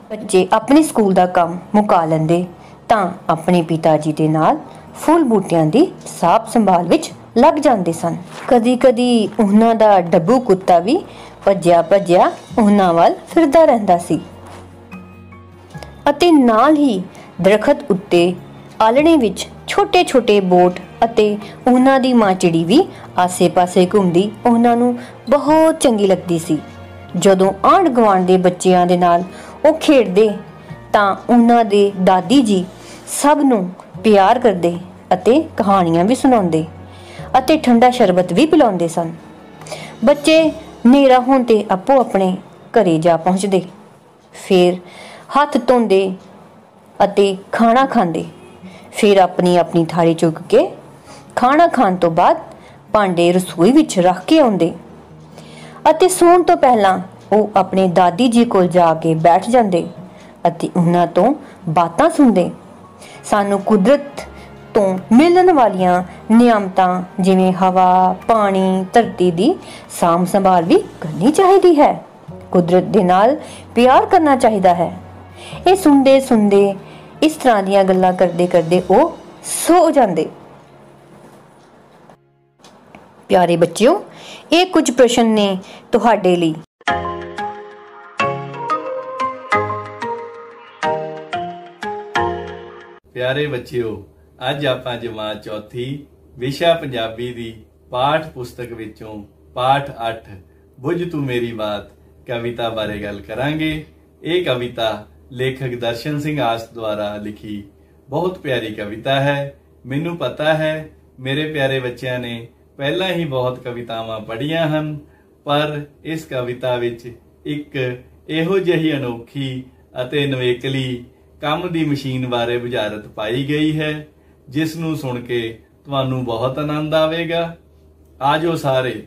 ਬੱਚੇ ਆਪਣੇ ਸਕੂਲ ਦਾ ਕੰਮ ਮੁਕਾ ਲੈਂਦੇ ਤਾਂ ਆਪਣੇ ਪਿਤਾ ਜੀ ਦੇ ਨਾਲ ਫੁੱਲ ਬੂਟਿਆਂ ਦੀ ਸਾਂਭ ਸੰਭਾਲ ਵਿੱਚ ਲੱਗ ਜਾਂਦੇ ਸਨ। ਕਦੀ ਕਦੀ ਉਹਨਾਂ ਦਾ ਡੱਬੂ ਕੁੱਤਾ ਵੀ ਭੱਜਿਆ ਉਹਨਾਂ ਵੱਲ ਫਿਰਦਾ ਰਹਿੰਦਾ ਸੀ ਅਤੇ ਨਾਲ ਹੀ ਦਰਖਤ ਉੱਤੇ ਆਲਣੇ ਵਿੱਚ ਛੋਟੇ ਛੋਟੇ ਬੋਟ ਅਤੇ ਉਹਨਾਂ ਦੀ ਮਾਂ ਚਿੜੀ ਵੀ ਆਸੇ-ਪਾਸੇ ਘੁੰਮਦੀ ਉਹਨਾਂ ਨੂੰ ਬਹੁਤ ਚੰਗੀ ਲੱਗਦੀ ਸੀ। ਜਦੋਂ ਆਂਢ ਗੁਆਂਢ ਦੇ ਬੱਚਿਆਂ ਦੇ ਨਾਲ ਉਹ ਖੇਡਦੇ ਤਾਂ ਉਹਨਾਂ ਦੇ ਦਾਦੀ ਜੀ ਸਭ ਨੂੰ ਪਿਆਰ ਕਰਦੇ ਅਤੇ ਕਹਾਣੀਆਂ ਵੀ ਸੁਣਾਉਂਦੇ ਅਤੇ ਠੰਡਾ ਸ਼ਰਬਤ ਵੀ ਪਿਲਾਉਂਦੇ ਸਨ। ਬੱਚੇ ਹਨੇਰਾ ਹੋਣ ਤੇ ਆਪੋ ਆਪਣੇ ਘਰੇ ਜਾ ਪਹੁੰਚਦੇ, ਫਿਰ ਹੱਥ ਧੋਂਦੇ ਅਤੇ ਖਾਣਾ ਖਾਂਦੇ, ਫਿਰ ਆਪਣੀ ਆਪਣੀ ਥਾਲੀ ਚੁੱਕ ਕੇ ਖਾਣਾ ਖਾਣ ਤੋਂ ਬਾਅਦ ਭਾਂਡੇ ਰਸੋਈ ਵਿੱਚ ਰੱਖ ਕੇ ਆਉਂਦੇ ਅਤੇ ਸੌਣ ਤੋਂ ਪਹਿਲਾਂ ਉਹ ਆਪਣੇ ਦਾਦੀ ਜੀ ਕੋਲ ਜਾ ਕੇ ਬੈਠ ਜਾਂਦੇ ਅਤੇ ਉਹਨਾਂ ਤੋਂ ਬਾਤਾਂ ਸੁਣਦੇ। ਸਾਨੂੰ ਕੁਦਰਤ ਤੋਂ ਮਿਲਣ ਵਾਲੀਆਂ ਨਿਆਮਤਾਂ ਜਿਵੇਂ ਹਵਾ, ਪਾਣੀ, ਧਰਤੀ ਦੀ ਸਾਂਭ ਸੰਭਾਲ ਵੀ ਕਰਨੀ ਚਾਹੀਦੀ ਹੈ। ਕੁਦਰਤ ਦੇ ਨਾਲ ਪਿਆਰ ਕਰਨਾ ਚਾਹੀਦਾ ਹੈ। ਇਹ ਸੁਣਦੇ ਇਸ ਤਰ੍ਹਾਂ ਦੀਆਂ ਗੱਲਾਂ ਕਰਦੇ ਉਹ ਸੋ ਜਾਂਦੇ। ਪਿਆਰੇ ਬੱਚਿਓ, ਇਹ ਕੁਝ ਪ੍ਰਸ਼ਨ ਨੇ ਤੁਹਾਡੇ ਲਈ। ਪਿਆਰੇ ਬੱਚਿਓ, ਅੱਜ ਆਪਾਂ ਜਮਾਤ ਚੌਥੀ ਵਿਸ਼ਾ ਪੰਜਾਬੀ ਦੀ ਪਾਠ ਪੁਸਤਕ ਵਿੱਚੋਂ ਪਾਠ 8 ਬੁੱਝ ਤੂੰ ਮੇਰੀ ਬਾਤ ਕਵਿਤਾ ਬਾਰੇ ਗੱਲ ਕਰਾਂਗੇ। ਇਹ ਕਵਿਤਾ ਲੇਖਕ ਦਰਸ਼ਨ ਸਿੰਘ ਆਸ ਦੁਆਰਾ ਲਿਖੀ ਬਹੁਤ ਪਿਆਰੀ ਕਵਿਤਾ ਹੈ। ਮੈਨੂੰ ਪਤਾ ਹੈ ਮੇਰੇ ਪਿਆਰੇ ਬੱਚਿਆਂ ਨੇ ਪਹਿਲਾਂ ਹੀ ਬਹੁਤ ਕਵਿਤਾਵਾਂ ਪੜ੍ਹੀਆਂ ਹਨ, ਪਰ ਇਸ ਕਵਿਤਾ ਵਿੱਚ ਇੱਕ ਇਹੋ ਜਿਹੀ ਅਨੋਖੀ ਅਤੇ ਨਵੇਕਲੀ ਕੰਮ ਦੀ ਮਸ਼ੀਨ ਬਾਰੇ ਬੁਝਾਰਤ ਪਾਈ ਗਈ ਹੈ ਜਿਸ ਨੂੰ ਸੁਣ ਕੇ ਤੁਹਾਨੂੰ ਬਹੁਤ ਆਨੰਦ ਆਵੇਗਾ। ਆਜੋ ਸਾਰੇ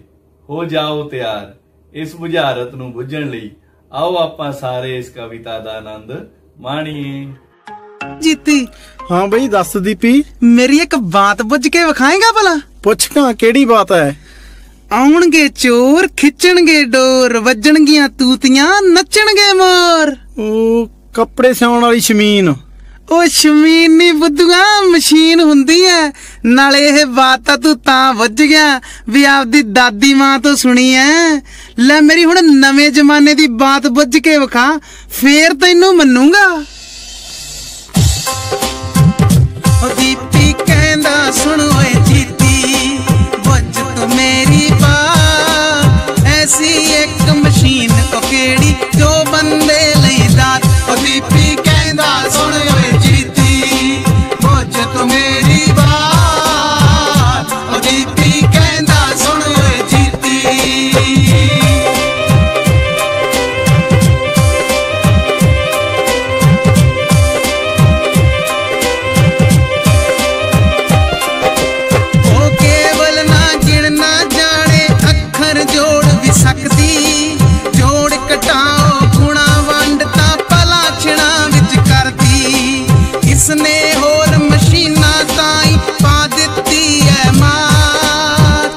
ਹੋ ਜਾਓ ਤਿਆਰ ਇਸ ਬੁਝਾਰਤ ਨੂੰ ਬੁੱਝਣ ਲਈ। ਆਓ ਆਪਾਂ ਸਾਰੇ ਇਸ ਕਵਿਤਾ ਦਾ ਆਨੰਦ ਮਾਣੀਏ। ਜੀਤੀ। ਹਾਂ ਬਈ ਦੱਸ ਦੀਪੀ। ਮੇਰੀ ਇੱਕ ਬਾਤ ਪੁੱਛ ਕੇ ਵਿਖਾਏਗਾ ਭਲਾ? ਪੁੱਛਾਂ, ਕਿਹੜੀ ਬਾਤ ਹੈ? ਆਉਣਗੇ ਚੋਰ, ਖਿੱਚਣਗੇ ਡੋਰ, ਵੱਜਣਗੀਆਂ ਤੂਤੀਆਂ, ਨੱਚਣਗੇ ਮੋਰ। ਉਹ ਕੱਪੜੇ ਸਿਉਣ ਵਾਲੀ ਸ਼ਮੀਨ। ਉਹ ਸ਼ਮੀਨ ਨੀ ਬੁੱਧੂਆ, ਮਸ਼ੀਨ ਹੁੰਦੀ ਐ। ਨਾਲੇ ਇਹ ਬਾਤ ਤਾਂ ਤੂੰ ਤਾਂ ਵੱਜ ਗਿਆ ਵੀ ਆਪਦੀ ਦਾਦੀ ਮਾਂ ਤੋਂ ਸੁਣੀ ਐ। ਲੈ ਮੇਰੀ ਹੁਣ ਨਵੇਂ ਜ਼ਮਾਨੇ ਦੀ ਬਾਤ ਬੁੱਝ ਕੇ ਵਿਖਾ, ਫੇਰ ਤੈਨੂੰ ਮੰਨੂਗਾ। ਉਹ ਦੀਪੀ ਕਹਿੰਦਾ ਸੁਣ ਓਏ ਜੀਤੀ, ਬੁੱਝ ਤੂੰ ਮੇਰੀ ਬਾਤ, ਐਸੀ ਇੱਕ ਮਸ਼ੀਨ ਉਹ ਕਿਹੜੀ ਜੋ ਬੰਦੇ ਲਈ ਦਾਤ। ਉਹ ਦੀਪੀ ਕਹਿੰਦਾ ਸੁਣ ਓਏ ਜੀਤੀ, ਬੁੱਝ ਤੂੰ ਮੇਰੀ ਬਾਤ, ਉਹ ਦੀਪੀ ਕਹਿੰਦਾ ਸੁਣ ਓਏ ਜੀਤੀ। ਇਸਨੇ ਹੋਰ ਮਸ਼ੀਨਾਂ ਤਾਈਂ ਪਾ ਦਿੱਤੀ ਐ ਮਾਰ।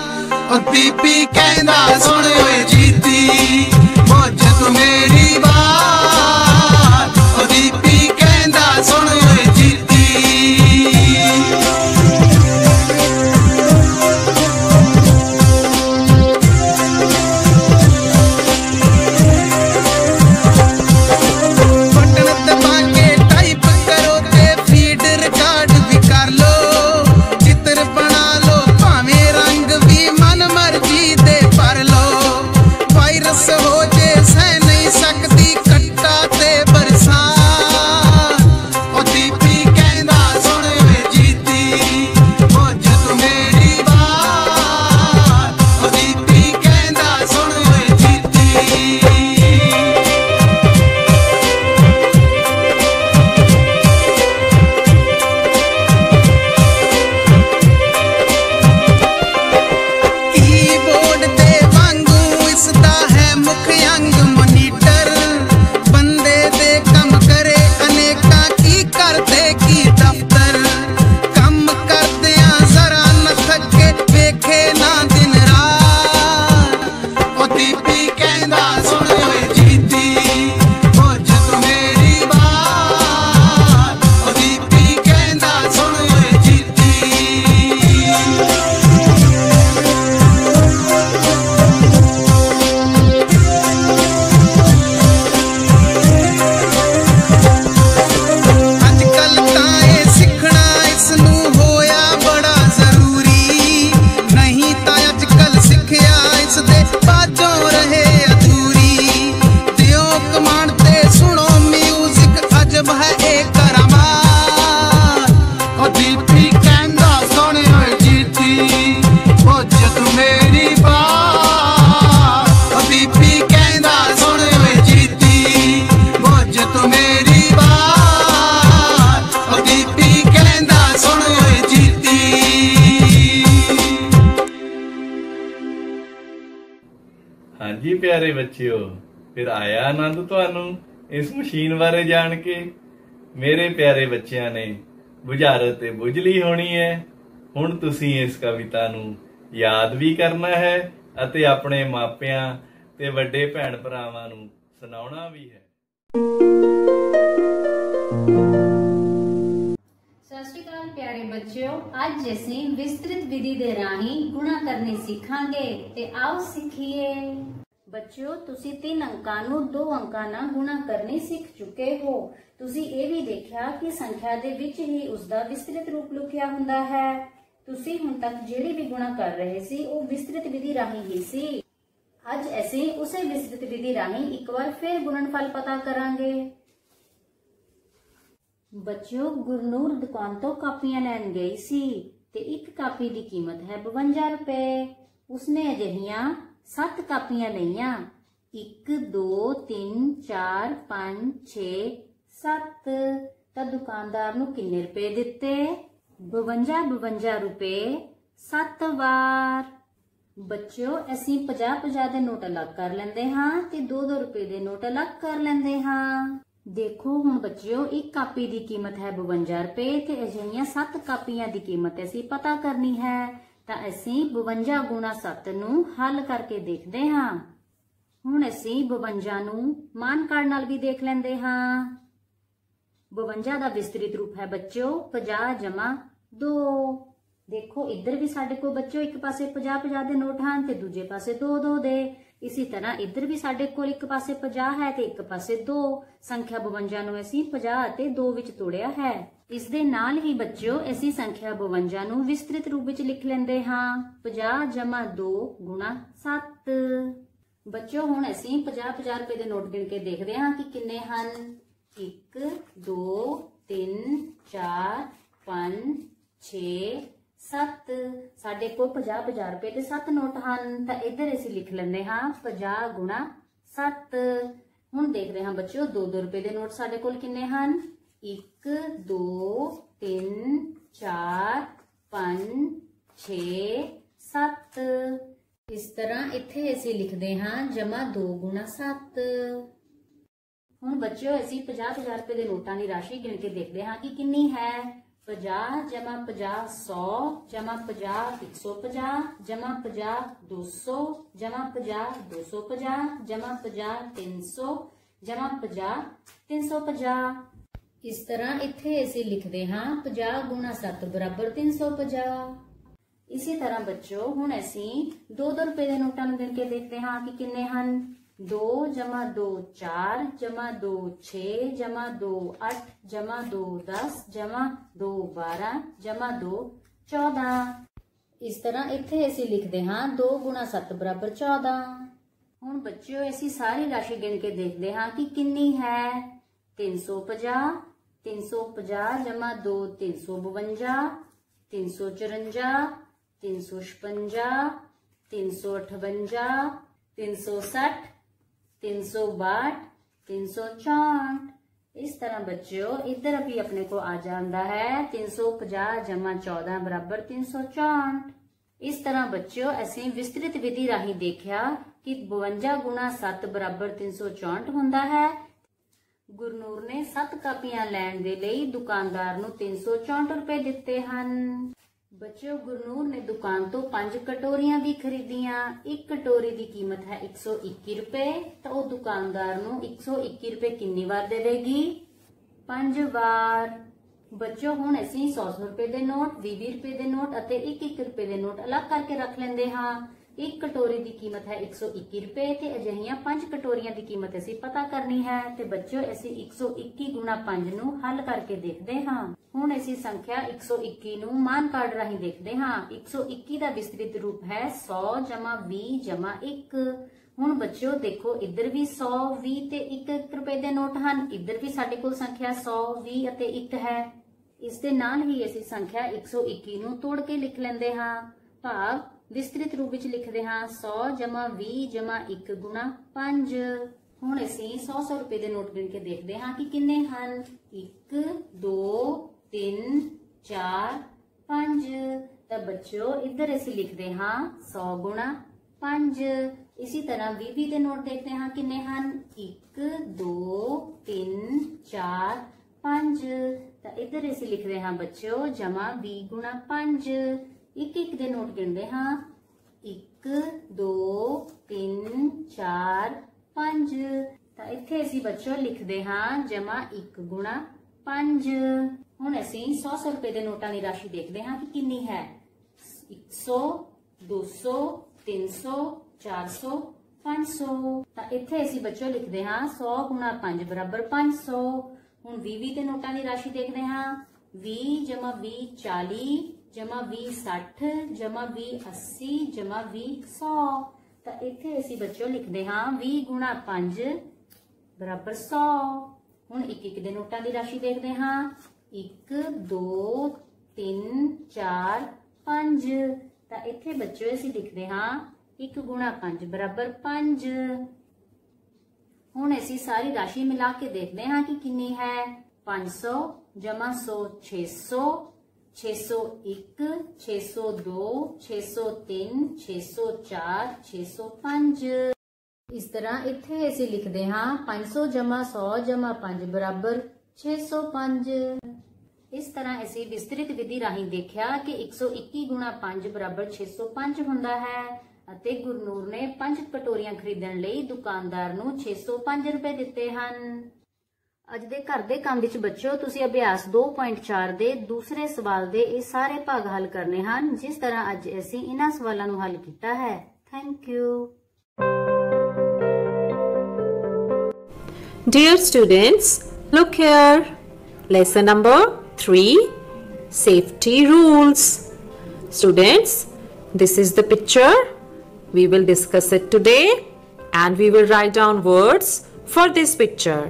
ਉਹ ਬੀਬੀ ਕਹਿੰਦਾ ਸੁਣ ਓਏ ਜੀਤੀ, ਬੁੱਝ ਤੂੰ ਮੇਰੀ ਬਾਤ, ਉਹ ਬੀਬੀ ਕਹਿੰਦਾ ਸੁਣ ਓਏ ਜੀਤੀ। ਹਾਂਜੀ ਪਿਆਰੇ ਬੱਚਿਓ, ਫਿਰ ਆਇਆ ਆਨੰਦ ਤੁਹਾਨੂੰ ਇਸ ਮਸ਼ੀਨ ਬਾਰੇ ਜਾਣ ਕੇ। ਮੇਰੇ ਪਿਆਰੇ ਬੱਚਿਆਂ ਨੇ ਬੁਝਾਰਤ ਤੇ ਬੁੱਝ ਲਈ ਹੋਣੀ ਹੈ। ਹੁਣ ਤੁਸੀਂ ਇਸ ਕਵਿਤਾ ਨੂੰ ਯਾਦ ਵੀ ਕਰਨਾ ਹੈ ਅਤੇ ਆਪਣੇ ਮਾਪਿਆਂ ਤੇ ਵੱਡੇ ਭੈਣ ਭਰਾਵਾਂ ਨੂੰ ਸੁਣਾਉਣਾ ਵੀ ਹੈ। ਸਤਿ ਸ਼੍ਰੀ ਅਕਾਲ ਪਿਆਰੇ ਬੱਚਿਓ, ਅੱਜ ਅਸੀਂ ਵਿਸਤ੍ਰਿਤ ਵਿਧੀ ਦੇ ਰਾਹੀਂ ਗੁਣਾ ਕਰਨੇ ਸਿੱਖਾਂਗੇ ਤੇ ਆਓ ਸਿੱਖੀਏ। ਬੱਚਿਓ, ਤੁਸੀਂ 3 ਅੰਕਾਂ ਨੂੰ 2 ਅੰਕਾਂ ਨਾਲ ਗੁਣਾ ਕਰਨੇ ਸਿੱਖ ਚੁੱਕੇ ਹੋ। ਤੁਸੀਂ ਇਹ ਵੀ ਦੇਖਿਆ ਕਿ ਸੰਖਿਆ ਦੇ ਵਿੱਚ ਹੀ ਉਸ ਦਾ ਵਿਸਤ੍ਰਿਤ ਰੂਪ ਲੁਕਿਆ ਹੁੰਦਾ ਹੈ। ਤੁਸੀਂ ਹੁਣ ਤੱਕ ਜਿਹੜੀ ਵੀ ਗੁਣਾ ਕਰ ਰਹੇ ਸੀ ਉਹ ਵਿਸਤ੍ਰਿਤ ਵਿਧੀ ਰਾਹੀਂ ਹੀ ਸੀ। ਅੱਜ ਅਸੀਂ ਉਸੇ ਵਿਸਤ੍ਰਿਤ ਵਿਧੀ ਰਾਹੀਂ ਇੱਕ ਵਾਰ ਫਿਰ ਗੁਣਨਫਲ ਪਤਾ ਕਰਾਂਗੇ। ਬੱਚਿਓ, ਗੁਰਨੂਰ ਦੁਕਾਨ ਤੋਂ ਕਾਪੀਆਂ ਲੈਣ ਗਈ ਸੀ ਤੇ ਇੱਕ ਕਾਪੀ ਦੀ ਕੀਮਤ ਹੈ 52 ਰੁਪਏ। ਉਸਨੇ ਅਜਿਹੀਆਂ 7 ਕਾਪੀਆਂ ਲਈਆਂ। 1 2 3 4 5 6 7। ਤਾਂ ਦੁਕਾਨਦਾਰ ਨੂੰ ਕਿੰਨੇ ਰੁਪਏ ਦਿੱਤੇ? 52 ਰੁਪਏ 7 ਵਾਰ। ਬੱਚਿਓ, ਅਸੀਂ 50 ਦੇ ਨੋਟ ਅਲੱਗ ਕਰ ਲੈਂਦੇ ਹਾਂ ਤੇ 2 ਰੁਪਏ ਦੇ ਨੋਟ ਅਲੱਗ ਕਰ ਲੈਂਦੇ ਹਾਂ। ਦੇਖੋ ਹੁਣ ਬੱਚਿਓ, ਇੱਕ ਕਾਪੀ ਦੀ ਕੀਮਤ ਹੈ 52 ਰੁਪਏ ਤੇ ਅਜਿਹੀਆਂ 7 ਕਾਪੀਆਂ ਦੀ ਕੀਮਤ ਅਸੀਂ ਪਤਾ ਕਰਨੀ ਹੈ। ਤਾਂ ਅਸੀਂ 52 ਗੁਣਾ 7 ਨੂੰ ਹੱਲ ਕਰਕੇ ਦੇਖਦੇ ਹਾਂ। ਹੁਣ ਅਸੀਂ 52 ਨੂੰ ਮਾਨ ਕਾਰਡ ਨਾਲ ਵੀ ਦੇਖ ਲੈਂਦੇ ਹਾਂ। 52 ਦਾ ਵਿਸਤ੍ਰਿਤ ਰੂਪ ਹੈ ਬੱਚਿਓ 50 ਜਮਾ 2। ਦੇਖੋ ਇੱਧਰ ਵੀ ਸਾਡੇ ਕੋਲ ਬੱਚਿਓ ਇੱਕ ਪਾਸੇ 50 ਦੇ ਨੋਟ ਹਨ ਤੇ ਦੂਜੇ ਪਾਸੇ 2 ਦੇ। ਇਸੇ ਤਰ੍ਹਾਂ ਇੱਧਰ ਵੀ ਸਾਡੇ ਕੋਲ ਇੱਕ ਪਾਸੇ 50 ਹੈ ਤੇ ਇੱਕ ਪਾਸੇ 2। ਸੰਖਿਆ 52 ਨੂੰ ਅਸੀਂ 50 ਅਤੇ 2 ਵਿੱਚ ਤੋੜਿਆ ਹੈ। ਇਸ ਦੇ ਨਾਲ ਹੀ ਬੱਚਿਓ ਅਸੀਂ ਸੰਖਿਆ 52 ਨੂੰ ਵਿਸਤ੍ਰਿਤ ਰੂਪ ਵਿੱਚ ਲਿਖ ਲੈਂਦੇ ਹਾਂ 50 ਜਮਾ 2 ਗੁਣਾ 7। ਬੱਚਿਓ, ਹੁਣ ਅਸੀਂ 50 ਰੁਪਏ ਦੇ ਨੋਟ ਗਿਣ ਕੇ ਦੇਖਦੇ ਹਾਂ ਕਿ ਕਿੰਨੇ ਹਨ। 1 2 3 4 5 6 7। ਸਾਡੇ ਕੋਲ 50 ਰੁਪਏ ਦੇ 7 ਨੋਟ ਹਨ। ਤਾਂ ਇੱਧਰ ਅਸੀਂ ਲਿਖ ਲੈਂਦੇ ਹਾਂ 50 ਗੁਣਾ 7। ਹੁਣ ਦੇਖਦੇ ਹਾਂ ਬੱਚਿਓ 2 ਰੁਪਏ ਦੇ ਨੋਟ ਸਾਡੇ ਕੋਲ ਕਿੰਨੇ ਹਨ। 1 2 3 4 5 6 7। ਇਸ ਤਰ੍ਹਾਂ ਇੱਥੇ ਅਸੀਂ ਲਿਖਦੇ ਹਾਂ ਜਮਾ 2 ਗੁਣਾ 7। ਹੁਣ ਬੱਚਿਓ ਅਸੀਂ 50 ਰੁਪਏ ਦੇ ਨੋਟਾਂ ਦੀ ਰਾਸ਼ੀ ਗਿਣ ਕੇ ਦੇਖਦੇ ਹਾਂ ਕਿ ਕਿੰਨੀ ਹੈ। 50 ਜਮਾ 50 100 ਜਮਾ 50 150 ਜਮਾ 50 200 ਜਮਾ 50 250 ਜਮਾ 50 300 ਜਮਾ 50 350। ਇਸ ਤਰ੍ਹਾਂ ਇੱਥੇ ਅਸੀਂ ਲਿਖਦੇ ਹਾਂ 50 ਗੁਣਾ 7 ਬਰਾਬਰ 350। ਇਸੇ ਤਰ੍ਹਾਂ ਬੱਚੋ ਹੁਣ ਅਸੀਂ 2 ਰੁਪਏ ਦੇ ਨੋਟਾਂ ਨੂੰ ਗਿਣ ਕੇ ਦੇਖਦੇ ਹਾਂ ਕਿ ਕਿੰਨੇ ਹਨ। 2 ਜਮਾ 2 4 ਜਮਾ 2 6 ਜਮਾ 2 8 ਜਮਾ 2 10 ਜਮਾ 2 12 ਜਮਾ 2 14। ਇਸ ਤਰ੍ਹਾਂ ਇੱਥੇ ਅਸੀਂ ਲਿਖਦੇ ਹਾਂ 2 ਗੁਣਾ 7 ਬਰਾਬਰ 14। ਹੁਣ ਬੱਚਿਓ ਅਸੀਂ ਸਾਰੀ ਰਾਸ਼ੀ ਗਿਣ ਕੇ ਦੇਖਦੇ ਹਾਂ ਕਿ ਕਿੰਨੀ ਹੈ। 350 350 ਜਮਾ 2 352 354 356 358 360 362 364। ਇਸ ਤਰ੍ਹਾਂ ਬੱਚਿਓ ਇੱਧਰ ਵੀ ਆਪਣੇ ਕੋ ਆ ਜਾਂਦਾ ਹੈ 350 ਜਮਾ 14 ਬਰਾਬਰ 364। ਇਸ ਤਰ੍ਹਾਂ ਬੱਚਿਓ ਅਸੀਂ ਵਿਸਤ੍ਰਿਤ ਵਿਧੀ ਰਾਹੀਂ ਦੇਖਿਆ ਕਿ 52 ਗੁਣਾ 7 ਬਰਾਬਰ 364 ਹੁੰਦਾ ਹੈ। ਗੁਰਨੂਰ ਨੇ 7 ਕਾਪੀਆਂ ਲੈਣ ਦੇ ਲਈ ਦੁਕਾਨਦਾਰ ਨੂੰ 364 ਰੁਪਏ ਦਿੱਤੇ ਹਨ। ਬੱਚਿਓ, ਗੁਰਨੂਰ ਨੇ ਦੁਕਾਨ ਤੋਂ 5 ਕਟੋਰੀਆਂ ਵੀ ਖਰੀਦੀਆਂ। ਇੱਕ ਕਟੋਰੀ ਦੀ ਕੀਮਤ ਹੈ 121 ਰੁਪਏ। ਤਾਂ ਉਹ ਦੁਕਾਨਦਾਰ ਨੂੰ 121 ਰੁਪਏ ਕਿੰਨੀ ਵਾਰ ਦੇਵੇਗੀ? 5 ਵਾਰ। ਬੱਚਿਓ, ਹੁਣ ਅਸੀਂ 100 ਰੁਪਏ ਦੇ ਨੋਟ 20 ਰੁਪਏ ਦੇ ਨੋਟ ਅਤੇ 1 ਰੁਪਏ ਦੇ ਨੋਟ ਅਲੱਗ ਕਰਕੇ ਰੱਖ ਲੈਂਦੇ ਹਾਂ। ਇੱਕ ਕਟੋਰੀ ਦੀ ਕੀਮਤ ਹੈ 121 ਰੁਪਏ ਤੇ ਅਜਿਹੀਆਂ 5 ਕਟੋਰੀਆਂ ਦੀ ਕੀਮਤ ਅਸੀਂ ਪਤਾ ਕਰਨੀ ਹੈ। ਤੇ ਬੱਚਿਓ ਅਸੀਂ 121 ਗੁਣਾ 5 ਨੂੰ ਹੱਲ ਕਰਕੇ ਦੇਖਦੇ ਹਾਂ। ਹੁਣ ਅਸੀਂ ਸੰਖਿਆ 121 ਨੂੰ ਮਾਨ ਕਾਰਡ ਰਾਹੀਂ ਦੇਖਦੇ ਹਾਂ। 121 ਦਾ ਵਿਸਤ੍ਰਿਤ ਰੂਪ ਹੈ 100 ਜਮਾ 20 ਜਮਾ 1। ਹੁਣ ਬੱਚਿਓ ਦੇਖੋ ਇੱਧਰ ਵੀ 100 20 ਤੇ 1 ਰੁਪਏ ਦੇ ਨੋਟ ਹਨ। ਇੱਧਰ ਵੀ ਸਾਡੇ ਕੋਲ ਸੰਖਿਆ 100 20 ਅਤੇ 1 ਹੈ। ਇਸ ਦੇ ਨਾਲ ਹੀ ਅਸੀਂ ਸੰਖਿਆ 121 ਨੂੰ ਤੋੜ ਕੇ ਲਿਖ ਲੈਂਦੇ ਹਾਂ। ਭਾਵ ਵਿਸਤ੍ਰਿਤ ਰੂਪ ਵਿੱਚ ਲਿਖਦੇ ਹਾਂ 100 ਜਮਾ 20 ਜਮਾ 1 ਗੁਣਾ 5। ਹੁਣ ਅਸੀਂ 100 ਰੁਪਏ ਦੇ ਨੋਟ ਗਿਣ ਕੇ ਦੇਖਦੇ ਹਾਂ ਕਿ ਕਿੰਨੇ ਹਨ। 1 2 3 4 5। ਤਾਂ ਬੱਚਿਓ ਇੱਧਰ ਅਸੀਂ ਲਿਖਦੇ ਹਾਂ 100 ਗੁਣਾ 5। इसी तरह 20 ਦੇ ਨੋਟ ਦੇਖਦੇ ਹਾਂ ਕਿੰਨੇ ਹਨ 1 2 3 4 5। ਤਾਂ ਇੱਧਰ ਅਸੀਂ ਲਿਖਦੇ ਹਾਂ ਬੱਚਿਓ ਜਮਾ 20 ਗੁਣਾ 5। ਇੱਕ ਇੱਕ ਦੇ ਨੋਟ ਗਿਣਦੇ ਹਾਂ 1 2 3 4 5। ਤਾਂ ਇੱਥੇ ਅਸੀਂ ਬੱਚਿਓ ਲਿਖਦੇ ਹਾਂ ਜਮਾ 1 ਗੁਣਾ 5। ਹੁਣ ਅਸੀਂ 100 ਰੁਪਏ ਦੇ ਨੋਟਾਂ ਦੀ ਰਾਸ਼ੀ ਦੇਖਦੇ ਹਾਂ ਕਿ ਕਿੰਨੀ ਹੈ 100 200 300 400 500। ਤਾਂ ਇੱਥੇ ਅਸੀਂ ਬੱਚਿਓ ਲਿਖਦੇ ਹਾਂ 100 ਗੁਣਾ 5 ਬਰਾਬਰ 500। ਹੁਣ 20 ਦੇ ਨੋਟਾਂ ਦੀ ਰਾਸ਼ੀ ਦੇਖਦੇ ਹਾਂ 20 ਜਮਾ 20 40 ਜਮਾ 20 60 ਜਮਾ 20 80 ਜਮਾ 20 100। ਤਾਂ ਇੱਥੇ ਅਸੀਂ ਬੱਚਿਓ ਲਿਖਦੇ ਹਾਂ 20 ਗੁਣਾ 5 ਬਰਾਬਰ 100। ਹੁਣ ਇੱਕ ਇੱਕ ਦੇ ਨੋਟਾਂ ਦੀ ਰਾਸ਼ੀ ਦੇਖਦੇ ਹਾਂ 1 2 3 4 5। ਤਾਂ ਇੱਥੇ ਬੱਚਿਓ ਅਸੀਂ ਲਿਖਦੇ ਹਾਂ 1 ਗੁਣਾ 5 ਬਰਾਬਰ 5। ਹੁਣ ਅਸੀਂ ਸਾਰੀ ਰਾਸ਼ੀ ਮਿਲਾ ਕੇ ਦੇਖਦੇ ਹਾਂ ਕਿ ਕਿੰਨੀ ਹੈ 500 ਜਮਾ 100 600 601 602 603 604 605। ਇਸ ਤਰ੍ਹਾਂ ਇੱਥੇ ਅਸੀਂ ਲਿਖਦੇ ਹਾਂ 500 ਜਮਾ 100 ਜਮਾ 5 ਬਰਾਬਰ 605। ਇਸ ਤਰ੍ਹਾਂ ਅਸੀਂ ਵਿਸਤ੍ਰਿਤ ਵਿਧੀ ਰਾਹੀਂ ਦੇਖਿਆ ਕਿ 121 ਗੁਣਾ 5 ਬਰਾਬਰ 605 ਹੁੰਦਾ ਹੈ ਅਤੇ ਗੁਰਨੂਰ ਨੇ 5 ਕਟੋਰੀਆਂ ਖਰੀਦਣ ਲਈ ਦੁਕਾਨਦਾਰ ਨੂੰ 605 ਰੁਪਏ ਦਿੱਤੇ ਹਨ। ਅੱਜ ਦੇ ਘਰ ਦੇ ਕੰਮ ਵਿੱਚ ਬੱਚਿਓ ਤੁਸੀਂ ਅਭਿਆਸ 2.4 ਦੇ ਦੂਸਰੇ ਸਵਾਲ ਦੇ ਇਹ ਸਾਰੇ ਭਾਗ ਹੱਲ ਕਰਨੇ ਹਨ ਜਿਸ ਤਰ੍ਹਾਂ ਅੱਜ ਅਸੀਂ ਇਹਨਾਂ ਸਵਾਲਾਂ ਨੂੰ ਹੱਲ ਕੀਤਾ ਹੈ। Thank you. Dear students, look here. Lesson number 3, Safety Rules. Students, this is the picture. We will discuss it today and we will write down words for this picture.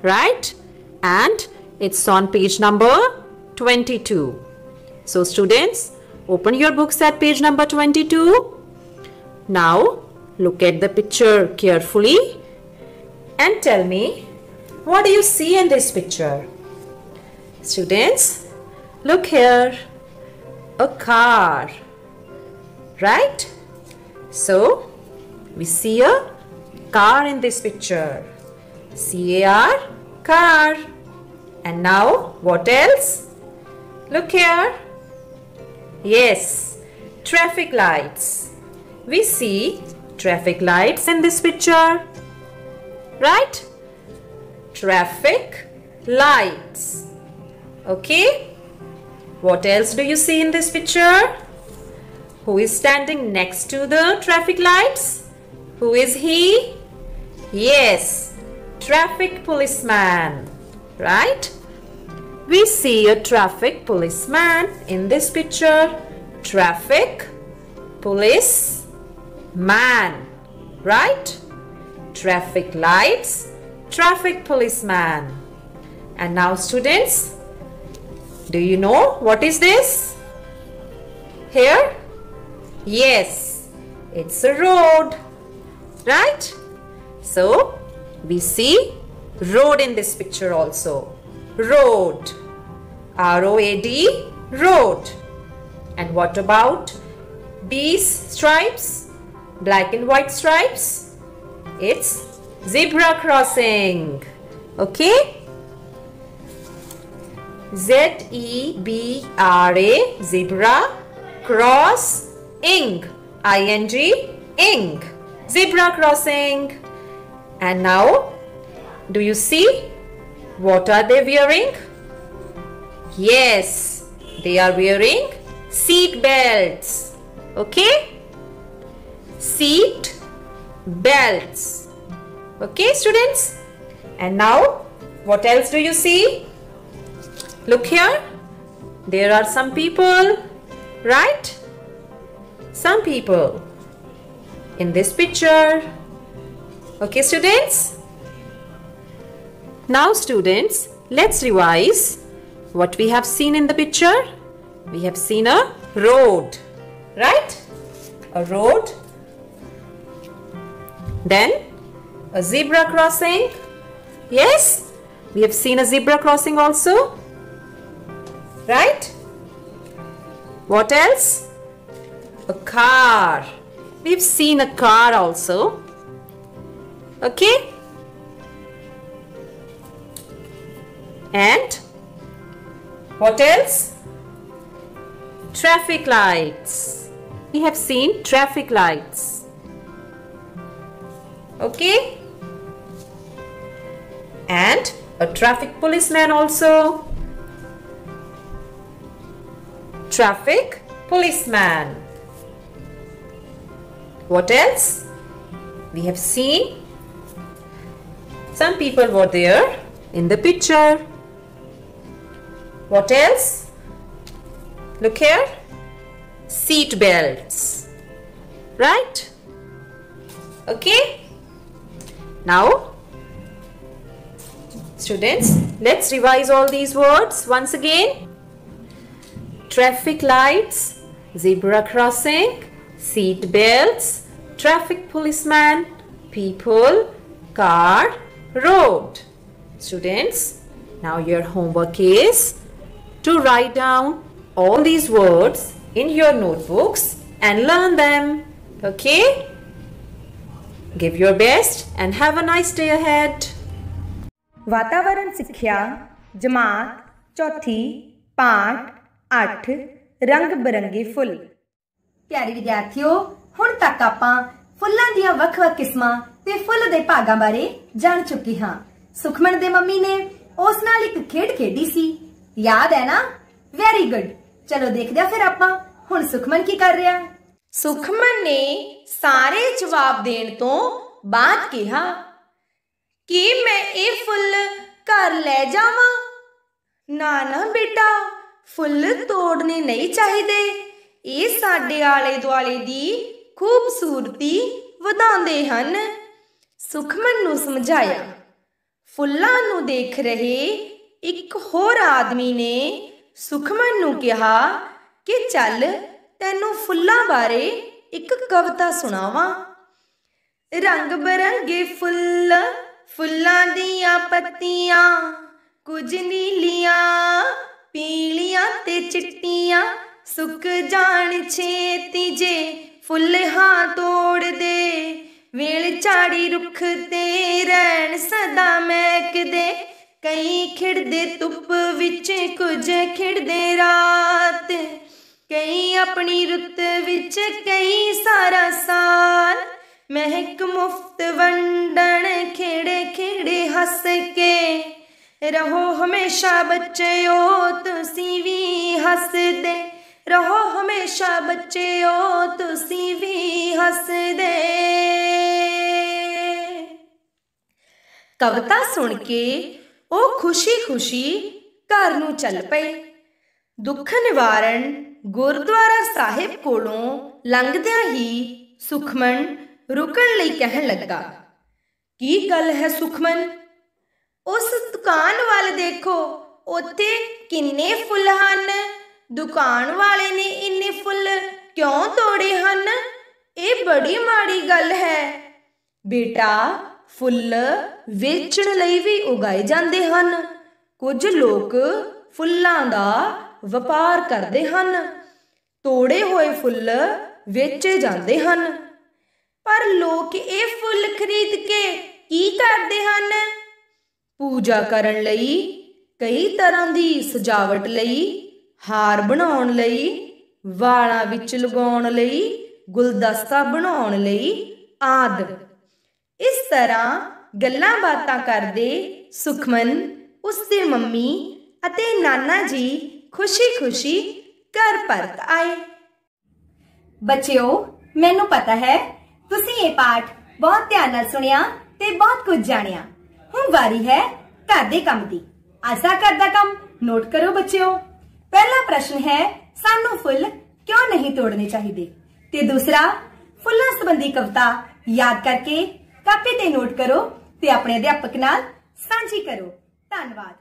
Right? And it's on page number 22. So students, open your books at page number 22. Now, look at the picture carefully. And tell me, what do you see in this picture? Students, look here. A car. Right? So, we see a car in this picture. C-A-R, car. And now, what else? Look here. Yes, traffic lights. We see traffic lights in this picture. Right? Traffic lights. Okay. What else do you see in this picture? Who is standing next to the traffic lights? Who is he? Yes, traffic policeman. Right? We see a traffic policeman in this picture. Traffic policeman. Right? Traffic lights, traffic policeman. And now students, do you know what is this? Here? Yes, it's a road. Right? So, we see road in this picture also. Road. R-O-A-D, road. And what about these stripes? Black and white stripes? It's zebra crossing. Okay? Z-E-B-R-A, zebra, crossing, I-N-G, ing, zebra crossing. And now, do you see what are they wearing? Yes, they are wearing seat belts. Okay? Seat belts. Okay, students? And now, what else do you see? Look here. There are some people, right? Some people in this picture. Okay, students? Now, students, let's revise what we have seen in the picture. We have seen a road, right? A road. Then a zebra crossing. Yes, we have seen a zebra crossing also. Right? What else? A car. We've seen a car also. Okay? And what else? Traffic lights. We have seen traffic lights. Okay? And a traffic policeman also. Traffic policeman. What else? We have seen some people were there in the picture. What else? Look here. Seat belts. Right? Okay? Now, students, let's revise all these words once again. Traffic lights, zebra crossing, seat belts, traffic policeman, people, car, road. Students, now your homework is to write down all these words in your notebooks and learn them. Okay? Give your best and have a nice day ahead. वातावरण सिक्ख्या जमात चौथी पाठ 8 रंग बिरंगे फुੱਲ। ਪਿਆਰੇ ਵਿਦਿਆਰਥੀਓ, ਹੁਣ ਤੱਕ ਆਪਾਂ ਫੁੱਲਾਂ ਦੀਆਂ ਵੱਖ-ਵੱਖ ਕਿਸਮਾਂ ਤੇ ਫੁੱਲ ਦੇ ਭਾਗਾਂ ਬਾਰੇ ਜਾਣ ਚੁੱਕੇ ਹਾਂ। ਸੁਖਮਨ ਦੇ ਮੰਮੀ ਨੇ ਉਸ ਨਾਲ ਇੱਕ ਖੇਡ ਖੇਡੀ ਸੀ, ਯਾਦ ਹੈ ਨਾ? Very good. ਚਲੋ ਦੇਖਦੇ ਆ ਫਿਰ ਆਪਾਂ ਹੁਣ ਸੁਖਮਨ ਕੀ ਕਰ ਰਿਹਾ। ਸੁਖਮਨ ਨੇ ਸਾਰੇ ਜਵਾਬ ਦੇਣ ਤੋਂ ਬਾਅਦ ਕਿਹਾ ਕਿ ਮੈਂ ਇਹ ਫੁੱਲ ਘਰ ਲੈ ਜਾਵਾਂ। ਨਾ ਨਾ ਬੇਟਾ, ਫੁੱਲ ਤੋੜਨੇ ਨਹੀਂ ਚਾਹੀਦੇ, ਇਹ ਸਾਡੇ ਆਲੇ ਦੁਆਲੇ ਦੀ ਖੂਬਸੂਰਤੀ ਵਧਾਉਂਦੇ ਹਨ। ਸੁਖਮਨ ਨੂੰ ਸਮਝਾਇਆ। ਫੁੱਲਾਂ ਨੂੰ ਦੇਖ ਰਹੇ ਇੱਕ ਹੋਰ ਆਦਮੀ ਨੇ ਸੁਖਮਨ ਨੂੰ ਕਿਹਾ ਕਿ ਚੱਲ ਤੈਨੂੰ ਫੁੱਲਾਂ ਬਾਰੇ ਇੱਕ ਕਵਿਤਾ ਸੁਣਾਵਾਂ। ਰੰਗ ਬਰੰਗੇ ਫੁੱਲ, ਫੁੱਲਾਂ ਦੀਆਂ ਪੱਤੀਆਂ, ਕੁਝ ਨੀਲੀਆਂ, ਪੀਲੀਆਂ ਤੇ ਚਿੱਟੀਆਂ, ਸੁੱਕ ਜਾਣ ਛੇਤੀ ਜੇ ਫੁੱਲ ਹਾਂ ਤੋੜਦੇ, ਵੇਲ ਝਾੜੀ ਰੁੱਖ ਤੇ ਰਹਿਣ ਸਦਾ ਮਹਿਕਦੇ, ਕਈ ਖਿੜਦੇ ਧੁੱਪ ਵਿੱਚ, ਕੁਝ ਖਿੜਦੇ ਰਾਤ, ਕਈ ਆਪਣੀ ਰੁੱਤ ਵਿੱਚ, ਕਈ ਸਾਰਾ ਸਾਲ, ਮਹਿਕ ਮੁਫਤ ਵੰਡਣ ਖੇੜੇ ਖੇੜੇ ਹੱਸ ਕੇ, ਰਹੋ ਹਮੇਸ਼ਾ ਬੱਚਿਓ ਤੁਸੀਂ ਵੀ ਹੱਸਦੇ, ਰਹੋ ਹਮੇਸ਼ਾ ਬੱਚਿਓ ਤੁਸੀਂ ਵੀ ਹੱਸਦੇ। ਕਵਿਤਾ ਸੁਣ ਕੇ ਉਹ ਖੁਸ਼ੀ-ਖੁਸ਼ੀ ਘਰ ਨੂੰ ਚੱਲ ਪਏ। ਦੁੱਖ ਨਿਵਾਰਨ ਗੁਰਦੁਆਰਾ ਸਾਹਿਬ ਕੋਲੋਂ ਲੰਘਦਿਆਂ ਹੀ ਸੁਖਮਨ ਰੁਕਣ ਲਈ ਕਹਿਣ ਲੱਗਾ। ਕੀ ਗੱਲ ਹੈ ਸੁਖਮਨ? ਉਸ ਦੁਕਾਨ ਵੱਲ ਦੇਖੋ, ਉੱਥੇ ਕਿੰਨੇ ਫੁੱਲ ਹਨ। ਦੁਕਾਨ ਵਾਲੇ ਨੇ ਇੰਨੇ ਫੁੱਲ ਕਿਉਂ ਤੋੜੇ ਹਨ? ਇਹ ਬੜੀ ਮਾੜੀ ਗੱਲ ਹੈ। ਬੇਟਾ, ਫੁੱਲ ਵੇਚਣ ਲਈ ਵੀ ਉਗਾਏ ਜਾਂਦੇ ਹਨ। ਕੁਝ ਲੋਕ ਫੁੱਲਾਂ ਦਾ ਵਪਾਰ ਕਰਦੇ ਹਨ। ਤੋੜੇ ਹੋਏ ਫੁੱਲ ਵੇਚੇ ਜਾਂਦੇ ਹਨ। ਪਰ ਲੋਕ ਇਹ ਫੁੱਲ ਖਰੀਦ ਕੇ ਕੀ ਕਰਦੇ ਹਨ? ਪੂਜਾ ਕਰਨ ਲਈ, ਕਈ ਤਰ੍ਹਾਂ ਦੀ ਸਜਾਵਟ ਲਈ, ਹਾਰ ਬਣਾਉਣ ਲਈ, ਵਾਲਾਂ ਵਿੱਚ ਲਗਾਉਣ ਲਈ, ਗੁਲਦਸਤਾ ਬਣਾਉਣ ਲਈ ਆਦਿ। ਇਸ ਤਰ੍ਹਾਂ ਗੱਲਾਂ ਬਾਤਾਂ ਕਰਦੇ ਸੁਖਮਨ, ਉਸਦੀ ਮੰਮੀ ਅਤੇ ਨਾਨਾ ਜੀ ਖੁਸ਼ੀ-ਖੁਸ਼ੀ ਘਰ ਪਰਤ ਆਏ। ਬੱਚਿਓ, ਮੈਨੂੰ ਪਤਾ ਹੈ ਤੁਸੀਂ ਇਹ ਪਾਠ ਬਹੁਤ ਧਿਆਨ ਨਾਲ ਸੁਣਿਆ ਤੇ ਬਹੁਤ ਕੁਝ ਜਾਣਿਆ। ਹੁਣ ਵਾਰੀ ਹੈ ਘਰ ਦੇ ਕੰਮ ਦੀ। ਅੱਜ ਦਾ ਘਰ ਦਾ ਕੰਮ ਨੋਟ ਕਰੋ ਬੱਚਿਓ। ਪਹਿਲਾ ਪ੍ਰਸ਼ਨ ਹੈ, ਸਾਨੂੰ ਫੁੱਲ ਕਿਉਂ ਨਹੀਂ ਤੋੜਨੇ ਚਾਹੀਦੇ? ਤੇ ਦੂਸਰਾ, ਫੁੱਲਾਂ ਸੰਬੰਧੀ ਕਵਿਤਾ ਯਾਦ ਕਰਕੇ ਕਾਪੀ ਤੇ ਨੋਟ ਕਰੋ ਤੇ ਆਪਣੇ ਅਧਿਆਪਕ ਨਾਲ ਸਾਂਝੀ ਕਰੋ। ਧੰਨਵਾਦ।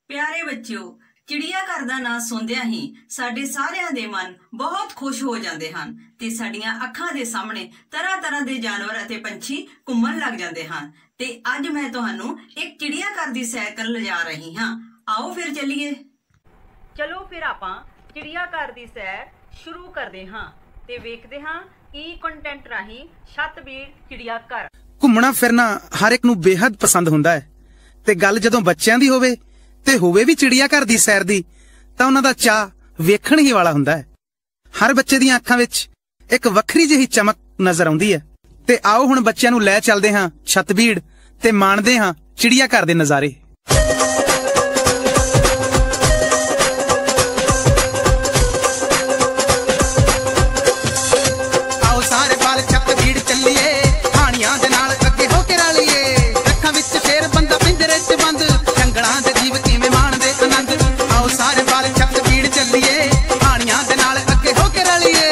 ਪਿਆਰੇ ਬੱਚਿਓ, ਚਿੜੀਆ ਘਰ ਦਾ ਨਾਂ ਸੁਣਦਿਆਂ ਹੀ ਸਾਡੇ ਸਾਰਿਆਂ ਦੇ ਮਨ ਬਹੁਤ ਖੁਸ਼ ਹੋ ਜਾਂਦੇ ਹਨ ਤੇ ਸਾਡੀਆਂ ਅੱਖਾਂ ਦੇ ਸਾਹਮਣੇ ਤਰ੍ਹਾਂ-ਤਰ੍ਹਾਂ ਦੇ ਜਾਨਵਰ ਅਤੇ ਪੰਛੀ ਘੁੰਮਣ ਲੱਗ ਜਾਂਦੇ ਹਨ। ਤੇ ਅੱਜ ਮੈਂ ਤੁਹਾਨੂੰ ਇੱਕ ਚਿੜੀਆ ਘਰ ਦੀ ਸੈਰ ਕਰਨ ਲਿਜਾ ਰਹੀ ਹਾਂ। ਆਓ ਫਿਰ ਚੱਲੀਏ। ਚਲੋ ਫਿਰ ਆਪਾਂ ਚਿੜੀਆ ਘਰ ਦੀ ਸੈਰ ਸ਼ੁਰੂ ਕਰਦੇ ਹਾਂ ਤੇ ਵੇਖਦੇ ਹਾਂ ई ਕੰਟੈਂਟ ਰਾਹੀਂ ਛੱਤਬੀੜ ਚਿੜੀਆ ਘਰ। ਘੁੰਮਣਾ ਫਿਰਨਾ ਹਰ ਇੱਕ ਨੂੰ ਬੇहद ਪਸੰਦ ਹੁੰਦਾ ਹੈ ਤੇ ਗੱਲ ਜਦੋਂ ਬੱਚਿਆਂ ਦੀ ਹੋਵੇ ਤੇ ਹੋਵੇ ਵੀ ਚਿੜੀਆ ਘਰ ਦੀ ਸੈਰ ਦੀ ਤਾਂ ਉਹਨਾਂ ਦਾ ਚਾਅ ਵੇਖਣ ਹੀ ਵਾਲਾ ਹੁੰਦਾ ਹੈ। ਹਰ ਬੱਚੇ ਦੀਆਂ ਅੱਖਾਂ ਵਿੱਚ ਇੱਕ ਵੱਖਰੀ ਜਿਹੀ ਚਮਕ ਨਜ਼ਰ ਆਉਂਦੀ ਹੈ ਤੇ ਆਓ ਹੁਣ ਬੱਚਿਆਂ ਨੂੰ ਲੈ ਚੱਲਦੇ ਹਾਂ ਛੱਤਬੀੜ ਤੇ ਮਾਣਦੇ ਹਾਂ ਚਿੜੀਆ ਘਰ ਦੇ ਨਜ਼ਾਰੇ। ਆਓ ਸਾਰੇ ਬਾਲ ਛੱਤਬੀੜ ਚੱਲੀਏ, ਹਾਣੀਆਂ ਦੇ ਨਾਲ ਅੱਗੇ ਹੋ ਕੇ ਰਲੀਏ। ਅੱਖਾਂ ਵਿੱਚ ਸ਼ੇਰ ਬੰਦਾ ਪਿੰਜਰੇ 'ਚ ਬੰਦ, ਜੰਗਲਾਂ ਦੇ ਜੀਵ ਕਿਵੇਂ ਮਾਣਦੇ ਆਨੰਦ। ਆਓ ਸਾਰੇ ਬਾਲ ਛੱਤਬੀੜ ਚੱਲੀਏ, ਹਾਣੀਆਂ ਦੇ ਨਾਲ ਅੱਗੇ ਹੋ ਕੇ ਰਲੀਏ।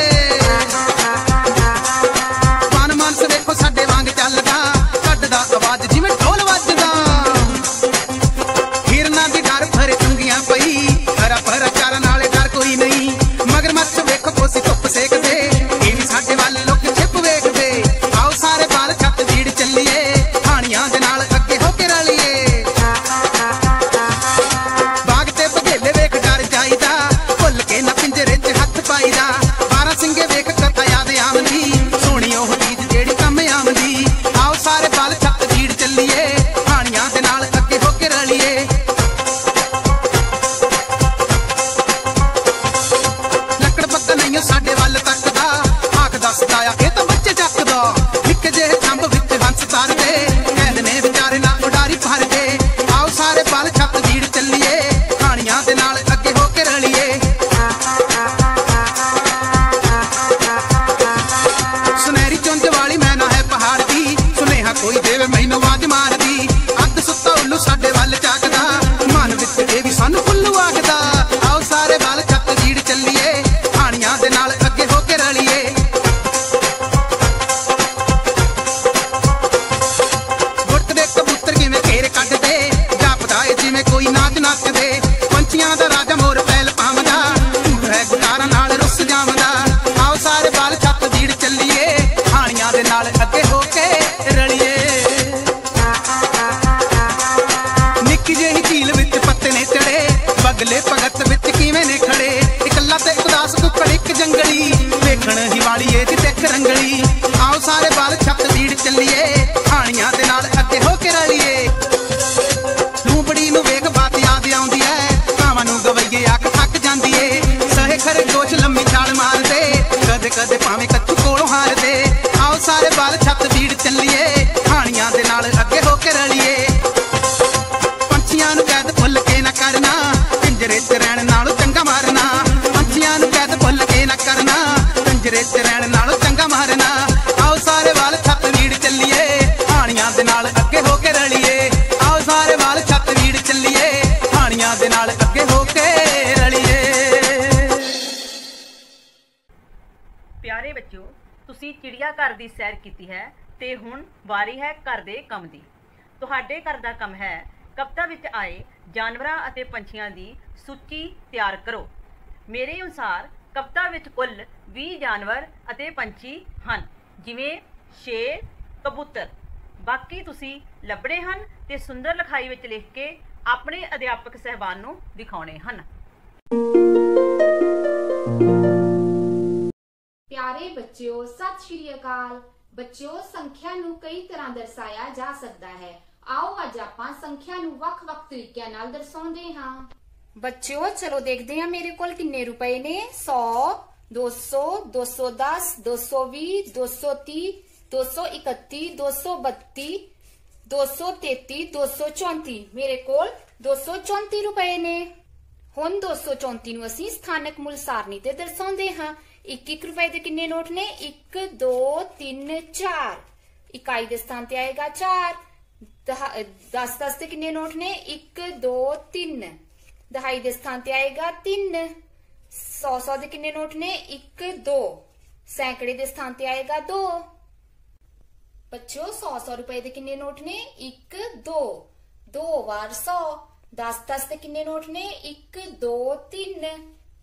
ਵੇਖੋ ਸਾਡੇ ਵਾਂਗ ਚੱਲਦਾ, ਕੱਢਦਾ ਆਵਾਜ਼ ਜਿਵੇਂ ਢੋਲ ਵੱਜਦਾ। ਹਿਰਨਾਂ ਦੀ ਡਰ ਭਰੇ ਚੁੰਗੀਆਂ ਪਈ, ਹਰਾ ਭਰਾ ਚਾਰਾਂ ਨਾਲੇ ਡਰ ਕੋਈ ਨਹੀਂ। ਮਗਰ ਮੱਛ ਵੇਖੋ ਕੋਸੀ ਧੁੱਪ ਸੇਕਦੇ, ਇਹ ਵੀ ਸਾਡੇ ਵੱਲ ਲੋਕ ਛਿਪ ਵੇਖਦੇ। ਆਓ ਸਾਰੇ ਬਾਲ ਛੱਤਬੀੜ ਚੱਲੀਏ, ਹਾਣੀਆਂ ਦੇ ਨਾਲ ਅੱਗੇ ਹੋ ਕੇ ਰਲੀਏ। ਬਾਗ ਤੇ ਬਘੇਲੇ ਵੇਖ ਡਰ ਜਾਈਦਾ, ਭੁੱਲ ਕੇ ਨਾ ਪਿੰਜਰੇ 'ਚ ਹੱਥ ਪਾਈਦਾ। 12 ਸਿੰਘੇ ਵੇਖ ਕਥਾ ਯਾਦ ਆਉਂਦੀ, ਸੋਹਣੀ ਉਹ ਚੀਜ਼ ਜਿਹੜੀ ਕੰਮ ਆਉਂਦੀ। ਆਓ ਸਾਰੇ ਬਾਲ ਛੱਤਬੀੜ ਚੱਲੀਏ, ਹਾਣੀਆਂ ਦੇ ਨਾਲ ਅੱਗੇ ਹੋ ਕੇ ਰਲੀਏ। ਲੱਕੜ ਪੱਕਾ ਨਹੀਂ ਸਾਡੇ ਵੱਲ ਤੱਕਦਾ, ਆਖ ਦੱਸਦਾ ਆ ਇਹ ਤਾਂ ਬੱਚੇ ਚੱਕਦਾ। ਨਿੱਕੇ ਜਿਹੇ ਖੰਭ ਵਿੱਚ ਹੰਸ ਤਾਰਦੇ, ਕਹਿੰਦੇ ਨੇ ਵਿਚਾਰੇ ਨਾ ਉਡਾਰੀ ਭਰਦੇ। ਆਓ ਸਾਰੇ ਬਾਲ ਛੱਤਬੀੜ ਚੱਲੀਏ, ਹਾਣੀਆਂ ਦੇ ਨਾਲ ਅੱਗੇ ਹੋ ਕੇ ਰਲੀਏ। ਸੁਨਹਿਰੀ ਚੁੰਝ ਵਾਲੀ ਮੈਨਾ ਹੈ ਪਹਾੜ ਦੀ, ਸੁਨੇਹਾ ਕੋਈ ਦੇਵੇ ਮੈਨੂੰ ਆਵਾਜ਼ ਮਾਰਦੀ। ਅੱਧ ਸੁੱਤਾ ਉੱਲੂ ਸਾਡੇ ਵੱਲ ਝਾਕਦਾ, ਮਨ ਵਿੱਚ ਇਹ ਵੀ ਸਾਨੂੰ ਫੁੱਲੂ ਆਖਦਾ। ਆਓ ਸਾਰੇ ਬਾਲ ਛੱਤਬੀੜ ਚੱਲੀਏ, ਹਾਣੀਆਂ ਦੇ ਨਾਲ ਅੱਗੇ ਹੋ ਕੇ ਰਲੀਏ। ਗੁੱਟ ਦੇ ਕਬੂਤਰ ਕਿਵੇਂ ਘੇਰ ਕੱਢਦੇ, ਜਾਪਦਾ ਏ ਜਿਵੇਂ ਕੋਈ ਨਾਚ ਨੱਚਦੇ। ਪੰਛੀਆਂ ਦਾ ਰਾਜਾ ਮੋਰ ਪੈਲ ਪਾਉਂਦਾ, ਝੂਠ ਹੈ ਗੁਟਾਰਾਂ ਨਾਲ ਰੁੱਸ ਜਾਵਦਾ। ਆਓ ਸਾਰੇ ਬਾਲ ਛੱਤਬੀੜ ਚੱਲੀਏ, ਹਾਣੀਆਂ ਦੇ ਨਾਲ ਅੱਗੇ ਹੋ ਕੇ ਰਲੀਏ। ਨਿੱਕੀ ਜਿਹੀ ਝੀਲ ਵਿੱਚ ਪੱਤੇ ਨੇ ਚੜੇ, ਬਗਲੇ ਭਗਤ ਵਿੱਚ ਕਿਵੇਂ ਨੇ ਖੜੇ। ਇਕੱਲਾ ਤੇ ਉਦਾਸ ਕੁੱਕੜ ਇੱਕ ਜੰਗਲੀ, ਵੇਖਣ ਹੀ ਵਾਲੀ ਏ ਦਿੱਖ ਰੰਗਲੀ। ਆਓ ਸਾਰੇ ਬਾਲ ਛੱਤਬੀੜ ਚੱਲੀਏ, ਹਾਣੀਆਂ ਦੇ ਨਾਲ ਅੱਗੇ ਹੋ ਕੇ ਰਲੀਏ। ਲੂੰਬੜੀ ਨੂੰ ਵੇਖ ਬਾਤ ਯਾਦ ਆਉਂਦੀ ਐ, ਕਾਵਾਂ ਨੂੰ ਗਵਈਏ ਅੱਖ ਥੱਕ ਜਾਂਦੀ ਏ। ਸਹੇ ਖਰੇ ਦੋਸ਼ ਲੰਮੀ ਛਾਲ ਮਾਰਦੇ, ਕਦੇ ਕਦੇ ਭਾਵੇਂ ਕੱਛੂ ਕੋਲੋਂ ਹਾਰਦੇ। ਆਓ ਸਾਰੇ ਬਾਲ ਛੱਤਬੀੜ ਚੱਲੀਏ, ਹਾਣੀਆਂ ਦੇ ਨਾਲ ਅੱਗੇ ਹੋ ਕੇ ਰਲੀਏ। ਪੰਛੀਆਂ ਨੂੰ ਕੈਦ ਭੁੱਲ ਕੇ ਨਾ ਕਰਨਾ, ਪਿੰਜਰੇ 'ਚ ਰਹਿਣ ਨਾਲੋਂ ਚੰਗਾ ਮਾਰਨਾ। ਪੰਛੀਆਂ ਨੂੰ ਕੈਦ ਭੁੱਲ ਕੇ ਨਾ ਕਰਨਾ, ਪਿੰਜਰੇ 'ਚ ਰਹਿਣ ਨਾਲੋਂ ਚੰਗਾ ਮਾਰਨਾ। ਆਓ ਸਾਰੇ ਬਾਲ ਛੱਤਬੀੜ ਚੱਲੀਏ, ਹਾਣੀਆਂ ਦੇ ਨਾਲ ਅੱਗੇ ਹੋ ਕੇ ਰਲੀਏ। ਆਓ ਸਾਰੇ ਬਾਲ ਛੱਤਬੀੜ ਚੱਲੀਏ, ਹਾਣੀਆਂ ਦੇ ਨਾਲ ਅੱਗੇ ਹੋ ਕੇ ਰਲੀਏ। ਪਿਆਰੇ ਬੱਚਿਓ, ਤੁਸੀਂ ਚਿੜੀਆ ਘਰ ਦੀ ਸੈਰ ਕੀਤੀ ਹੈ ਤੇ ਹੁਣ ਵਾਰੀ ਹੈ ਘਰ ਦੇ ਕੰਮ ਦੀ। ਤੁਹਾਡੇ ਘਰ ਦਾ ਕੰਮ ਹੈ ਕਵਿਤਾ ਵਿੱਚ ਆਏ ਜਾਨਵਰਾਂ ਅਤੇ ਪੰਛੀਆਂ ਦੀ ਸੂਚੀ ਤਿਆਰ ਕਰੋ। ਮੇਰੇ ਅਨੁਸਾਰ ਕਵਿਤਾ ਵਿੱਚ ਕੁੱਲ 20 ਜਾਨਵਰ ਅਤੇ ਪੰਛੀ ਹਨ, ਜਿਵੇਂ ਸ਼ੇਰ, ਕਬੂਤਰ। ਬਾਕੀ ਤੁਸੀਂ ਲੱਭਣੇ ਹਨ ਤੇ ਸੁੰਦਰ ਲਿਖਾਈ ਵਿੱਚ ਲਿਖ ਕੇ ਆਪਣੇ ਅਧਿਆਪਕ ਸਹਿਬਾਨ ਨੂੰ ਦਿਖਾਉਣੇ ਹਨ। ਪਿਆਰੇ ਬੱਚਿਓ, ਸਤਿ ਸ਼੍ਰੀ ਅਕਾਲ। ਬੱਚਿਓ, ਸੰਖਿਆ ਨੂੰ ਕਈ ਤਰ੍ਹਾਂ ਦਰਸਾਇਆ ਜਾ ਸਕਦਾ ਹੈ। ਆਓ ਅੱਜ ਆਪਾਂ ਸੰਖਿਆ ਨੂੰ ਵੱਖ-ਵੱਖ ਤਰੀਕਿਆਂ ਨਾਲ ਦਰਸਾਉਂਦੇ ਹਾਂ। ਬੱਚਿਓ, ਚਲੋ ਦੇਖਦੇ ਹਾਂ ਮੇਰੇ ਕੋਲ ਕਿੰਨੇ ਰੁਪਏ ਨੇ। 100, 200, 210, 220, 230, 231, 232, 233, 234। ਮੇਰੇ ਕੋਲ 234 ਰੁਪਏ ਨੇ। ਹੁਣ 234 ਨੂੰ ਅਸੀਂ ਸਥਾਨਕ ਮੁੱਲ ਸਾਰਣੀ ਤੇ ਦਰਸਾਉਂਦੇ ਹਾਂ। 1 ਰੁਪਏ ਦੇ ਕਿੰਨੇ ਨੋਟ ਨੇ? 1 2 3 4। ਇਕਾਈ ਦੇ ਸਥਾਨ ਤੇ ਆਏਗਾ 4। 10 ਦੇ ਕਿੰਨੇ ਨੋਟ ਨੇ? 1 2 3। ਦਹਾਈ ਦੇ ਸਥਾਨ ਤੇ ਆਏਗਾ 3। 100 ਦੇ ਕਿੰਨੇ ਨੋਟ ਨੇ? 1 2। ਸੈਂਕੜੇ ਦੇ ਸਥਾਨ ਤੇ ਆਏਗਾ 2। ਬੱਚਿਓ, 100 ਰੁਪਏ ਦੇ ਕਿੰਨੇ ਨੋਟ ਨੇ? 1 2। 2 ਵਾਰ 100। 10 ਦੇ ਕਿੰਨੇ ਨੋਟ ਨੇ? 1 2 3।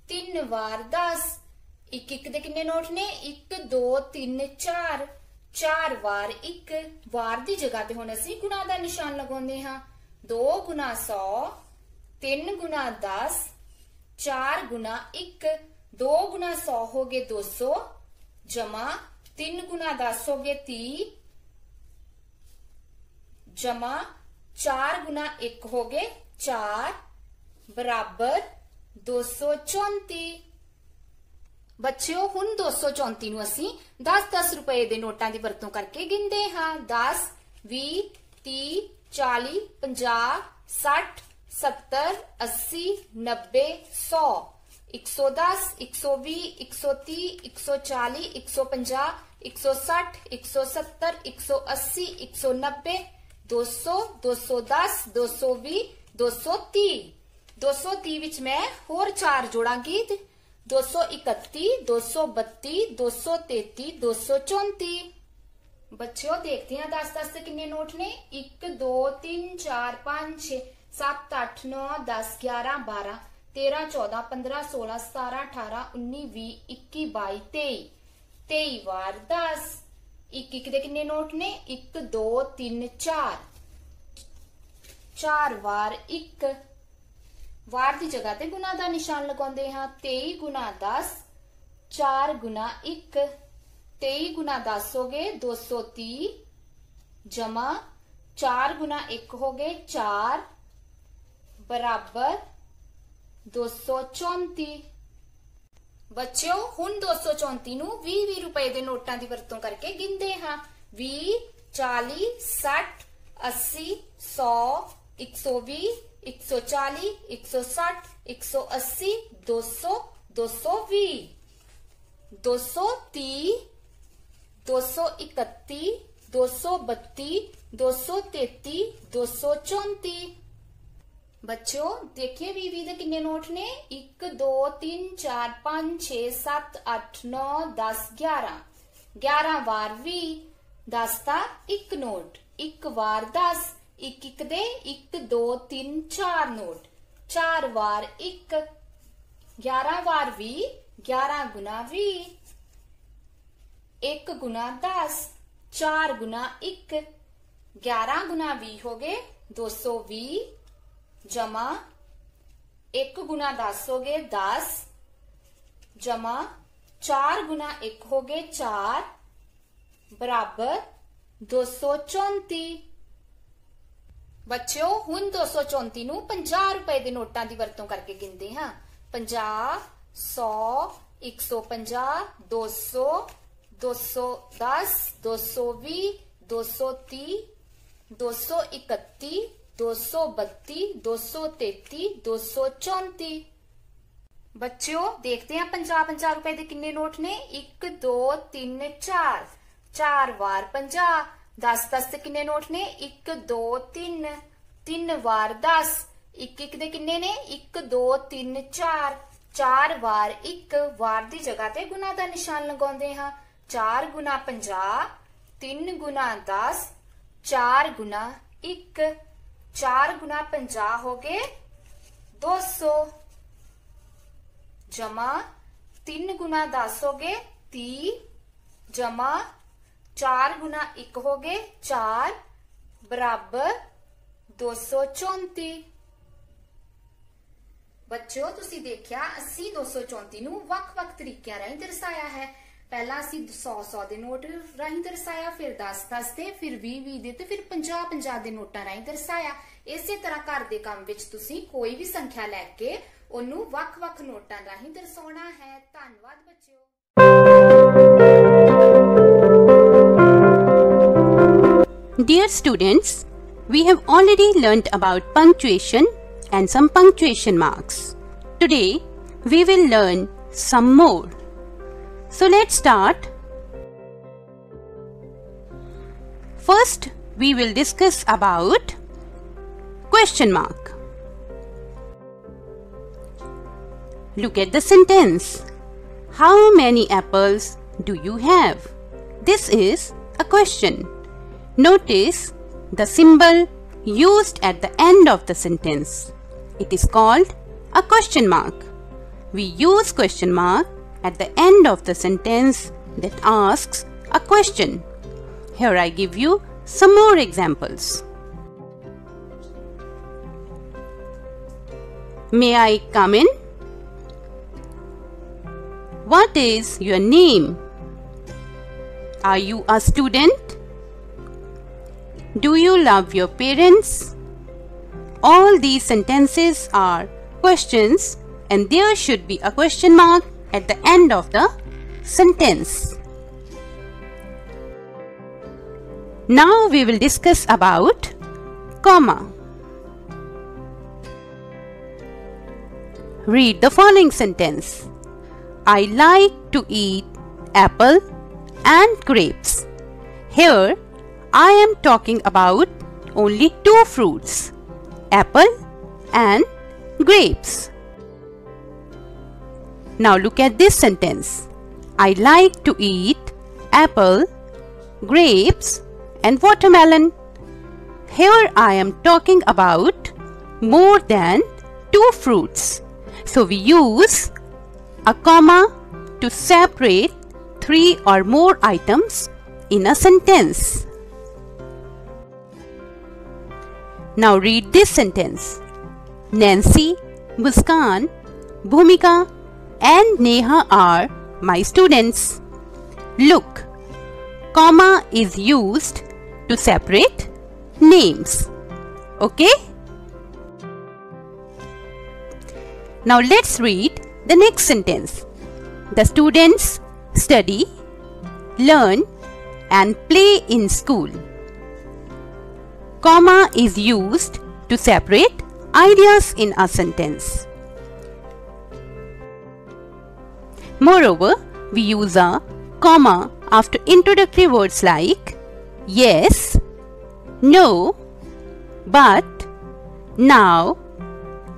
3 ਵਾਰ 10। 1 ਦੇ ਕਿੰਨੇ ਨੋਟ ਨੇ? 1 2 3 4। 4 ਵਾਰ 1। ਵਾਰ ਦੀ ਜਗ੍ਹਾ ਤੇ ਹੁਣ ਅਸੀਂ ਗੁਣਾ ਦਾ ਨਿਸ਼ਾਨ ਲਗਾਉਂਦੇ ਹਾਂ। 2 ਗੁਣਾ 100, 3 ਗੁਣਾ 10, 4 ਗੁਣਾ 1। 2 ਗੁਣਾ 100 ਹੋ ਗਏ 200 ਜਮਾ 3 गुना 10 हो गए 30 जमा 4 गुना 1 हो गए 4 बराबर 234। बच्चों हुण 234 ਨੂੰ ਅਸੀਂ 10-10 रुपए ਦੇ ਨੋਟਾਂ ਦੀ ਵਰਤੋਂ ਕਰਕੇ ਗਿਣਦੇ ਹਾਂ। 10 20 30 40 50 60 70 80 90 100 110 120 130 140 150 160 170 180 190 200 210 220 230 230 ਵਿੱਚ ਮੈਂ ਹੋਰ 4 ਜੋੜਾਂਗੀ 231 232 233 234। बच्चों देखते हैं 10-10 से कितने नोट ने 1 2 3 4 5 6 7 8 9 10 11 12 13 14 15 16 17 18 19 20 21 22 23 23 वार 10 1 1 दे कितने नोट ने 1 2 3 4 4 वार 1 वार की जगह ते गुना का निशान लगाते हैं 23 गुना 10 4 गुना 1 23 गुना 10 हो गए 230 जमा 4 गुना 1 हो गए 4 बराबर 234। बच्चों हुण 234 ਨੂੰ 20 रुपए ਦੇ ਨੋਟਾਂ ਦੀ ਵਰਤੋਂ ਕਰਕੇ ਗਿਣਦੇ ਹਾਂ 20 40 60 80 100 120 140 160 180 200 220 230 231 232 233 234। बच्चों देखिए 20 के कितने नोट ने 1 2 3 4 5 6 7 8 9 10 11 11 वार 20 10 का 1 नोट 1 वार 10 1 1 दे 1 2 3 4 नोट 4 वार 1 11 वार 20 11 गुना 20 1 गुना 10 4 गुना 1 11 गुना 20 हो गए 220 जमा 1 गुना 10 हो गए 10 जमा 4 गुना 1 हो गए 4 बराबर 234। बच्चों हुण 234 ਨੂੰ 50 रुपए ਦੇ ਨੋਟਾਂ ਦੀ ਵਰਤੋਂ ਕਰਕੇ ਗਿਣਦੇ ਹਾਂ 50 100 150 200 210 220 230 231 232 233 234। बच्चों देखते हैं 50 रुपए के कितने नोट ने 1 2 3 4 4 वार 50 10 के कितने नोट ने 1 2 3 3 वार 10 1 1 दे कितने ने 1 2 3 4 4 वार 1 वार की जगह ते गुना का निशान लगाते हैं 4 गुना 50 3 गुना 10 4 गुना 1 4 गुना 50 हो गए 200 जमा 3 गुना 10 हो गए 30 जमा 4 गुना 1 हो गए 4 बराबर 234। बच्चों तुसी देखिया 80 234 ਨੂੰ ਵੱਖ-ਵੱਖ ਤਰੀਕਿਆਂ ਰਾਹੀਂ ਦਰਸਾਇਆ ਹੈ। ਪਹਿਲਾਂ ਅਸੀਂ 100 ਦੇ ਨੋਟ ਰਾਹੀਂ ਦਰਸਾਇਆ, ਫਿਰ 10 ਦੇ, ਫਿਰ 20 ਦੇ ਤੇ ਫਿਰ 50 ਦੇ ਨੋਟਾਂ ਰਾਹੀਂ ਦਰਸਾਇਆ। ਇਸੇ ਤਰ੍ਹਾਂ ਘਰ ਦੇ ਕੰਮ ਵਿੱਚ ਤੁਸੀਂ ਕੋਈ ਵੀ ਸੰਖਿਆ ਲੈ ਕੇ ਉਹਨੂੰ ਵੱਖ-ਵੱਖ ਨੋਟਾਂ ਰਾਹੀਂ ਦਰਸਾਉਣਾ ਹੈ। ਧੰਨਵਾਦ ਬੱਚਿਓ। Dear students, we have already learnt about punctuation and some punctuation marks. Today we will learn some more. So let's start. First we will discuss about question mark. Look at the sentence. How many apples do you have? This is a question. Notice the symbol used at the end of the sentence. It is called a question mark. We use question mark at the end of the sentence that asks a question. Here I give you some more examples. May I come in? What is your name? Are you a student? Do you love your parents? All these sentences are questions and there should be a question mark at the end of the sentence. Now we will discuss about comma. Read the following sentence. I like to eat apple and grapes. Here I am talking about only two fruits, apple and grapes. Now look at this sentence. I like to eat apple, grapes and watermelon. Here I am talking about more than two fruits. So we use a comma to separate three or more items in a sentence. Now read this sentence. Nancy, Muskan, Bhumika and Neha are my students. Look, comma is used to separate names. Okay? Now let's read the next sentence. The students study, learn and play in school. Comma is used to separate ideas in a sentence. Moreover, we use a comma after introductory words like yes, no, but, now,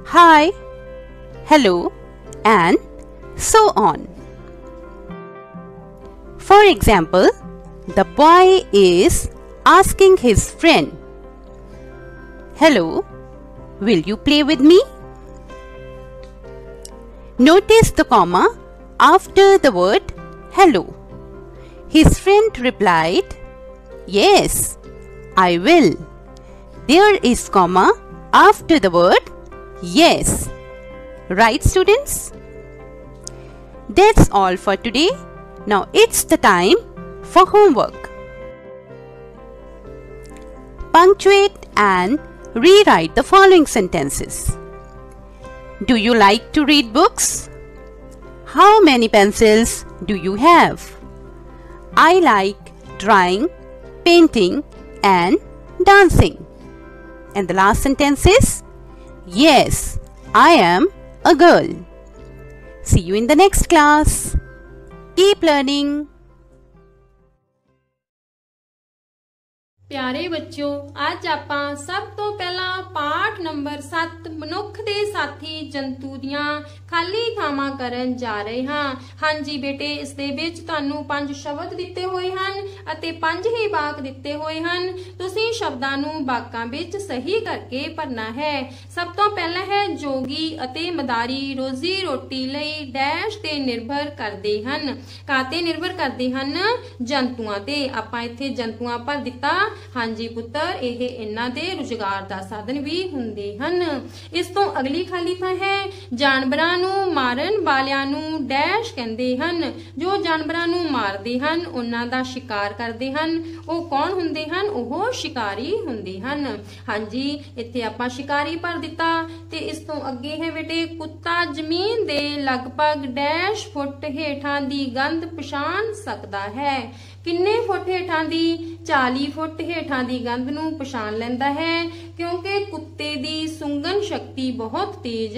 hi, hello, and so on. For example, the boy is asking his friend, hello, will you play with me? Notice the comma after the word hello. His friend replied, yes, I will. There is comma after the word yes. Right, students? That's all for today. Now it's the time for homework. Punctuate and rewrite the following sentences. Do you like to read books? How many pencils do you have? I like drawing, painting and dancing. And the last sentence is, yes, I am a girl. See you in the next class. Keep learning. ਪਿਆਰੇ ਬੱਚਿਓ, ਅੱਜ ਆਪਾਂ ਸਭ ਤੋਂ ਪਹਿਲਾਂ ਪਾਠ number 7 ਮਨੁੱਖ ਦੇ ਸਾਥੀ ਜੰਤੂ ਦੀਆਂ ਖਾਲੀ ਥਾਵਾਂ ਕਰਨ ਜਾ ਰਹੇ ਹਾਂ। ਹਾਂਜੀ ਬੇਟੇ, ਇਸ ਦੇ ਵਿੱਚ ਤੁਹਾਨੂੰ 5 ਸ਼ਬਦ ਦਿੱਤੇ ਹੋਏ ਹਨ ਅਤੇ 5 ਹੀ ਵਾਕ ਦਿੱਤੇ ਹੋਏ ਹਨ। ਤੁਸੀਂ ਸ਼ਬਦਾਂ ਨੂੰ ਵਾਕਾਂ ਵਿੱਚ ਸਹੀ ਕਰਕੇ ਭਰਨਾ ਹੈ। ਸਭ ਤੋਂ ਪਹਿਲਾਂ ਹੈ ਜੋਗੀ ਅਤੇ ਮਦਾਰੀ ਰੋਜ਼ੀ ਰੋਟੀ ਲਈ ਡੈਸ਼ ਤੇ ਨਿਰਭਰ ਕਰਦੇ ਹਨ। ਕਾਤੇ ਨਿਰਭਰ ਕਰਦੇ ਹਨ? ਜੰਤੂਆਂ ਤੇ। ਆਪਾਂ ਇੱਥੇ ਜੰਤੂਆਂ ਭਰ ਦਿੱਤਾ। ਹਾਂਜੀ ਪੁੱਤਰ, ਇਹ ਇਹਨਾਂ ਦੇ ਰੁਜ਼ਗਾਰ ਦਾ ਸਾਧਨ ਵੀ ਹੁੰਦੇ ਹਨ। ਇਸ ਤੋਂ ਅਗਲੀ ਖਾਲੀ ਥਾਂ ਹੈ ਜਾਨਵਰਾਂ ਨੂੰ ਮਾਰਨ ਵਾਲਿਆਂ ਨੂੰ ਡੈਸ਼ ਕਹਿੰਦੇ ਹਨ। ਜੋ ਜਾਨਵਰਾਂ ਨੂੰ ਮਾਰਦੇ ਹਨ, ਉਹਨਾਂ ਦਾ ਸ਼ਿਕਾਰ ਕਰਦੇ ਹਨ, ਉਹ ਕੌਣ ਹੁੰਦੇ ਹਨ? ਉਹ ਸ਼ਿਕਾਰੀ ਹੁੰਦੇ ਹਨ। ਹਾਂਜੀ, ਇੱਥੇ ਆਪਾਂ ਸ਼ਿਕਾਰੀ ਭਰ ਦਿੱਤਾ। ਤੇ ਇਸ ਤੋਂ ਅੱਗੇ ਹੈ ਬੇਟੇ ਕੁੱਤਾ ਜ਼ਮੀਨ ਦੇ ਲਗਭਗ ਡੈਸ਼ ਫੁੱਟ ਹੇਠਾਂ ਦੀ ਗੰਧ ਪਛਾਣ ਸਕਦਾ ਹੈ। ਕਿੰਨੇ ਫੁੱਟ ਹੇਠਾਂ ਦੀ? 40 ਫੁੱਟ ਹੇਠਾਂ ਦੀ ਗੰਧ ਨੂੰ ਪਛਾਣ ਲੈਂਦਾ ਹੈ, ਕਿਉਂਕਿ ਕੁੱਤੇ ਦੀ ਸੁੰਘਣ ਸ਼ਕਤੀ ਬਹੁਤ ਤੇਜ਼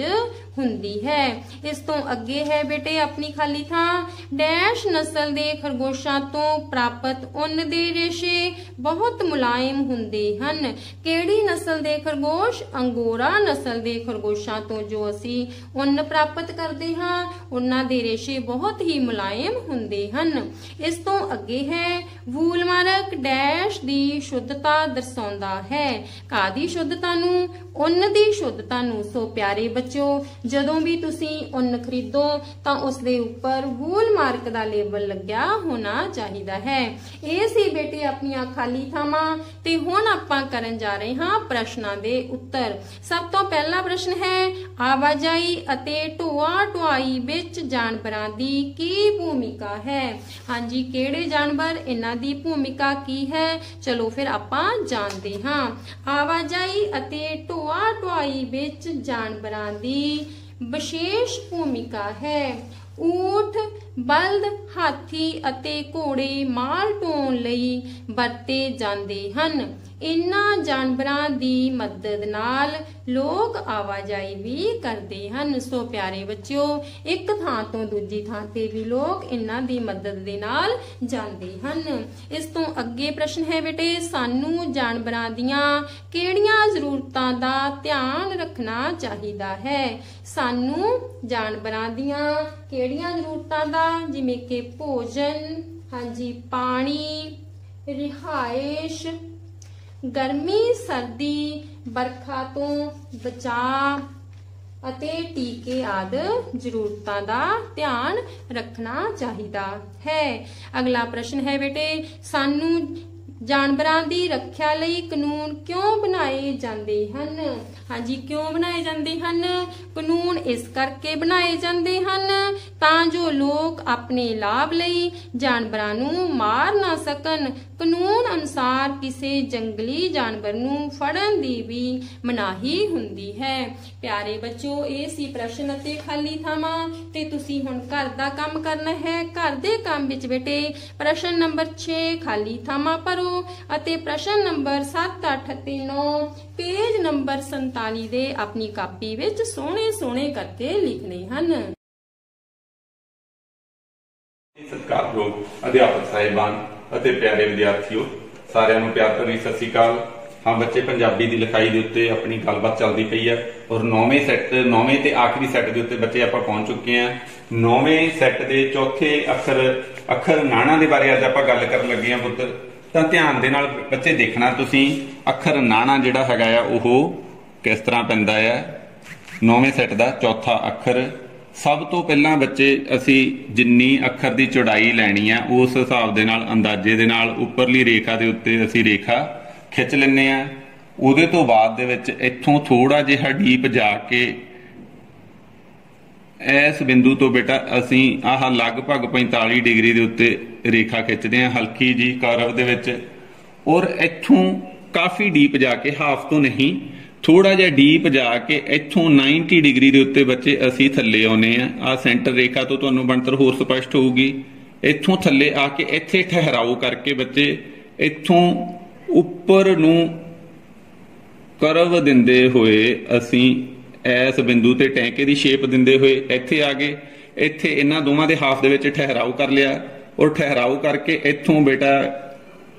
ਹੁੰਦੀ ਹੈ। ਇਸ ਤੋਂ ਅੱਗੇ ਹੈ ਬੇਟੇ ਆਪਣੀ ਖਾਲੀ ਥਾਂ ਡੈਸ਼ ਨਸਲ ਦੇ ਖਰਗੋਸ਼ਾਂ ਤੋਂ ਪ੍ਰਾਪਤ ਉੱਨ ਦੇ ਰੇਸ਼ੇ ਬਹੁਤ ਮੁਲਾਇਮ ਹੁੰਦੇ ਹਨ। ਕਿਹੜੀ ਨਸਲ ਦੇ ਖਰਗੋਸ਼? ਅੰਗੋਰਾ ਨਸਲ ਦੇ ਖਰਗੋਸ਼ਾਂ ਤੋਂ ਜੋ ਅਸੀਂ ਉੱਨ ਪ੍ਰਾਪਤ ਕਰਦੇ ਹਾਂ, ਉਹਨਾਂ ਦੇ ਰੇਸ਼ੇ ਬਹੁਤ ਹੀ ਮੁਲਾਇਮ ਹੁੰਦੇ ਹਨ। ਇਸ ਤੋਂ ਅੱਗੇ ਹੈ ਵੂਲਮਾਰਕ ਡੈਸ਼ ਦੀ ਸ਼ੁੱਧਤਾ ਦਰਸਾਉਂਦਾ ਹੈ। ਕਾਦੀ ਸ਼ੁੱਧਤਾ ਨੂੰ? ਉੱਨ ਦੀ ਸ਼ੁੱਧਤਾ ਨੂੰ। ਸੋ ਪਿਆਰੇ ਬੱਚਿਓ, ਜਦੋਂ ਵੀ ਤੁਸੀਂ ਉੱਨ ਖਰੀਦੋ ਤਾਂ ਉਸ ਦੇ ਉੱਪਰ ਵੂਲਮਾਰਕ ਦਾ ਲੇਬਲ ਲੱਗਿਆ ਹੋਣਾ ਚਾਹੀਦਾ ਹੈ। ਇਹ ਸੀ ਬੇਟੇ ਆਪਣੀਆਂ ਖਾਲੀ ਖਾਲੀ ਥਾਵਾਂ ਤੇ ਹੁਣ ਆਪਾਂ ਕਰਨ ਜਾ ਰਹੇ ਹਾਂ ਪ੍ਰਸ਼ਨਾਂ ਦੇ ਉੱਤਰ। ਸਭ ਤੋਂ ਪਹਿਲਾ ਪ੍ਰਸ਼ਨ ਹੈ, ਆਵਾਜਾਈ ਅਤੇ ਢੋਆ ਢੁਆਈ ਵਿੱਚ ਜਾਨਵਰਾਂ ਦੀ ਕੀ ਭੂਮਿਕਾ ਹੈ? ਹਾਂਜੀ, ਕਿਹੜੇ ਜਾਨਵਰ, ਇਹਨਾਂ ਦੀ ਭੂਮਿਕਾ ਕੀ ਹੈ? ਚਲੋ ਫਿਰ ਆਪਾਂ ਜਾਣਦੇ ਹਾਂ। ਆਵਾਜਾਈ ਅਤੇ ਢੋਆ ਢੁਆਈ ਵਿੱਚ ਜਾਨਵਰਾਂ ਦੀ ਵਿਸ਼ੇਸ਼ ਭੂਮਿਕਾ ਹੈ। ਊਠ, ਬਲਦ, ਹਾਥੀ ਅਤੇ ਘੋੜੇ ਮਾਲ ਢੋਣ ਲਈ ਵਰਤੇ ਜਾਂਦੇ ਹਨ। ਇਨ੍ਹਾਂ ਜਾਨਵਰਾਂ ਦੀ ਮਦਦ ਨਾਲ ਲੋਕ ਆਵਾਜਾਈ ਵੀ ਕਰਦੇ ਹਨ। ਸੋ ਪਿਆਰੇ ਬੱਚਿਓ, ਇੱਕ ਥਾਂ ਤੋਂ ਦੂਜੀ ਥਾਂ ਤੇ ਵੀ ਲੋਕ ਇਨ੍ਹਾਂ ਦੀ ਮਦਦ ਦੇ ਨਾਲ ਜਾਂਦੇ ਹਨ। ਇਸ ਤੋਂ ਅੱਗੇ ਪ੍ਰਸ਼ਨ ਹੈ ਬੇਟੇ, ਸਾਨੂੰ ਜਾਨਵਰਾਂ ਦੀਆਂ ਕਿਹੜੀਆਂ ਜ਼ਰੂਰਤਾਂ ਦਾ ਧਿਆਨ ਰੱਖਣਾ ਚਾਹੀਦਾ ਹੈ? ਸਾਨੂੰ ਜਾਨਵਰਾਂ ਦੀਆਂ ਕਿਹੜੀਆਂ ਜ਼ਰੂਰਤਾਂ ਦਾ, ਜਿਵੇਂ ਕਿ ਭੋਜਨ, ਹਾਂਜੀ, ਪਾਣੀ, ਰਿਹਾਇਸ਼, ਗਰਮੀ ਸਰਦੀ, ਬਰਖਾ ਤੋਂ ਬਚਾਅ ਅਤੇ ਟੀਕੇ ਆਦਿ ਜ਼ਰੂਰਤਾਂ ਦਾ ਧਿਆਨ ਰੱਖਣਾ ਚਾਹੀਦਾ ਹੈ। ਅਗਲਾ ਪ੍ਰਸ਼ਨ ਹੈ ਬੇਟੇ, ਸਾਨੂੰ ਜਾਨਵਰਾਂ ਦੀ ਰੱਖਿਆ ਲਈ ਕਾਨੂੰਨ ਕਿਉਂ ਬਣਾਏ ਜਾਂਦੇ ਹਨ? ਹਾਂਜੀ, ਕਿਉਂ ਬਣਾਏ ਜਾਂਦੇ ਹਨ? ਕਾਨੂੰਨ ਇਸ ਕਰਕੇ ਬਣਾਏ ਜਾਂਦੇ ਹਨ ਤਾਂ ਜੋ ਲੋਕ ਆਪਣੇ ਲਾਭ ਲਈ ਜਾਨਵਰਾਂ ਨੂੰ ਮਾਰ ਨਾ ਸਕਣ। ਕਾਨੂੰਨ ਅਨੁਸਾਰ ਕਿਸੇ ਜੰਗਲੀ ਜਾਨਵਰ ਨੂੰ ਫੜਨ ਦੀ ਵੀ ਮਨਾਹੀ ਹੁੰਦੀ ਹੈ। ਪਿਆਰੇ ਬੱਚਿਓ, ਇਹ ਸੀ ਪ੍ਰਸ਼ਨ ਅਤੇ ਖਾਲੀ ਥਾਵਾਂ ਤੇ ਤੁਸੀਂ ਹੁਣ ਘਰ ਦਾ ਕੰਮ ਕਰਨਾ ਹੈ। ਘਰ ਦੇ ਕੰਮ ਵਿੱਚ ਬੇਟੇ ਪ੍ਰਸ਼ਨ ਨੰਬਰ 6 ਖਾਲੀ ਥਾਵਾਂ ਭਰੋ ਅਤੇ ਪ੍ਰਸ਼ਨ ਨੰਬਰ 7, 8 ਅਤੇ 9 ਪੇਜ ਨੰਬਰ 47 ਦੇ ਆਪਣੀ ਕਾਪੀ ਵਿੱਚ ਸੋਹਣੇ ਸੋਹਣੇ ਕਰਕੇ ਲਿਖਣੇ ਹਨ। ਸਤਿਕਾਰਯੋਗ ਅਧਿਆਪਕ ਸਾਹਿਬਾਨ ਅਤੇ ਪਿਆਰੇ ਵਿਦਿਆਰਥੀਓ, ਸਾਰਿਆਂ ਨੂੰ ਪਿਆਰ ਭਰੀ ਸਤਿ ਸ੍ਰੀ ਅਕਾਲ। ਹਾਂ ਬੱਚੇ, ਪੰਜਾਬੀ ਦੀ ਲਿਖਾਈ ਦੇ ਉੱਤੇ ਆਪਣੀ ਗੱਲਬਾਤ ਚੱਲਦੀ ਪਈ ਹੈ ਔਰ 9ਵੇਂ ਤੇ ਆਖਰੀ ਸੈੱਟ ਦੇ ਉੱਤੇ ਬੱਚੇ ਆਪਾਂ ਪਹੁੰਚ ਚੁੱਕੇ ਹਾਂ। 9ਵੇਂ ਸੈੱਟ ਦੇ ਚੌਥੇ ਅੱਖਰ ਨਾਣਾ ਦੇ ਬਾਰੇ ਅੱਜ ਆਪਾਂ ਗੱਲ ਕਰਨ ਲੱਗੇ ਹਾਂ ਪੁੱਤ। ਤਾਂ ਧਿਆਨ ਦੇ ਨਾਲ ਬੱਚੇ ਦੇਖਣਾ ਤੁਸੀਂ, ਅੱਖਰ ਨਾਣਾ ਜਿਹੜਾ ਹੈਗਾ ਆ ਉਹ ਕਿਸ ਤਰ੍ਹਾਂ ਪੈਂਦਾ ਆ। 9ਵੇਂ ਸੈੱਟ ਦਾ ਚੌਥਾ ਅੱਖਰ, ਸਭ ਤੋਂ ਪਹਿਲਾਂ ਬੱਚੇ ਅਸੀਂ ਜਿੰਨੀ ਅੱਖਰ ਦੀ ਚੌੜਾਈ ਲੈਣੀ ਆ ਉਸ ਹਿਸਾਬ ਦੇ ਨਾਲ ਅੰਦਾਜ਼ੇ ਦੇ ਨਾਲ ਉੱਪਰਲੀ ਰੇਖਾ ਦੇ ਉੱਤੇ ਅਸੀਂ ਰੇਖਾ ਖਿੱਚ ਲੈਂਦੇ ਆ। ਉਹਦੇ ਤੋਂ ਬਾਅਦ ਦੇ ਵਿੱਚ ਇੱਥੋਂ ਥੋੜਾ ਜਿਹਾ ਡੀਪ ਜਾ ਕੇ ਇਸ ਬਿੰਦੂ ਤੋਂ ਬੇਟਾ ਅਸੀਂ ਆਹ ਲਗਭਗ 45 ਡਿਗਰੀ ਦੇ ਉੱਤੇ ਰੇਖਾ ਖਿੱਚਦੇ ਹਾਂ ਹਲਕੀ ਜੀ ਕਰਵ ਦੇ ਵਿੱਚ, ਔਰ ਇੱਥੋਂ ਕਾਫੀ ਡੀਪ ਜਾ ਕੇ, ਹਾਫ ਤੋਂ ਨਹੀਂ ਥੋੜਾ ਜਿਹਾ ਡੀਪ ਜਾ ਕੇ ਇੱਥੋਂ 90 ਡਿਗਰੀ ਦੇ ਉੱਤੇ ਬੱਚੇ ਅਸੀਂ ਥੱਲੇ ਆਉਨੇ ਆ। ਆਹ ਸੈਂਟਰ ਰੇਖਾ ਤੋਂ ਤੁਹਾਨੂੰ ਬਣਤਰ ਹੋਰ ਸਪਸ਼ਟ ਹੋਊਗੀ। ਇੱਥੋਂ ਥੱਲੇ ਆ ਕੇ ਇੱਥੇ ਠਹਿਰਾਓ ਕਰਕੇ ਬੱਚੇ ਇੱਥੋਂ ਉੱਪਰ ਨੂੰ ਕਰਵ ਦਿੰਦੇ ਹੋਏ ਅਸੀਂ ਇਸ ਬਿੰਦੂ ਤੇ ਟੈਂਕੇ ਦੀ ਸ਼ੇਪ ਦਿੰਦੇ ਹੋਏ ਇੱਥੇ ਆ ਗਏ। ਇੱਥੇ ਇਹਨਾਂ ਦੋਵਾਂ ਦੇ ਹਾਫ ਦੇ ਵਿੱਚ ਠਹਿਰਾਓ ਕਰ ਲਿਆ ਔਰ ਠਹਿਰਾਓ ਕਰਕੇ ਇੱਥੋਂ ਬੇਟਾ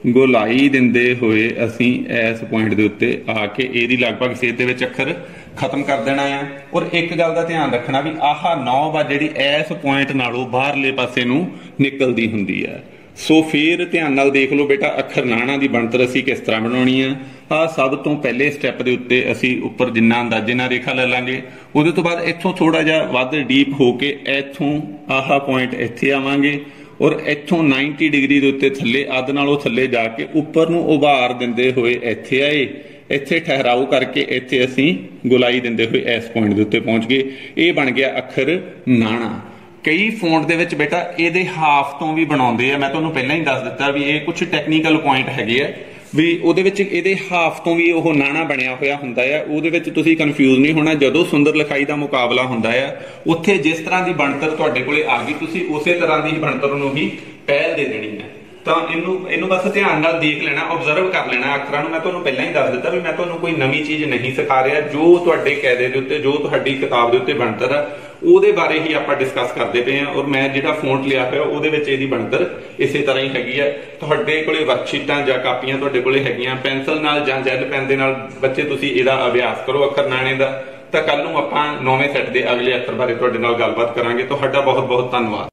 ਗੋਲਾਈ ਦਿੰਦੇ ਹੋਏ ਅਸੀਂ ਇਸ ਪੁਆਇੰਟ ਦੇ ਉੱਤੇ ਆ ਕੇ ਇਹਦੀ ਲਗਭਗ ਸੇਧ ਦੇ ਵਿੱਚ ਅੱਖਰ ਖਤਮ ਕਰ ਦੇਣਾ ਆ। ਔਰ ਇੱਕ ਗੱਲ ਦਾ ਧਿਆਨ ਰੱਖਣਾ ਵੀ ਆਹ 9 ਵਾ ਜਿਹੜੀ ਇਸ ਪੁਆਇੰਟ ਨਾਲੋਂ ਬਾਹਰਲੇ ਪਾਸੇ ਨੂੰ ਨਿਕਲਦੀ ਹੁੰਦੀ ਆ। ਸੋ ਫਿਰ ਧਿਆਨ ਨਾਲ ਦੇਖ ਲਓ ਬੇਟਾ, ਅੱਖਰ ਨਾਣਾ ਦੀ ਬਣਤਰ ਅਸੀਂ ਕਿਸ ਤਰ੍ਹਾਂ ਬਣਾਉਣੀ ਆ। ਆਹ ਸਭ ਤੋਂ ਪਹਿਲੇ ਸਟੈਪ ਦੇ ਉੱਤੇ ਅਸੀਂ ਉੱਪਰ ਜਿੰਨਾ ਅੰਦਾਜ਼ੇ ਨਾਲ ਰੇਖਾ ਲੈ ਲਾਂਗੇ, ਉਹਦੇ ਤੋਂ ਬਾਅਦ ਇੱਥੋਂ ਥੋੜਾ ਜਿਹਾ ਵੱਧ ਡੀਪ ਹੋ ਕੇ ਇੱਥੋਂ ਆਹ ਪੁਆਇੰਟ ਇੱਥੇ ਆਵਾਂਗੇ ਔਰ ਇੱਥੋਂ 90 ਡਿਗਰੀ ਦੇ ਉੱਤੇ ਥੱਲੇ ਅੱਧ ਨਾਲੋਂ ਥੱਲੇ ਜਾ ਕੇ ਉੱਪਰ ਨੂੰ ਉਭਾਰ ਦਿੰਦੇ ਹੋਏ ਇੱਥੇ ਆਏ। ਇੱਥੇ ਠਹਿਰਾਓ ਕਰਕੇ ਇੱਥੇ ਅਸੀਂ ਗੋਲਾਈ ਦਿੰਦੇ ਹੋਏ ਇਸ ਪੁਆਇੰਟ ਦੇ ਉੱਤੇ ਪਹੁੰਚ ਗਏ। ਇਹ ਬਣ ਗਿਆ ਅੱਖਰ ਨਾਣਾ। ਕਈ ਫੌਂਟ ਦੇ ਵਿੱਚ ਬੇਟਾ ਇਹਦੇ ਹਾਫ ਤੋਂ ਵੀ ਬਣਾਉਂਦੇ ਆ। ਮੈਂ ਤੁਹਾਨੂੰ ਪਹਿਲਾਂ ਹੀ ਦੱਸ ਦਿੱਤਾ ਵੀ ਇਹ ਕੁਝ ਟੈਕਨੀਕਲ ਪੁਆਇੰਟ ਹੈਗੇ ਆ ਵੀ ਉਹਦੇ ਵਿੱਚ ਇਹਦੇ ਹਾਫ ਤੋਂ ਵੀ ਉਹ ਨਾਣਾ ਬਣਿਆ ਹੋਇਆ ਹੁੰਦਾ ਆ। ਉਹਦੇ ਵਿੱਚ ਤੁਸੀਂ ਕਨਫਿਊਜ਼ ਨਹੀਂ ਹੋਣਾ। ਜਦੋਂ ਸੁੰਦਰ ਲਿਖਾਈ ਦਾ ਮੁਕਾਬਲਾ ਹੁੰਦਾ ਆ ਉੱਥੇ ਜਿਸ ਤਰ੍ਹਾਂ ਦੀ ਬਣਤਰ ਤੁਹਾਡੇ ਕੋਲੇ ਆ ਗਈ ਤੁਸੀਂ ਉਸੇ ਤਰ੍ਹਾਂ ਦੀ ਬਣਤਰ ਨੂੰ ਹੀ ਪਹਿਲ ਦੇ ਦੇਣੀ ਹੈ। ਤਾਂ ਇਹਨੂੰ ਬਸ ਧਿਆਨ ਨਾਲ ਦੇਖ ਲੈਣਾ, ਆਬਜ਼ਰਵ ਕਰ ਲੈਣਾ ਅੱਖਰਾਂ ਨੂੰ। ਮੈਂ ਤੁਹਾਨੂੰ ਪਹਿਲਾਂ ਹੀ ਦੱਸ ਦਿੱਤਾ ਵੀ ਮੈਂ ਤੁਹਾਨੂੰ ਕੋਈ ਨਵੀਂ ਚੀਜ਼ ਨਹੀਂ ਸਿਖਾ ਰਿਹਾ। ਜੋ ਤੁਹਾਡੇ ਕਾਇਦੇ ਦੇ ਉੱਤੇ, ਜੋ ਤੁਹਾਡੀ ਕਿਤਾਬ ਦੇ ਉੱਤੇ ਬਣਤਰ ਆ ਉਹਦੇ ਬਾਰੇ ਹੀ ਆਪਾਂ ਡਿਸਕਸ ਕਰਦੇ ਪਏ ਹਾਂ। ਔਰ ਮੈਂ ਜਿਹੜਾ ਫੌਂਟ ਲਿਆ ਹੋਇਆ ਉਹਦੇ ਵਿੱਚ ਇਹਦੀ ਬਣਤਰ ਇਸੇ ਤਰ੍ਹਾਂ ਹੀ ਹੈਗੀ ਹੈ। ਤੁਹਾਡੇ ਕੋਲੇ ਵਰਕਸ਼ੀਟਾਂ ਜਾਂ ਕਾਪੀਆਂ ਤੁਹਾਡੇ ਕੋਲੇ ਹੈਗੀਆਂ, ਪੈਨਸਲ ਨਾਲ ਜਾਂ ਜੈਲ ਪੈਨ ਦੇ ਨਾਲ ਬੱਚੇ ਤੁਸੀਂ ਇਹਦਾ ਅਭਿਆਸ ਕਰੋ ਅੱਖਰ ਨਾਣੇ ਦਾ। ਤਾਂ ਕੱਲ ਨੂੰ ਆਪਾਂ 9ਵੇਂ ਸੈੱਟ ਦੇ ਅਗਲੇ ਅੱਖਰ ਬਾਰੇ ਤੁਹਾਡੇ ਨਾਲ ਗੱਲਬਾਤ ਕਰਾਂਗੇ। ਤੁਹਾਡਾ ਬਹੁਤ ਬਹੁਤ ਧੰਨਵਾਦ।